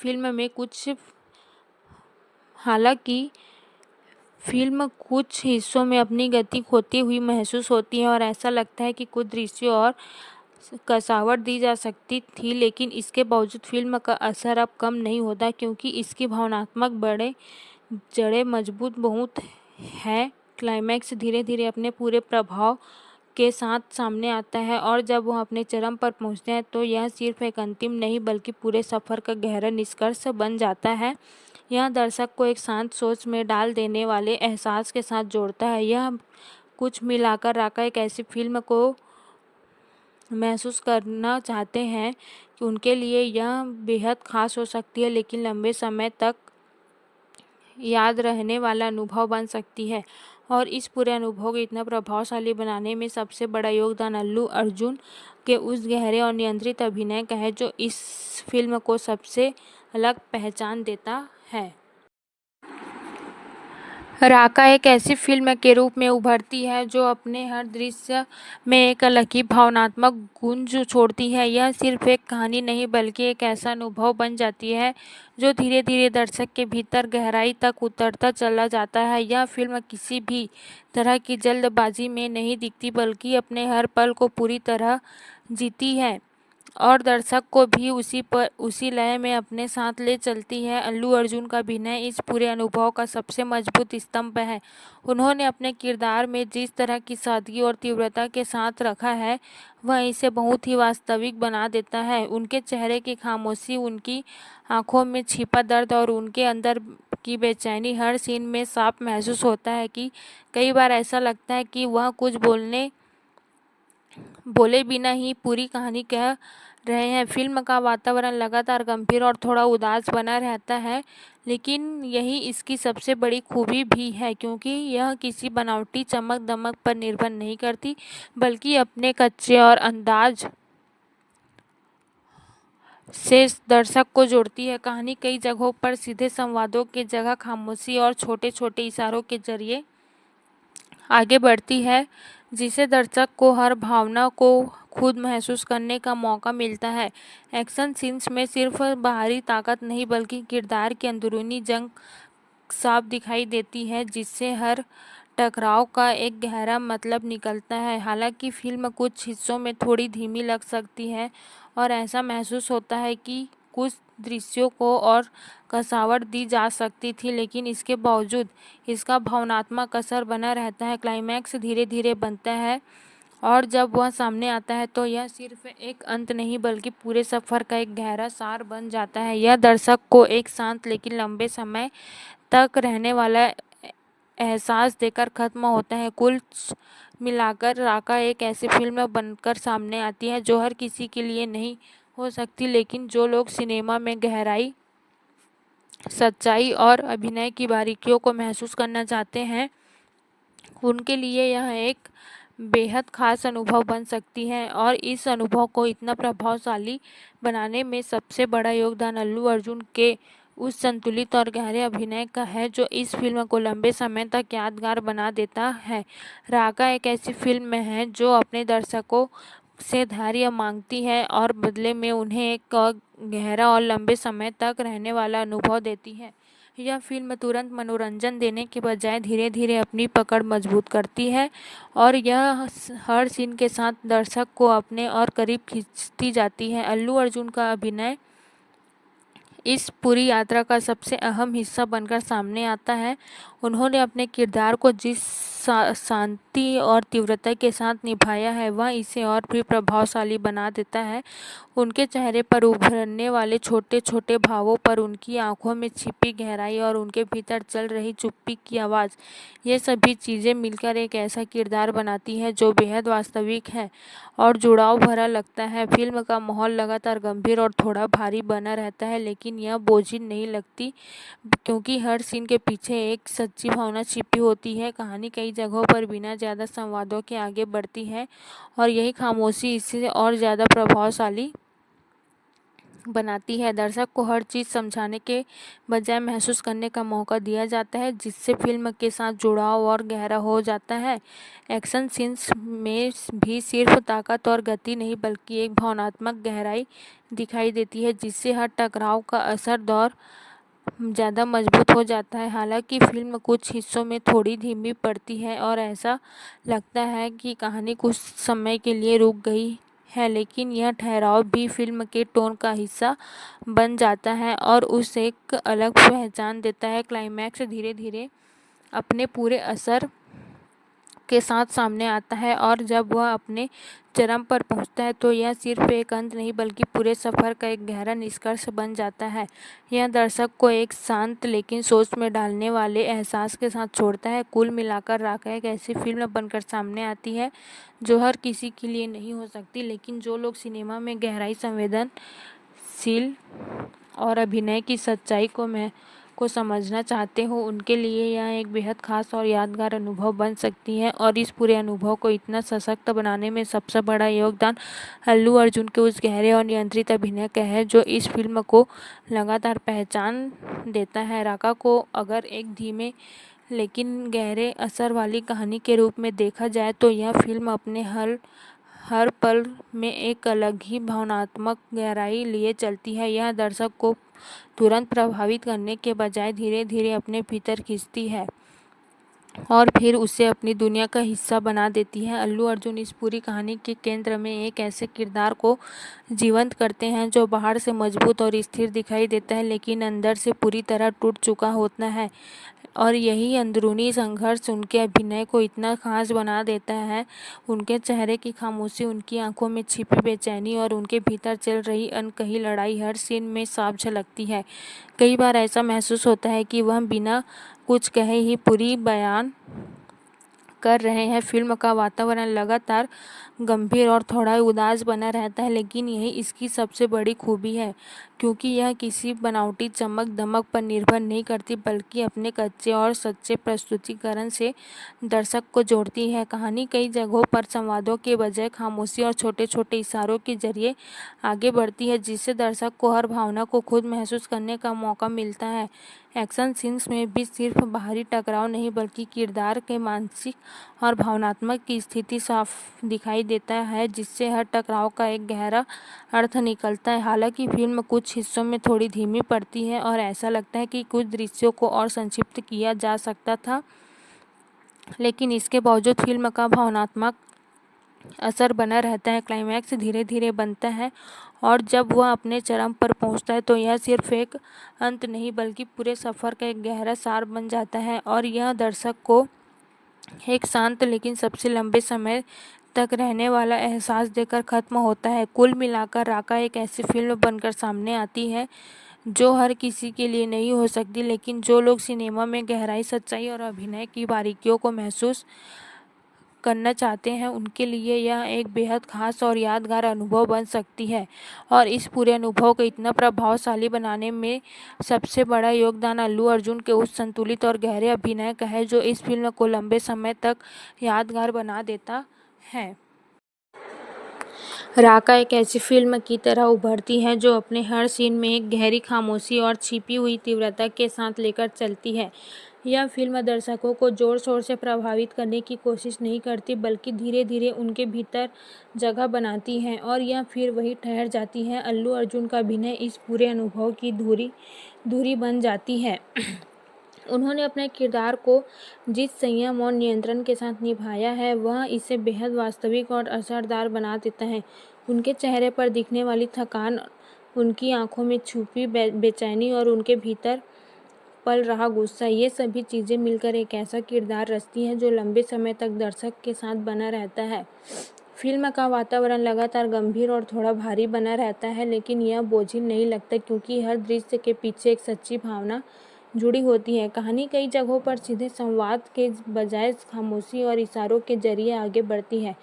फिल्म कुछ हिस्सों में अपनी गति खोती हुई महसूस होती है और ऐसा लगता है कि कुछ दृश्यों और कसावट दी जा सकती थी, लेकिन इसके बावजूद फिल्म का असर अब कम नहीं होता, क्योंकि इसकी भावनात्मक जड़ें मजबूत बहुत है। क्लाइमैक्स धीरे धीरे अपने पूरे प्रभाव के साथ सामने आता है, और जब वह अपने चरम पर पहुंचते हैं तो यह सिर्फ एक अंतिम नहीं, बल्कि पूरे सफ़र का गहरा निष्कर्ष बन जाता है। यह दर्शक को एक शांत सोच में डाल देने वाले एहसास के साथ जोड़ता है। यह कुछ मिलाकर राका एक ऐसी फिल्म को महसूस करना चाहते हैं कि उनके लिए यह बेहद खास हो सकती है, लेकिन लंबे समय तक याद रहने वाला अनुभव बन सकती है। और इस पूरे अनुभव को इतना प्रभावशाली बनाने में सबसे बड़ा योगदान अल्लू अर्जुन के उस गहरे और नियंत्रित अभिनय का है, जो इस फिल्म को सबसे अलग पहचान देता है। राका एक ऐसी फिल्म के रूप में उभरती है जो अपने हर दृश्य में एक अलग ही भावनात्मक गूंज छोड़ती है। यह सिर्फ एक कहानी नहीं, बल्कि एक ऐसा अनुभव बन जाती है जो धीरे धीरे दर्शक के भीतर गहराई तक उतरता चला जाता है। यह फिल्म किसी भी तरह की जल्दबाजी में नहीं दिखती, बल्कि अपने हर पल को पूरी तरह जीती है। और दर्शक को भी उसी लय में अपने साथ ले चलती है। अल्लू अर्जुन का अभिनय इस पूरे अनुभव का सबसे मजबूत स्तंभ है। उन्होंने अपने किरदार में जिस तरह की सादगी और तीव्रता के साथ रखा है, वह इसे बहुत ही वास्तविक बना देता है। उनके चेहरे की खामोशी, उनकी आंखों में छिपा दर्द और उनके अंदर की बेचैनी हर सीन में साफ महसूस होता है कि कई बार ऐसा लगता है कि वह कुछ बोले बिना ही पूरी कहानी कह रहे हैं। फिल्म का वातावरण लगातार गंभीर और थोड़ा उदास बना रहता है, लेकिन यही इसकी सबसे बड़ी खूबी भी है, क्योंकि यह किसी बनावटी चमक दमक पर निर्भर नहीं करती, बल्कि अपने कच्चे और अंदाज से दर्शक को जोड़ती है। कहानी कई जगहों पर सीधे संवादों के जगह खामोशी और छोटे छोटे इशारों के जरिए आगे बढ़ती है, जिससे दर्शक को हर भावना को खुद महसूस करने का मौका मिलता है। एक्शन सीन्स में सिर्फ बाहरी ताकत नहीं, बल्कि किरदार की अंदरूनी जंग साफ दिखाई देती है, जिससे हर टकराव का एक गहरा मतलब निकलता है। हालांकि फिल्म कुछ हिस्सों में थोड़ी धीमी लग सकती है और ऐसा महसूस होता है कि कुछ दृश्यों को और कसावट दी जा सकती थी, लेकिन इसके बावजूद इसका भावनात्मक असर बना रहता है। क्लाइमैक्स धीरे धीरे बनता है और जब वह सामने आता है तो यह सिर्फ एक अंत नहीं, बल्कि पूरे सफर का एक गहरा सार बन जाता है। यह दर्शक को एक शांत लेकिन लंबे समय तक रहने वाला एहसास देकर खत्म होता है। कुल मिलाकर राका एक ऐसी फिल्म बनकर सामने आती है जो हर किसी के लिए नहीं हो सकती, लेकिन जो लोग सिनेमा में गहराई, सच्चाई और अभिनय की बारीकियों को महसूस करना चाहते हैं, उनके लिए यह एक बेहद खास अनुभव बन सकती है। और इस अनुभव को इतना प्रभावशाली बनाने में सबसे बड़ा योगदान अल्लू अर्जुन के उस संतुलित और गहरे अभिनय का है, जो इस फिल्म को लंबे समय तक यादगार बना देता है। राका एक ऐसी फिल्म है जो अपने दर्शकों से धैर्य मांगती है और बदले में उन्हें एक गहरा और लंबे समय तक रहने वाला अनुभव देती है। यह फिल्म तुरंत मनोरंजन देने के बजाय धीरे धीरे अपनी पकड़ मजबूत करती है और यह हर सीन के साथ दर्शक को अपने और करीब खींचती जाती है। अल्लू अर्जुन का अभिनय इस पूरी यात्रा का सबसे अहम हिस्सा बनकर सामने आता है। उन्होंने अपने किरदार को जिस शांति और तीव्रता के साथ निभाया है, वह इसे और भी प्रभावशाली बना देता है। उनके चेहरे पर उभरने वाले छोटे छोटे भावों पर, उनकी आंखों में छिपी गहराई और उनके भीतर चल रही चुप्पी की आवाज़, ये सभी चीज़ें मिलकर एक ऐसा किरदार बनाती है जो बेहद वास्तविक है और जुड़ाव भरा लगता है। फिल्म का माहौल लगातार गंभीर और थोड़ा भारी बना रहता है, लेकिन यह बोझिल नहीं लगती, क्योंकि हर सीन के पीछे एक सच्ची भावना छिपी होती है। कहानी कई जगहों पर बिना ज़्यादा संवादों के आगे बढ़ती है और यही खामोशी इसे और ज़्यादा प्रभावशाली बनाती है। दर्शक को हर चीज़ समझाने के बजाय महसूस करने का मौका दिया जाता है, जिससे फिल्म के साथ जुड़ाव और गहरा हो जाता है। एक्शन सीन्स में भी सिर्फ ताकत और गति नहीं, बल्कि एक भावनात्मक गहराई दिखाई देती है, जिससे हर टकराव का असर दौर ज़्यादा मजबूत हो जाता है। हालांकि फिल्म कुछ हिस्सों में थोड़ी धीमी पड़ती है और ऐसा लगता है कि कहानी कुछ समय के लिए रुक गई है, लेकिन यह ठहराव भी फिल्म के टोन का हिस्सा बन जाता है और उसे एक अलग पहचान देता है। क्लाइमैक्स धीरे धीरे अपने पूरे असर के साथ सामने आता है और जब वह अपने चरम पर पहुंचता है तो यह सिर्फ एक अंत नहीं, बल्कि पूरे सफ़र का एक गहरा निष्कर्ष बन जाता है। यह दर्शक को एक शांत लेकिन सोच में डालने वाले एहसास के साथ छोड़ता है। कुल मिलाकर राका एक ऐसी फिल्म बनकर सामने आती है जो हर किसी के लिए नहीं हो सकती, लेकिन जो लोग सिनेमा में गहराई, संवेदनशील और अभिनय की सच्चाई को समझना चाहते हो, उनके लिए यह एक बेहद खास और यादगार अनुभव बन सकती है। और इस पूरे अनुभव को इतना सशक्त बनाने में सबसे बड़ा योगदान अल्लू अर्जुन के उस गहरे और नियंत्रित अभिनय का है, जो इस फिल्म को लगातार पहचान देता है। राका को अगर एक धीमे लेकिन गहरे असर वाली कहानी के रूप में देखा जाए तो यह फिल्म अपने हर पल में एक अलग ही भावनात्मक गहराई लिए चलती है। यह दर्शक को तुरंत प्रभावित करने के बजाय धीरे धीरे अपने भीतर खींचती है और फिर उसे अपनी दुनिया का हिस्सा बना देती है। अल्लू अर्जुन इस पूरी कहानी के केंद्र में एक ऐसे किरदार को जीवंत करते हैं जो बाहर से मजबूत और स्थिर दिखाई देता है, लेकिन अंदर से पूरी तरह टूट चुका होता है। और यही अंदरूनी संघर्ष उनके अभिनय को इतना खास बना देता है। उनके चेहरे की खामोशी, उनकी आंखों में छिपी बेचैनी और उनके भीतर चल रही अनकही लड़ाई हर सीन में साफ झलकती है। कई बार ऐसा महसूस होता है कि वह बिना कुछ कहे ही पूरी बयान कर रहे हैं। फिल्म का वातावरण लगातार गंभीर और थोड़ा उदास बना रहता है, लेकिन यही इसकी सबसे बड़ी खूबी है, क्योंकि यह किसी बनावटी चमक दमक पर निर्भर नहीं करती, बल्कि अपने कच्चे और सच्चे प्रस्तुतिकरण से दर्शक को जोड़ती है। कहानी कई जगहों पर संवादों के बजाय खामोशी और छोटे छोटे इशारों के जरिए आगे बढ़ती है, जिससे दर्शक को हर भावना को खुद महसूस करने का मौका मिलता है। एक्शन सीन्स में भी सिर्फ बाहरी टकराव नहीं, बल्कि किरदार के मानसिक और भावनात्मक की स्थिति साफ दिखाई देता है, जिससे हर टकराव का एक गहरा अर्थ निकलता है। हालांकि फिल्म कुछ हिस्सों में थोड़ी धीमी पड़ती है और ऐसा लगता है कि कुछ दृश्यों को और संक्षिप्त किया जा सकता था, लेकिन इसके बावजूद फिल्म का भावनात्मक असर बना रहता है। क्लाइमैक्स धीरे धीरे बनता है और जब वह अपने चरम पर पहुंचता है तो यह सिर्फ एक अंत नहीं, बल्कि पूरे सफ़र का एक गहरा सार बन जाता है, और यह दर्शक को एक शांत लेकिन सबसे लंबे समय तक रहने वाला एहसास देकर ख़त्म होता है। कुल मिलाकर राका एक ऐसी फिल्म बनकर सामने आती है जो हर किसी के लिए नहीं हो सकती, लेकिन जो लोग सिनेमा में गहराई, सच्चाई और अभिनय की बारीकियों को महसूस करना चाहते हैं, उनके लिए यह एक बेहद खास और यादगार अनुभव बन सकती है। और इस पूरे अनुभव को इतना प्रभावशाली बनाने में सबसे बड़ा योगदान अल्लू अर्जुन के उस संतुलित और गहरे अभिनय का है, जो इस फिल्म को लंबे समय तक यादगार बना देता है। राका एक ऐसी फिल्म की तरह उभरती है जो अपने हर सीन में एक गहरी खामोशी और छिपी हुई तीव्रता के साथ लेकर चलती है। यह फिल्म दर्शकों को जोर शोर से प्रभावित करने की कोशिश नहीं करती, बल्कि धीरे धीरे उनके भीतर जगह बनाती है और यह फिर वही ठहर जाती है। अल्लू अर्जुन का अभिनय इस पूरे अनुभव की धुरी बन जाती है। उन्होंने अपने किरदार को जिस संयम और नियंत्रण के साथ निभाया है, वह इसे बेहद वास्तविक और असरदार बना देता है। उनके चेहरे पर दिखने वाली थकान, उनकी आंखों में छुपी बेचैनी और उनके भीतर पल रहा गुस्सा, ये सभी चीज़ें मिलकर एक ऐसा किरदार रचती हैं जो लंबे समय तक दर्शक के साथ बना रहता है। फिल्म का वातावरण लगातार गंभीर और थोड़ा भारी बना रहता है, लेकिन यह बोझिल नहीं लगता, क्योंकि हर दृश्य के पीछे एक सच्ची भावना जुड़ी होती है। कहानी कई जगहों पर सीधे संवाद के बजाय खामोशी और इशारों के जरिए आगे बढ़ती है,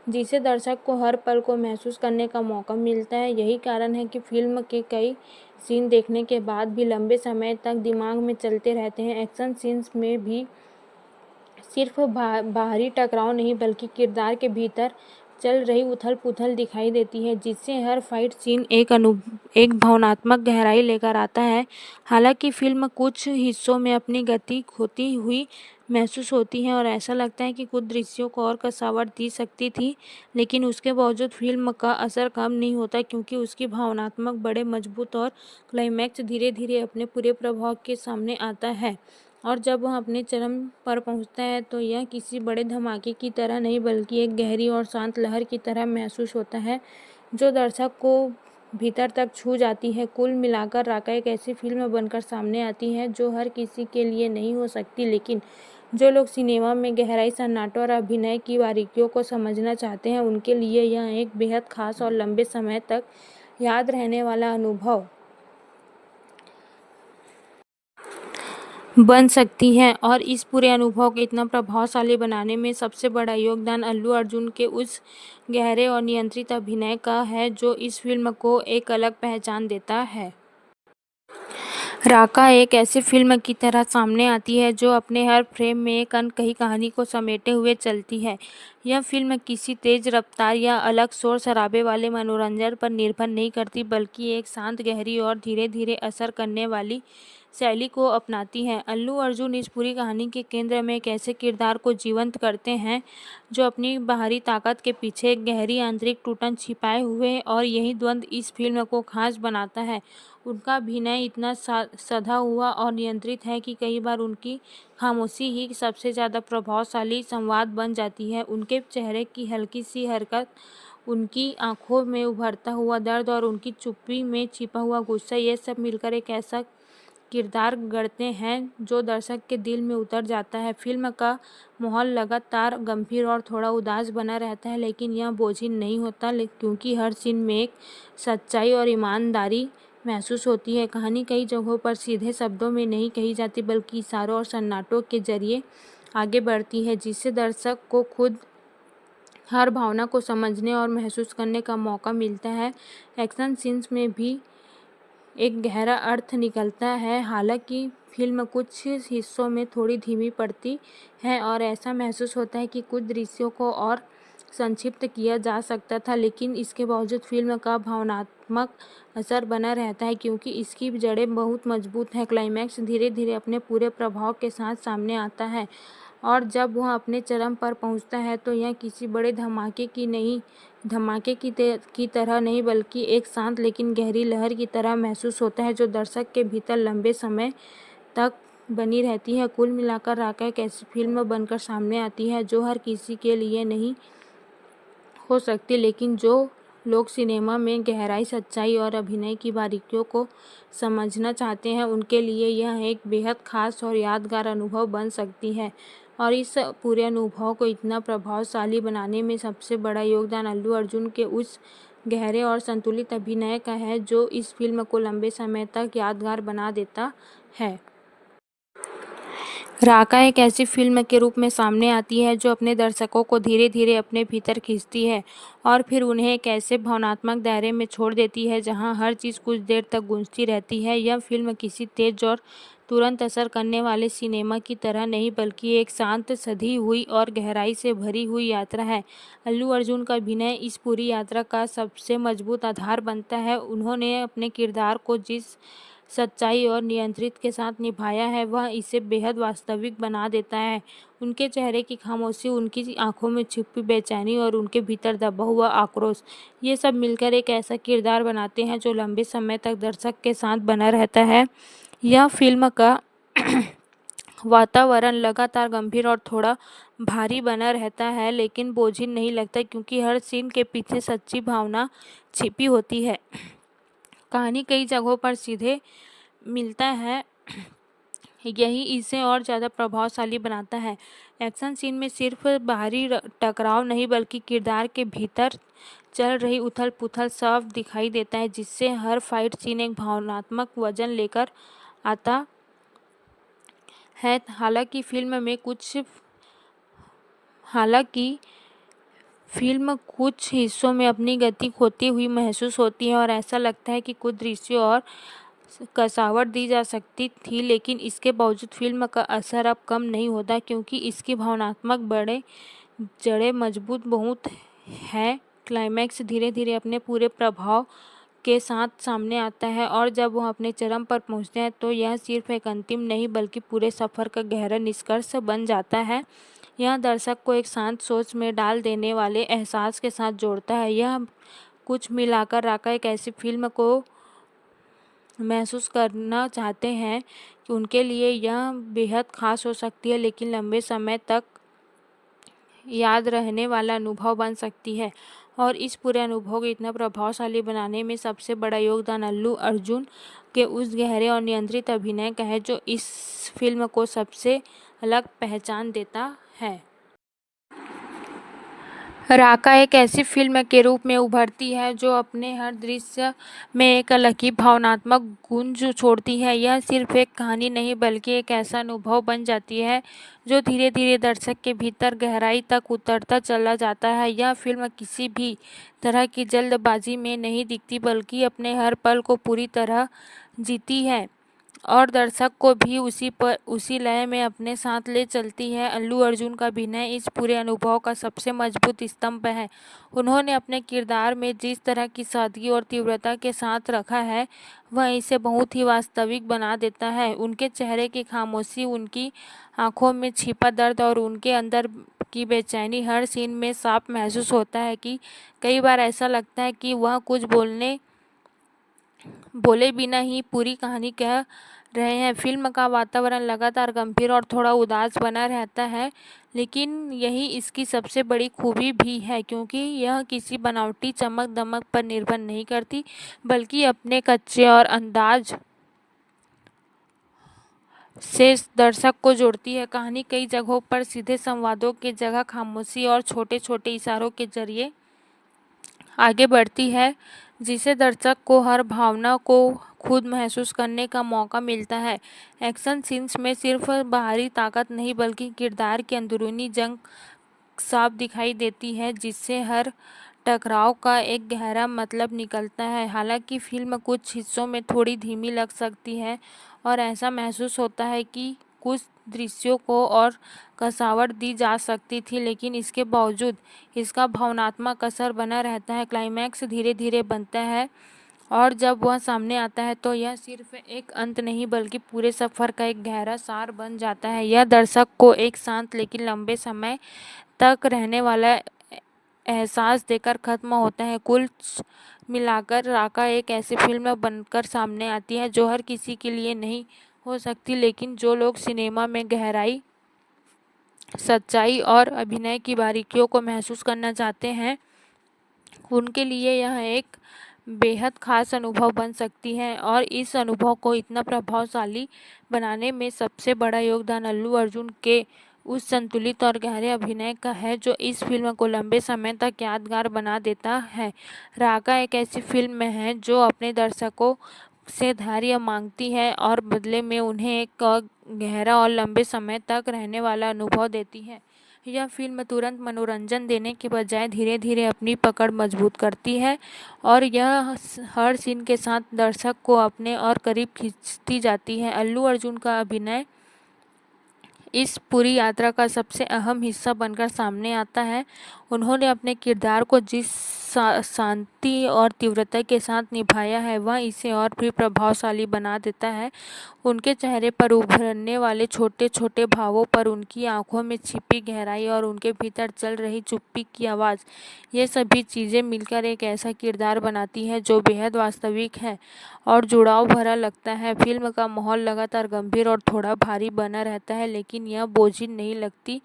जिससे दर्शक को हर पल को महसूस करने का मौका मिलता है। यही कारण है कि फिल्म के कई सीन देखने के बाद भी लंबे समय तक दिमाग में चलते रहते हैं। एक्शन सीन्स में भी सिर्फ बाहरी टकराव नहीं, बल्कि किरदार के भीतर चल रही उथल-पुथल दिखाई देती है, जिससे हर फाइट सीन एक भावनात्मक गहराई लेकर आता है। हालांकि फिल्म कुछ हिस्सों में अपनी गति खोती हुई महसूस होती है और ऐसा लगता है कि कुछ दृश्यों को और कसावट दी सकती थी, लेकिन उसके बावजूद फिल्म का असर कम नहीं होता, क्योंकि उसकी भावनात्मक बड़े मजबूत और क्लाइमैक्स धीरे धीरे अपने पूरे प्रभाव के सामने आता है। और जब वह अपने चरम पर पहुंचता है तो यह किसी बड़े धमाके की तरह नहीं, बल्कि एक गहरी और शांत लहर की तरह महसूस होता है, जो दर्शक को भीतर तक छू जाती है। कुल मिलाकर राका एक ऐसी फिल्म बनकर सामने आती है जो हर किसी के लिए नहीं हो सकती, लेकिन जो लोग सिनेमा में गहराई, सन्नाटे और अभिनय की बारीकियों को समझना चाहते हैं, उनके लिए यह एक बेहद खास और लंबे समय तक याद रहने वाला अनुभव बन सकती है। और इस पूरे अनुभव को इतना प्रभावशाली बनाने में सबसे बड़ा योगदान अल्लू अर्जुन के उस गहरे और नियंत्रित अभिनय का है, जो इस फिल्म को एक अलग पहचान देता है। राका एक ऐसी फिल्म की तरह सामने आती है जो अपने हर फ्रेम में एक अनकही कहानी को समेटे हुए चलती है। यह फिल्म किसी तेज रफ्तार या अलग शोर शराबे वाले मनोरंजन पर निर्भर नहीं करती, बल्कि एक शांत, गहरी और धीरे धीरे असर करने वाली शैली को अपनाती है। अल्लू अर्जुन इस पूरी कहानी के केंद्र में एक ऐसे किरदार को जीवंत करते हैं जो अपनी बाहरी ताकत के पीछे एक गहरी आंतरिक टूटन छिपाए हुए है, और यही द्वंद्व इस फिल्म को खास बनाता है। उनका अभिनय इतना सधा हुआ और नियंत्रित है कि कई बार उनकी खामोशी ही सबसे ज़्यादा प्रभावशाली संवाद बन जाती है। उनके चेहरे की हल्की सी हरकत, उनकी आंखों में उभरता हुआ दर्द और उनकी चुप्पी में छिपा हुआ गुस्सा, ये सब मिलकर एक ऐसा किरदार गढ़ते हैं जो दर्शक के दिल में उतर जाता है। फिल्म का माहौल लगातार गंभीर और थोड़ा उदास बना रहता है, लेकिन यह बोझिल नहीं होता क्योंकि हर सीन में एक सच्चाई और ईमानदारी महसूस होती है। कहानी कई जगहों पर सीधे शब्दों में नहीं कही जाती, बल्कि इशारों और सन्नाटों के जरिए आगे बढ़ती है, जिससे दर्शक को खुद हर भावना को समझने और महसूस करने का मौका मिलता है। एक्शन सीन्स में भी एक गहरा अर्थ निकलता है। हालांकि फिल्म कुछ हिस्सों में थोड़ी धीमी पड़ती है और ऐसा महसूस होता है कि कुछ दृश्यों को और संक्षिप्त किया जा सकता था, लेकिन इसके बावजूद फिल्म का भावनात्मक असर बना रहता है क्योंकि इसकी जड़ें बहुत मजबूत हैं। क्लाइमैक्स धीरे धीरे अपने पूरे प्रभाव के साथ सामने आता है और जब वह अपने चरम पर पहुंचता है तो यह किसी बड़े धमाके की तरह नहीं, बल्कि एक शांत लेकिन गहरी लहर की तरह महसूस होता है जो दर्शक के भीतर लंबे समय तक बनी रहती है। कुल मिलाकर राका एक ऐसी फिल्म बनकर सामने आती है जो हर किसी के लिए नहीं हो सकती, लेकिन जो लोग सिनेमा में गहराई, सच्चाई और अभिनय की बारीकियों को समझना चाहते हैं, उनके लिए यह एक बेहद खास और यादगार अनुभव बन सकती है। और इस पूरे अनुभव को इतना प्रभावशाली बनाने में सबसे बड़ा योगदान अल्लू अर्जुन के उस गहरे और संतुलित अभिनय का है जो इस फिल्म को लंबे समय तक यादगार बना देता है। राका एक ऐसी फिल्म के रूप में सामने आती है जो अपने दर्शकों को धीरे धीरे अपने भीतर खींचती है और फिर उन्हें एक ऐसे भावनात्मक दायरे में छोड़ देती है जहां हर चीज़ कुछ देर तक गूंजती रहती है। यह फिल्म किसी तेज और तुरंत असर करने वाले सिनेमा की तरह नहीं, बल्कि एक शांत, सधी हुई और गहराई से भरी हुई यात्रा है। अल्लू अर्जुन का अभिनय इस पूरी यात्रा का सबसे मजबूत आधार बनता है। उन्होंने अपने किरदार को जिस सच्चाई और नियंत्रित के साथ निभाया है, वह इसे बेहद वास्तविक बना देता है। उनके चेहरे की खामोशी, उनकी आंखों में छिपी बेचैनी और उनके भीतर दबा हुआ आक्रोश, ये सब मिलकर एक ऐसा किरदार बनाते हैं जो लंबे समय तक दर्शक के साथ बना रहता है। यह फिल्म का वातावरण लगातार गंभीर और थोड़ा भारी बना रहता है, लेकिन बोझिल नहीं लगता क्योंकि हर सीन के पीछे सच्ची भावना छिपी होती है। कहानी कई जगहों पर सीधे मिलता है, यही इसे और ज़्यादा प्रभावशाली बनाता है। एक्शन सीन में सिर्फ बाहरी टकराव नहीं, बल्कि किरदार के भीतर चल रही उथल पुथल साफ दिखाई देता है, जिससे हर फाइट सीन एक भावनात्मक वजन लेकर आता है। हालांकि फिल्म कुछ हिस्सों में अपनी गति खोती हुई महसूस होती है और ऐसा लगता है कि कुछ दृश्यों और कसावट दी जा सकती थी, लेकिन इसके बावजूद फिल्म का असर अब कम नहीं होता क्योंकि इसकी भावनात्मक जड़ें मजबूत बहुत है। क्लाइमैक्स धीरे धीरे अपने पूरे प्रभाव के साथ सामने आता है और जब वह अपने चरम पर पहुंचते हैं तो यह सिर्फ एक अंतिम नहीं, बल्कि पूरे सफ़र का गहरा निष्कर्ष बन जाता है। यह दर्शक को एक शांत सोच में डाल देने वाले एहसास के साथ जोड़ता है। यह कुछ मिलाकर राका एक ऐसी फिल्म को महसूस करना चाहते हैं कि उनके लिए यह बेहद खास हो सकती है, लेकिन लंबे समय तक याद रहने वाला अनुभव बन सकती है। और इस पूरे अनुभव को इतना प्रभावशाली बनाने में सबसे बड़ा योगदान अल्लू अर्जुन के उस गहरे और नियंत्रित अभिनय का है जो इस फिल्म को सबसे अलग पहचान देता है। राका एक ऐसी फिल्म के रूप में उभरती है जो अपने हर दृश्य में एक अलग ही भावनात्मक गूंज छोड़ती है। यह सिर्फ एक कहानी नहीं, बल्कि एक ऐसा अनुभव बन जाती है जो धीरे धीरे दर्शक के भीतर गहराई तक उतरता चला जाता है। यह फिल्म किसी भी तरह की जल्दबाजी में नहीं दिखती, बल्कि अपने हर पल को पूरी तरह जीती है और दर्शक को भी उसी लय में अपने साथ ले चलती है। अल्लू अर्जुन का अभिनय इस पूरे अनुभव का सबसे मजबूत स्तंभ है। उन्होंने अपने किरदार में जिस तरह की सादगी और तीव्रता के साथ रखा है, वह इसे बहुत ही वास्तविक बना देता है। उनके चेहरे की खामोशी, उनकी आंखों में छिपा दर्द और उनके अंदर की बेचैनी हर सीन में साफ महसूस होता है कि कई बार ऐसा लगता है कि वह कुछ बोले बिना ही पूरी कहानी कह रहे हैं। फिल्म का वातावरण लगातार गंभीर और थोड़ा उदास बना रहता है, लेकिन यही इसकी सबसे बड़ी खूबी भी है, क्योंकि यह किसी बनावटी चमक-दमक पर निर्भर नहीं करती, बल्कि अपने कच्चे और अंदाज से दर्शक को जोड़ती है। कहानी कई जगहों पर सीधे संवादों की जगह खामोशी और छोटे-छोटे इशारों के जरिए आगे बढ़ती है, जिससे दर्शक को हर भावना को खुद महसूस करने का मौका मिलता है। एक्शन सीन्स में सिर्फ बाहरी ताकत नहीं, बल्कि किरदार की अंदरूनी जंग साफ दिखाई देती है, जिससे हर टकराव का एक गहरा मतलब निकलता है। हालांकि फिल्म कुछ हिस्सों में थोड़ी धीमी लग सकती है और ऐसा महसूस होता है कि कुछ दृश्यों को और कसावट दी जा सकती थी, लेकिन इसके बावजूद इसका भावनात्मक असर बना रहता है। क्लाइमैक्स धीरे धीरे बनता है और जब वह सामने आता है तो यह सिर्फ एक अंत नहीं, बल्कि पूरे सफर का एक गहरा सार बन जाता है। यह दर्शक को एक शांत लेकिन लंबे समय तक रहने वाला एहसास देकर खत्म होता है। कुल मिलाकर राका एक ऐसी फिल्म बनकर सामने आती है जो हर किसी के लिए नहीं हो सकती, लेकिन जो लोग सिनेमा में गहराई, सच्चाई और अभिनय की बारीकियों को महसूस करना चाहते हैं, उनके लिए यह एक बेहद खास अनुभव बन सकती है। और इस अनुभव को इतना प्रभावशाली बनाने में सबसे बड़ा योगदान अल्लू अर्जुन के उस संतुलित और गहरे अभिनय का है, जो इस फिल्म को लंबे समय तक यादगार बना देता है। राका एक ऐसी फिल्म है जो अपने दर्शकों से धैर्य मांगती है और बदले में उन्हें एक गहरा और लंबे समय तक रहने वाला अनुभव देती है। यह फिल्म तुरंत मनोरंजन देने के बजाय धीरे धीरे अपनी पकड़ मजबूत करती है और यह हर सीन के साथ दर्शक को अपने और करीब खींचती जाती है। अल्लू अर्जुन का अभिनय इस पूरी यात्रा का सबसे अहम हिस्सा बनकर सामने आता है। उन्होंने अपने किरदार को जिस शांति और तीव्रता के साथ निभाया है, वह इसे और भी प्रभावशाली बना देता है। उनके चेहरे पर उभरने वाले छोटे छोटे भावों पर, उनकी आंखों में छिपी गहराई और उनके भीतर चल रही चुप्पी की आवाज़, ये सभी चीज़ें मिलकर एक ऐसा किरदार बनाती है जो बेहद वास्तविक है और जुड़ाव भरा लगता है। फिल्म का माहौल लगातार गंभीर और थोड़ा भारी बना रहता है, लेकिन यह बोझिल नहीं लगती,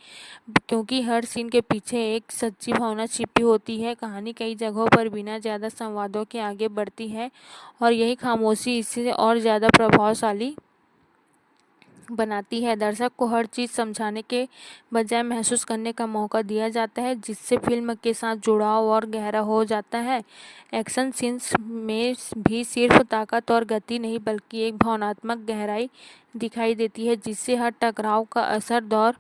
क्योंकि हर सीन के पीछे एक सच्ची भावना छिपी होती है। कहानी कई जगहों पर बिना ज़्यादा संवादों के आगे बढ़ती है और यही खामोशी इसे और ज़्यादा प्रभावशाली बनाती है। दर्शक को हर चीज़ समझाने के बजाय महसूस करने का मौका दिया जाता है, जिससे फिल्म के साथ जुड़ाव और गहरा हो जाता है। एक्शन सीन्स में भी सिर्फ ताकत और गति नहीं, बल्कि एक भावनात्मक गहराई दिखाई देती है, जिससे हर टकराव का असर दौर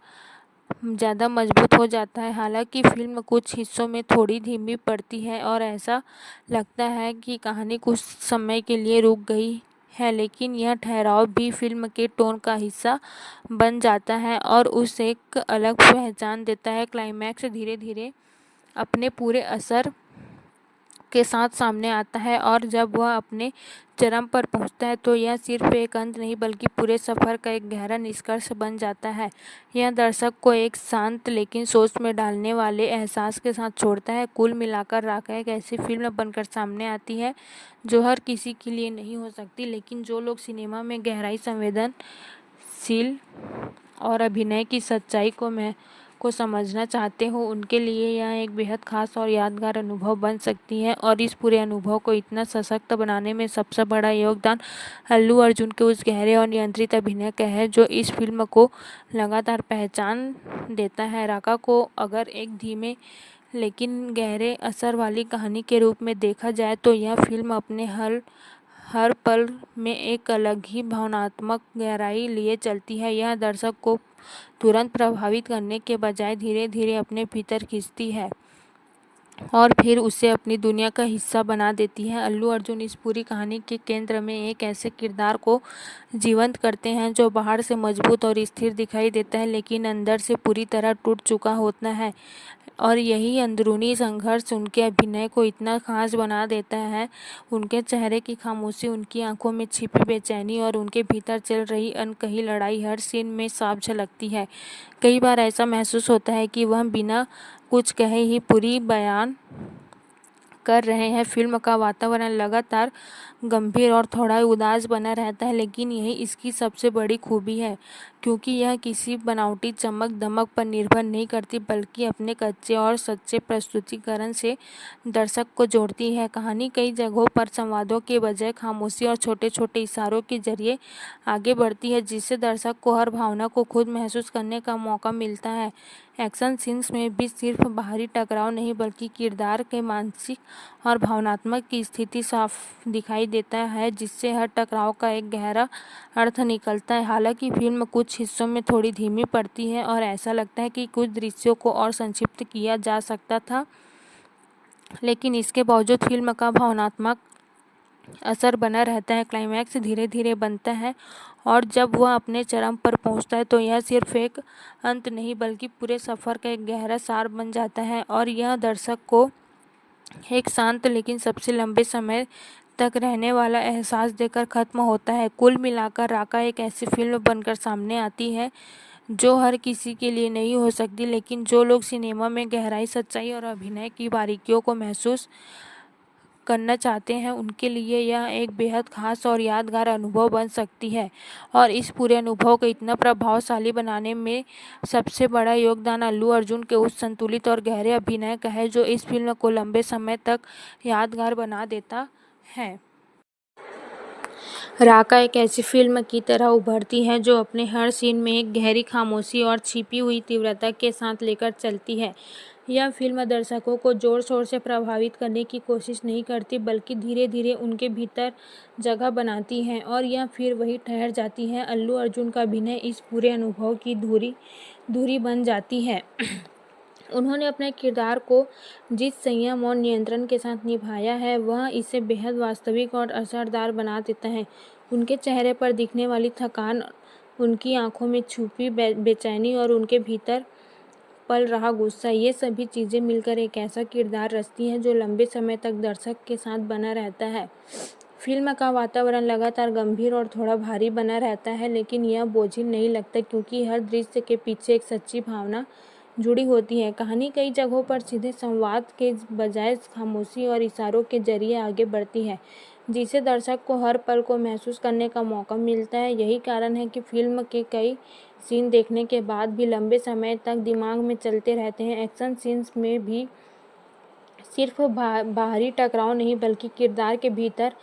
ज़्यादा मजबूत हो जाता है। हालांकि फिल्म कुछ हिस्सों में थोड़ी धीमी पड़ती है और ऐसा लगता है कि कहानी कुछ समय के लिए रुक गई है, लेकिन यह ठहराव भी फिल्म के टोन का हिस्सा बन जाता है और उसे एक अलग पहचान देता है। क्लाइमैक्स धीरे धीरे अपने पूरे असर के साथ सामने आता है और जब वह अपने चरम पर पहुंचता है तो यह सिर्फ एक अंत नहीं, बल्कि पूरे सफ़र का एक गहरा निष्कर्ष बन जाता है। यह दर्शक को एक शांत लेकिन सोच में डालने वाले एहसास के साथ छोड़ता है। कुल मिलाकर राका एक ऐसी फिल्म बनकर सामने आती है जो हर किसी के लिए नहीं हो सकती, लेकिन जो लोग सिनेमा में गहराई, संवेदनशील और अभिनय की सच्चाई को समझना चाहते हो, उनके लिए यह एक बेहद खास और यादगार अनुभव बन सकती है। और इस पूरे अनुभव को इतना सशक्त बनाने में सबसे बड़ा योगदान अल्लू अर्जुन के उस गहरे और नियंत्रित अभिनय का है, जो इस फिल्म को लगातार पहचान देता है। राका को अगर एक धीमे लेकिन गहरे असर वाली कहानी के रूप में देखा जाए तो यह फिल्म अपने हर पल में एक अलग ही भावनात्मक गहराई लिए चलती है। यह दर्शक को तुरंत प्रभावित करने के बजाय धीरे धीरे अपने भीतर खींचती है और फिर उसे अपनी दुनिया का हिस्सा बना देती है। अल्लू अर्जुन इस पूरी कहानी के केंद्र में एक ऐसे किरदार को जीवंत करते हैं जो बाहर से मजबूत और स्थिर दिखाई देता है, लेकिन अंदर से पूरी तरह टूट चुका होता है। और यही अंदरूनी संघर्ष उनके अभिनय को इतना खास बना देता है। उनके चेहरे की खामोशी, उनकी आंखों में छिपी बेचैनी और उनके भीतर चल रही अनकही लड़ाई हर सीन में साफ झलकती है। कई बार ऐसा महसूस होता है कि वह बिना कुछ कहे ही पूरी बयान कर रहे हैं। फिल्म का वातावरण लगातार गंभीर और थोड़ा उदास बना रहता है, लेकिन यही इसकी सबसे बड़ी खूबी है, क्योंकि यह किसी बनावटी चमक दमक पर निर्भर नहीं करती, बल्कि अपने कच्चे और सच्चे प्रस्तुतिकरण से दर्शक को जोड़ती है। कहानी कई जगहों पर संवादों के बजाय खामोशी और छोटे छोटे इशारों के जरिए आगे बढ़ती है, जिससे दर्शक को हर भावना को खुद महसूस करने का मौका मिलता है। एक्शन सीन्स में भी सिर्फ बाहरी टकराव नहीं, बल्कि किरदार के मानसिक और भावनात्मक की स्थिति साफ दिखाई देता है, जिससे हर टकराव का एक गहरा अर्थ निकलता है। हालांकि फिल्म कुछ हिस्सों में थोड़ी धीमी पड़ती है और ऐसा लगता है कि कुछ दृश्यों को और संक्षिप्त किया जा सकता था, लेकिन इसके बावजूद फिल्म का भावनात्मक असर बना रहता है। क्लाइमैक्स धीरे धीरे बनता है और जब वह अपने चरम पर पहुंचता है तो यह सिर्फ एक अंत नहीं, बल्कि पूरे सफ़र का एक गहरा सार बन जाता है, और यह दर्शक को एक शांत लेकिन सबसे लंबे समय तक रहने वाला एहसास देकर ख़त्म होता है। कुल मिलाकर राका एक ऐसी फिल्म बनकर सामने आती है जो हर किसी के लिए नहीं हो सकती, लेकिन जो लोग सिनेमा में गहराई, सच्चाई और अभिनय की बारीकियों को महसूस करना चाहते हैं, उनके लिए यह एक बेहद खास और यादगार अनुभव बन सकती है। और इस पूरे अनुभव को इतना प्रभावशाली बनाने में सबसे बड़ा योगदान अल्लू अर्जुन के उस संतुलित और गहरे अभिनय का है, जो इस फिल्म को लंबे समय तक यादगार बना देता है। राका एक ऐसी फिल्म की तरह उभरती है जो अपने हर सीन में एक गहरी खामोशी और छिपी हुई तीव्रता के साथ लेकर चलती है। यह फिल्म दर्शकों को जोर शोर से प्रभावित करने की कोशिश नहीं करती, बल्कि धीरे धीरे उनके भीतर जगह बनाती है और यह फिर वही ठहर जाती है। अल्लू अर्जुन का अभिनय इस पूरे अनुभव की धुरी बन जाती है। उन्होंने अपने किरदार को जिस संयम और नियंत्रण के साथ निभाया है, वह इसे बेहद वास्तविक और असरदार बना देता है। उनके चेहरे पर दिखने वाली थकान, उनकी आंखों में छुपी बेचैनी और उनके भीतर पल रहा गुस्सा, ये सभी चीज़ें मिलकर एक ऐसा किरदार रचती हैं जो लंबे समय तक दर्शक के साथ बना रहता है। फिल्म का वातावरण लगातार गंभीर और थोड़ा भारी बना रहता है, लेकिन यह बोझिल नहीं लगता, क्योंकि हर दृश्य के पीछे एक सच्ची भावना जुड़ी होती है। कहानी कई जगहों पर सीधे संवाद के बजाय खामोशी और इशारों के जरिए आगे बढ़ती है, जिससे दर्शक को हर पल को महसूस करने का मौका मिलता है। यही कारण है कि फिल्म के कई सीन देखने के बाद भी लंबे समय तक दिमाग में चलते रहते हैं। एक्शन सीन्स में भी सिर्फ बाहरी टकराव नहीं, बल्कि किरदार के भीतर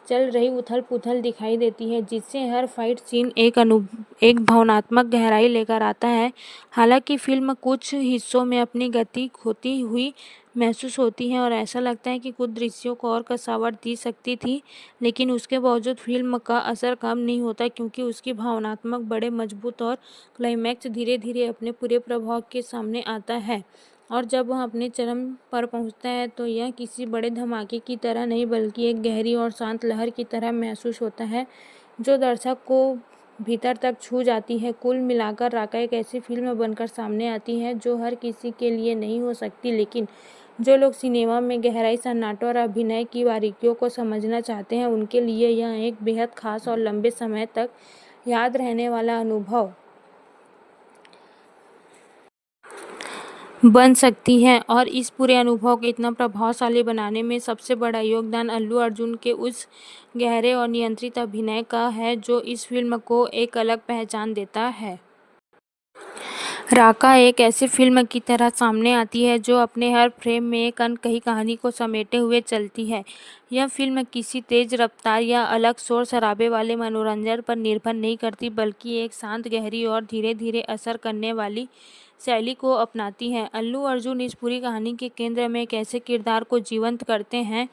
चल रही उथल-पुथल दिखाई देती है, जिससे हर फाइट सीन एक भावनात्मक गहराई लेकर आता है। हालांकि फिल्म कुछ हिस्सों में अपनी गति खोती हुई महसूस होती है और ऐसा लगता है कि कुछ दृश्यों को और कसावट दी सकती थी, लेकिन उसके बावजूद फिल्म का असर कम नहीं होता, क्योंकि उसकी भावनात्मक बड़े मजबूत और क्लाइमैक्स धीरे धीरे अपने पूरे प्रभाव के सामने आता है। और जब वह अपने चरम पर पहुंचता है तो यह किसी बड़े धमाके की तरह नहीं, बल्कि एक गहरी और शांत लहर की तरह महसूस होता है, जो दर्शक को भीतर तक छू जाती है। कुल मिलाकर राका एक ऐसी फिल्म बनकर सामने आती है जो हर किसी के लिए नहीं हो सकती, लेकिन जो लोग सिनेमा में गहराई, सन्नाटे और अभिनय की बारीकियों को समझना चाहते हैं, उनके लिए यह एक बेहद खास और लंबे समय तक याद रहने वाला अनुभव बन सकती है। और इस पूरे अनुभव को इतना प्रभावशाली बनाने में सबसे बड़ा योगदान अल्लू अर्जुन के उस गहरे और नियंत्रित अभिनय का है, जो इस फिल्म को एक अलग पहचान देता है। राका एक ऐसी फिल्म की तरह सामने आती है जो अपने हर फ्रेम में एक अनकही कहानी को समेटे हुए चलती है। यह फिल्म किसी तेज रफ्तार या अलग शोर शराबे वाले मनोरंजन पर निर्भर नहीं करती, बल्कि एक शांत, गहरी और धीरे धीरे असर करने वाली शैली को अपनाती है। अल्लू अर्जुन इस पूरी कहानी के केंद्र में एक ऐसे किरदार को जीवंत करते हैं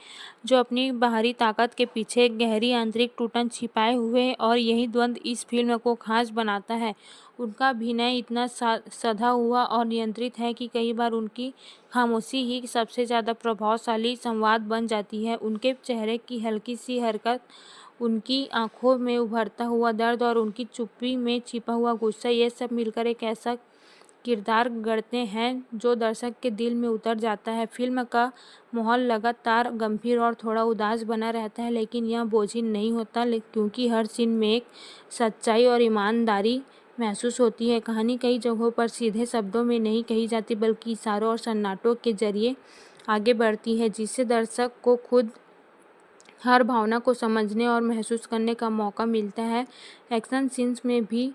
जो अपनी बाहरी ताकत के पीछे एक गहरी आंतरिक टूटन छिपाए हुए है, और यही द्वंद्व इस फिल्म को खास बनाता है। उनका अभिनय इतना सधा हुआ और नियंत्रित है कि कई बार उनकी खामोशी ही सबसे ज़्यादा प्रभावशाली संवाद बन जाती है। उनके चेहरे की हल्की सी हरकत, उनकी आंखों में उभरता हुआ दर्द और उनकी चुप्पी में छिपा हुआ गुस्सा, ये सब मिलकर एक ऐसा किरदार गढ़ते हैं जो दर्शक के दिल में उतर जाता है। फिल्म का माहौल लगातार गंभीर और थोड़ा उदास बना रहता है, लेकिन यह बोझिल नहीं होता, क्योंकि हर सीन में एक सच्चाई और ईमानदारी महसूस होती है। कहानी कई जगहों पर सीधे शब्दों में नहीं कही जाती, बल्कि इशारों और सन्नाटों के जरिए आगे बढ़ती है, जिससे दर्शक को खुद हर भावना को समझने और महसूस करने का मौका मिलता है। एक्शन सीन्स में भी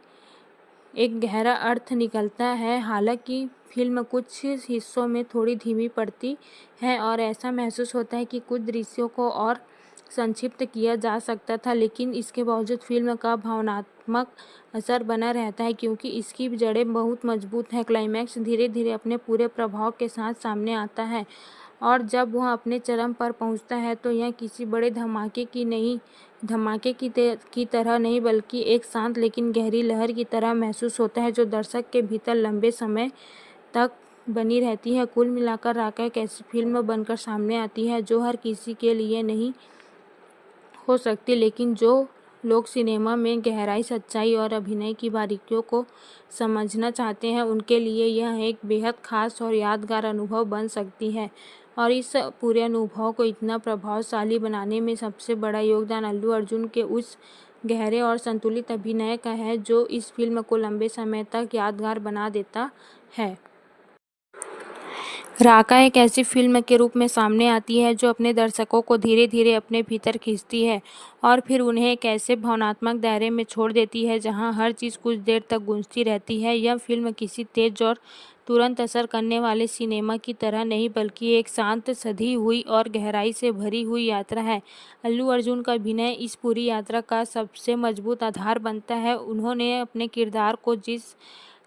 एक गहरा अर्थ निकलता है। हालांकि फिल्म कुछ हिस्सों में थोड़ी धीमी पड़ती है और ऐसा महसूस होता है कि कुछ दृश्यों को और संक्षिप्त किया जा सकता था, लेकिन इसके बावजूद फिल्म का भावनात्मक असर बना रहता है क्योंकि इसकी जड़ें बहुत मजबूत हैं। क्लाइमैक्स धीरे धीरे अपने पूरे प्रभाव के साथ सामने आता है और जब वह अपने चरम पर पहुंचता है तो यह किसी बड़े धमाके की तरह नहीं, बल्कि एक शांत लेकिन गहरी लहर की तरह महसूस होता है जो दर्शक के भीतर लंबे समय तक बनी रहती है। कुल मिलाकर राका एक ऐसी फिल्म बनकर सामने आती है जो हर किसी के लिए नहीं हो सकती, लेकिन जो लोग सिनेमा में गहराई, सच्चाई और अभिनय की बारीकियों को समझना चाहते हैं उनके लिए यह एक बेहद खास और यादगार अनुभव बन सकती है। और इस पूरे अनुभव को इतना प्रभावशाली बनाने में सबसे बड़ा योगदान अल्लू अर्जुन के उस गहरे और संतुलित अभिनय का है जो इस फिल्म को लंबे समय तक यादगार बना देता है। राका एक ऐसी फिल्म के रूप में सामने आती है जो अपने दर्शकों को धीरे धीरे अपने भीतर खींचती है और फिर उन्हें एक ऐसे भावनात्मक दायरे में छोड़ देती है जहां हर चीज़ कुछ देर तक गूंजती रहती है। यह फिल्म किसी तेज और तुरंत असर करने वाले सिनेमा की तरह नहीं, बल्कि एक शांत, सधी हुई और गहराई से भरी हुई यात्रा है। अल्लू अर्जुन का अभिनय इस पूरी यात्रा का सबसे मजबूत आधार बनता है। उन्होंने अपने किरदार को जिस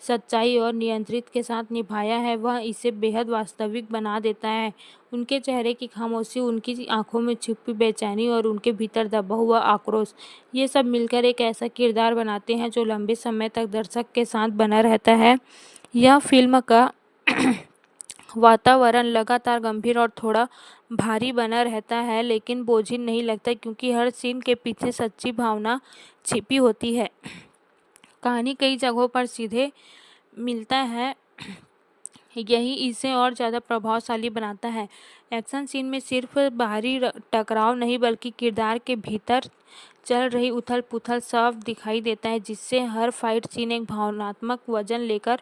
सच्चाई और नियंत्रित के साथ निभाया है वह इसे बेहद वास्तविक बना देता है। उनके चेहरे की खामोशी, उनकी आंखों में छिपी बेचैनी और उनके भीतर दबा हुआ आक्रोश, ये सब मिलकर एक ऐसा किरदार बनाते हैं जो लंबे समय तक दर्शक के साथ बना रहता है। यह फिल्म का वातावरण लगातार गंभीर और थोड़ा भारी बना रहता है, लेकिन बोझिल नहीं लगता क्योंकि हर सीन के पीछे सच्ची भावना छिपी होती है। कहानी कई जगहों पर सीधे मिलता है, यही इसे और ज़्यादा प्रभावशाली बनाता है। एक्शन सीन में सिर्फ बाहरी टकराव नहीं, बल्कि किरदार के भीतर चल रही उथल पुथल साफ दिखाई देता है, जिससे हर फाइट सीन एक भावनात्मक वजन लेकर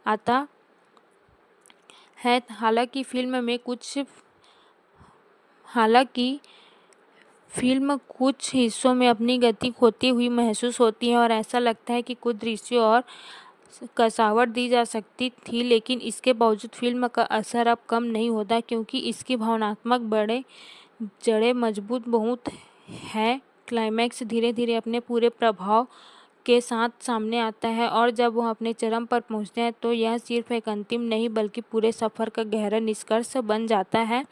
आता है। हालांकि फिल्म कुछ हिस्सों में अपनी गति खोती हुई महसूस होती है और ऐसा लगता है कि कुछ दृश्यों और कसावट दी जा सकती थी, लेकिन इसके बावजूद फिल्म का असर अब कम नहीं होता क्योंकि इसकी भावनात्मक जड़ें मजबूत बहुत है। क्लाइमैक्स धीरे धीरे अपने पूरे प्रभाव के साथ सामने आता है और जब वह अपने चरम पर पहुंचते हैं तो यह सिर्फ एक अंतिम नहीं, बल्कि पूरे सफ़र का गहरा निष्कर्ष बन जाता है।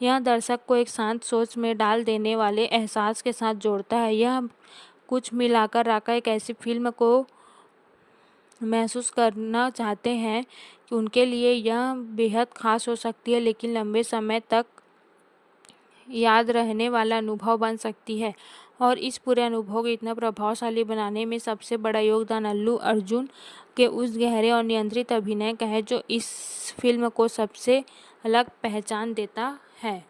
यह दर्शक को एक शांत सोच में डाल देने वाले एहसास के साथ जोड़ता है। यह कुछ मिलाकर राका एक ऐसी फिल्म को महसूस करना चाहते हैं कि उनके लिए यह बेहद खास हो सकती है, लेकिन लंबे समय तक याद रहने वाला अनुभव बन सकती है। और इस पूरे अनुभव को इतना प्रभावशाली बनाने में सबसे बड़ा योगदान अल्लू अर्जुन के उस गहरे और नियंत्रित अभिनय का है जो इस फिल्म को सबसे अलग पहचान देता है।